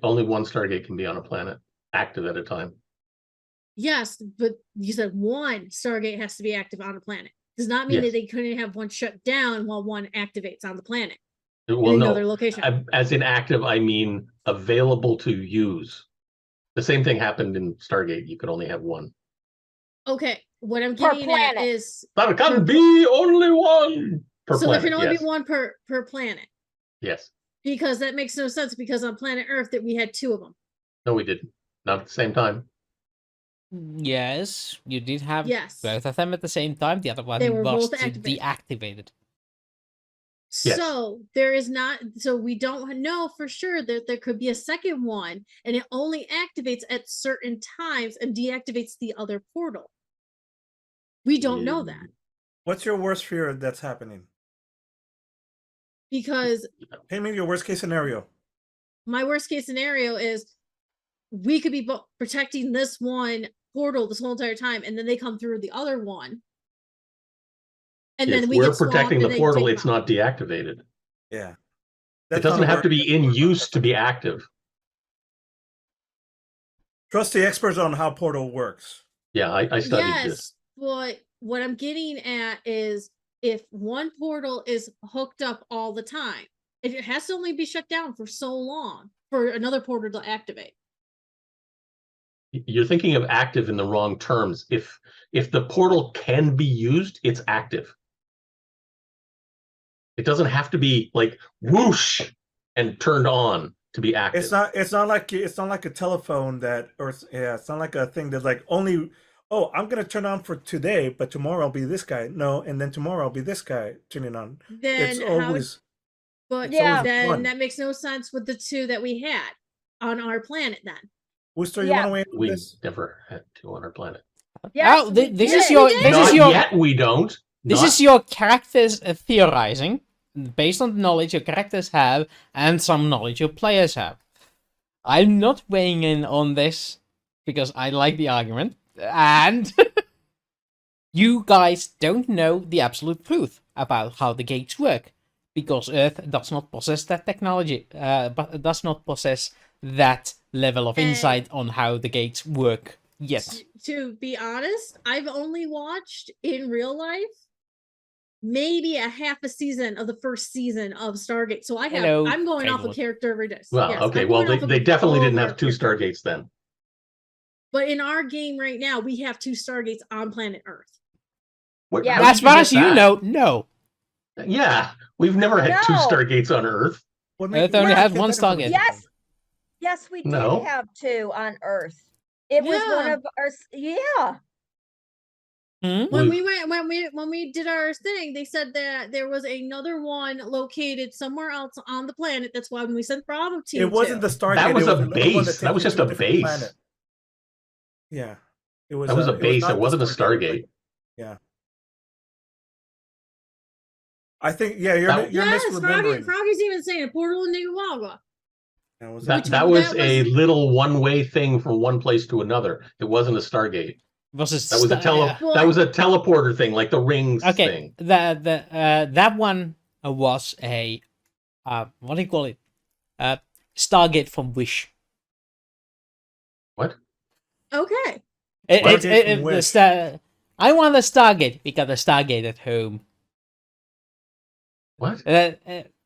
Only one Stargate can be on a planet, active at a time. Yes, but you said one Stargate has to be active on a planet. Does not mean Yes. that they couldn't have one shut down while one activates on the planet Well, in no, another location. as in active, I mean available to use. The same thing happened in Stargate. You could only have one. Okay, what I'm Per getting at planet. is There per can pla- be only one per so planet. there can only Yes. be one per planet. Yes. Because that makes no sense because on planet Earth that we had two of them. No, we didn't. Not at the same time. Yes, you did have Yes. both of them at the same time. The other one They were was both activated. deactivated. Yes. So there is not, so we don't know for sure that there could be a second one and it only activates at certain times and deactivates the other portal. We don't know that What's your worst fear that's happening? because Paint me your worst case scenario. my worst case scenario is we could be protecting this one portal this whole entire time and then they come through the other one. And If then we we're get swamped protecting and the they portal, take it's them out. not deactivated. Yeah. It doesn't have to be in use to be active. Trust the experts on how portal works. Yeah, I studied this. But what I'm getting at is if one portal is hooked up all the time, it has to only be shut down for so long for another portal to activate. You're thinking of active in the wrong terms. If the portal can be used, it's active. It doesn't have to be like whoosh and turned on to be active. It's not like a telephone it's not like a thing that's like only, oh, I'm gonna turn on for today, but tomorrow I'll be this guy. No, and then tomorrow I'll be this guy turning on. Then It's how? always But Yeah. then one. that makes no sense with the two that we had on our planet. Then Wooster, you Yeah. wanna weigh in on We this? never had two on our planet. Yes, Oh, we this did. is your We did. this Not is your yet. We don't. this Not- is your characters theorizing based on the knowledge your characters have and some knowledge your players have. I'm not weighing in on this because I like the argument, and you guys don't know the absolute truth about how the gates work because Earth does not possess that technology, but does not possess that level of And- insight on how the gates work yet. to be honest, I've only watched in real life maybe a half a season of the first season of Stargate. So I'm going off a GreatLordD. character every day. Well, Yes, okay. I'm Well, going off of they definitely all didn't of our have two characters. Stargates then. But in our game right now, we have two Stargates on planet Earth. Yeah. How did As far get as you that? know, no. Yeah, we've never had two No. Stargates on Earth. What Earth only has one Stargate. Yes, we did No. have two on Earth. It was one Yeah. of our yeah. Hmm? When we did our thing, they said that there was another one located somewhere else on the planet. That's why when we sent Bravo team, It wasn't the Stargate. That was it a another one base. That takes was you just to a different base. planet. Yeah. It was That was a base. not It the wasn't a Stargate. Yeah. I think you're That- you're yes, misremembering. Froggy's even saying a portal in Nicaragua. That was That That was a was- little one-way thing from one place to another. It wasn't a Stargate. Was it That was a that was a teleporter thing, like the rings Okay, thing. that one was a what do you call it? Stargate from Wish. What? Okay. Stargate from Wish. I want a Stargate. We got a Stargate at home. What?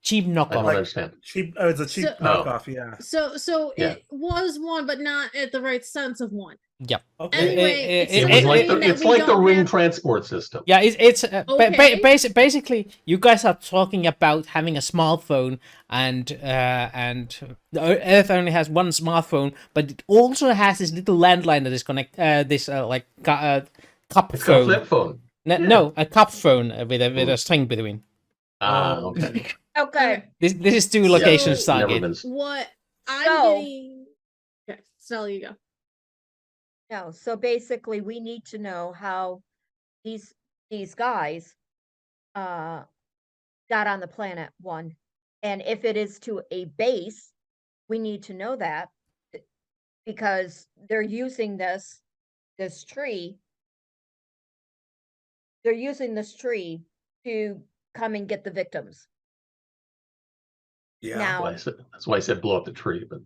cheap I don't knockoff. understand. Cheap. It's a cheap So- knockoff. Yeah. So Yeah. it was one, but not at the right sense of one. Yep. Okay. Anyway, it- It So was you like mean that it's we like the don't ring have- transport system. Yeah, it's Okay. basically you guys are talking about having a smartphone, and the Earth only has one smartphone, but it also has this little landline that is cup It's got a phone. flip phone. No, a cup phone with a string between. Okay. Okay. This is two locations, So- Never Stargate. been. What I'm So- getting. Okay, Stella, you go. No, so basically we need to know how these guys got on the planet, one. And if it is to a base, we need to know that because they're using this tree. They're using this tree to come and get the victims. Yeah. Now, That's why I said blow up the tree. But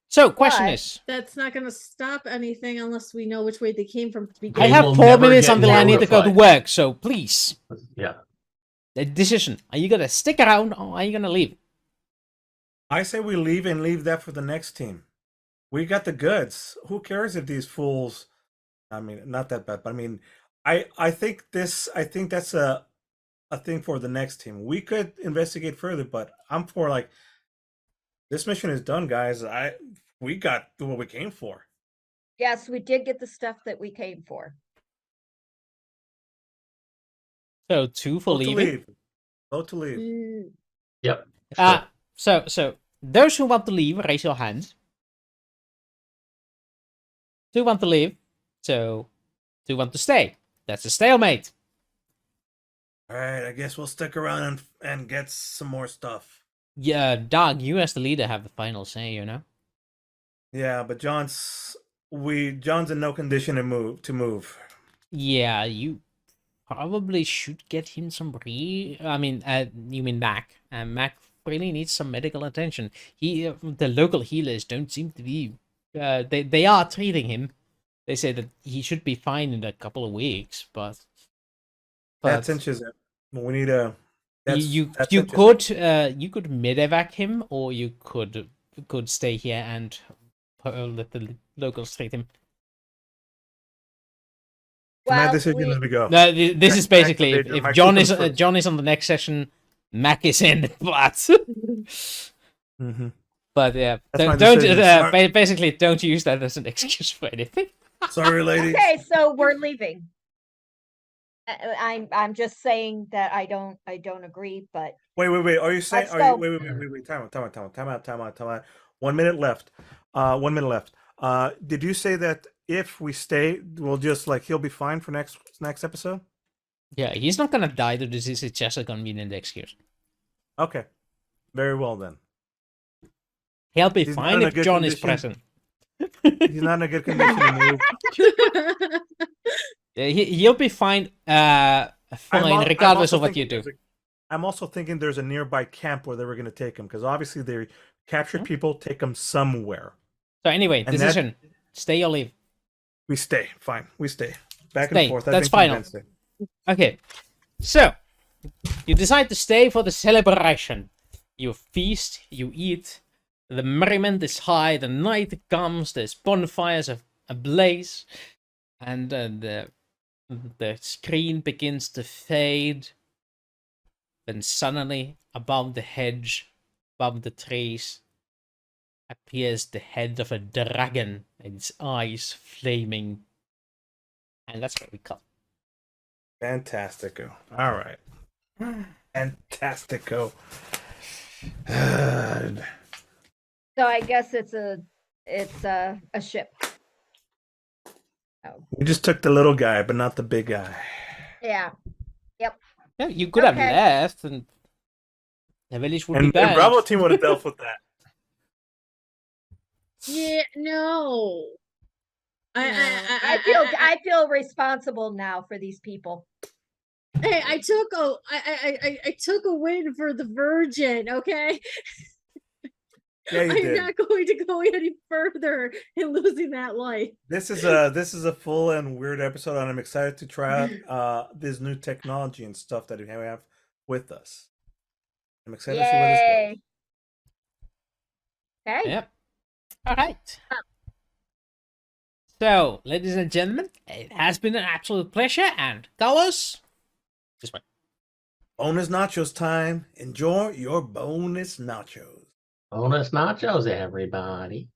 So, question But- is, That's not going to stop anything unless we know which way they came from to begin I They have will 4 never minutes get until I need to go to notified. work, so please, yeah, the decision: are you gonna stick around or are you gonna leave? I say we leave and leave that for the next team. We got the goods. Who cares if these fools? I mean, not that bad, but I mean, I think that's a thing for the next team. We could investigate further, but I'm for like this mission is done, guys. We got what we came for. yes, we did get the stuff that we came for. So 2 for Vote to leaving. leave. Vote to leave. Mm, yep. Sure. So those who want to leave, raise your hand. 2 want to leave, so 2 want to stay. That's a stalemate. All right, I guess we'll stick around and get some more stuff. Yeah, Doug, you as the leader have the final say, you know. Yeah, but John's in no condition to move. Yeah, you probably should get him some I mean, you mean Mac? Mac really needs some medical attention. The local healers don't seem to be. They are treating him. They say that he should be fine in a couple of weeks, but That cinches it. We need a. you that you cinches it. could you could medevac him, or you could stay here and let the locals treat him. My Well, decision. we- Let me go. No, this is basically Activate if my John is confirm. John is on the next session, Mac is in, but Mm-hmm. but yeah, That's my don't decision. Smart. basically don't use that as an excuse for anything. Sorry, ladies. Okay, so we're leaving. I'm just saying that I don't agree, but Wait. Are you saying? Let's Are you, go. wait. Time out. 1 minute left. 1 minute left. Did you say that if we stay, we'll just like he'll be fine for next episode? Yeah, he's not gonna die to disease. It's just a convenient excuse. Okay. Very well then. He'll be He's not fine in a if good John is condition. present. He's not in a good condition to move. Yeah, he'll be fine. Fine, regardless of what you do. I'm also thinking there's a nearby camp where they were going to take him because obviously they captured Hmm? people, take them somewhere. So anyway, And decision: stay or leave. We stay. Fine. We stay. Back Stay. and forth. That's think final. Wednesday. Okay, so you decide to stay for the celebration. You feast, you eat. The merriment is high. The night comes. There's bonfires ablaze, and the screen begins to fade. Then suddenly, above the hedge, above the trees, appears the head of a dragon, and its eyes flaming. And that's where we cut. Fantastico. All right. Fantastico. so I guess it's a ship. Oh, We just took the little guy, but not the big guy. yeah. Yeah, you could have Okay. left, and the village would be And bad. Bravo team would have dealt with that. yeah, no. I feel responsible now for these people. Hey, I took a win for the Virgin, okay? Yeah, you I'm did. not going to go any further in losing that life. This is a full and weird episode, and I'm excited to try out this new technology and stuff that we have with us. I'm excited to see where this goes. Yay. Okay. Yep. All right. So, ladies and gentlemen, it has been an absolute pleasure. And Carlos, this way. Bonus nachos time. Enjoy your bonus nachos. Bonus nachos, everybody.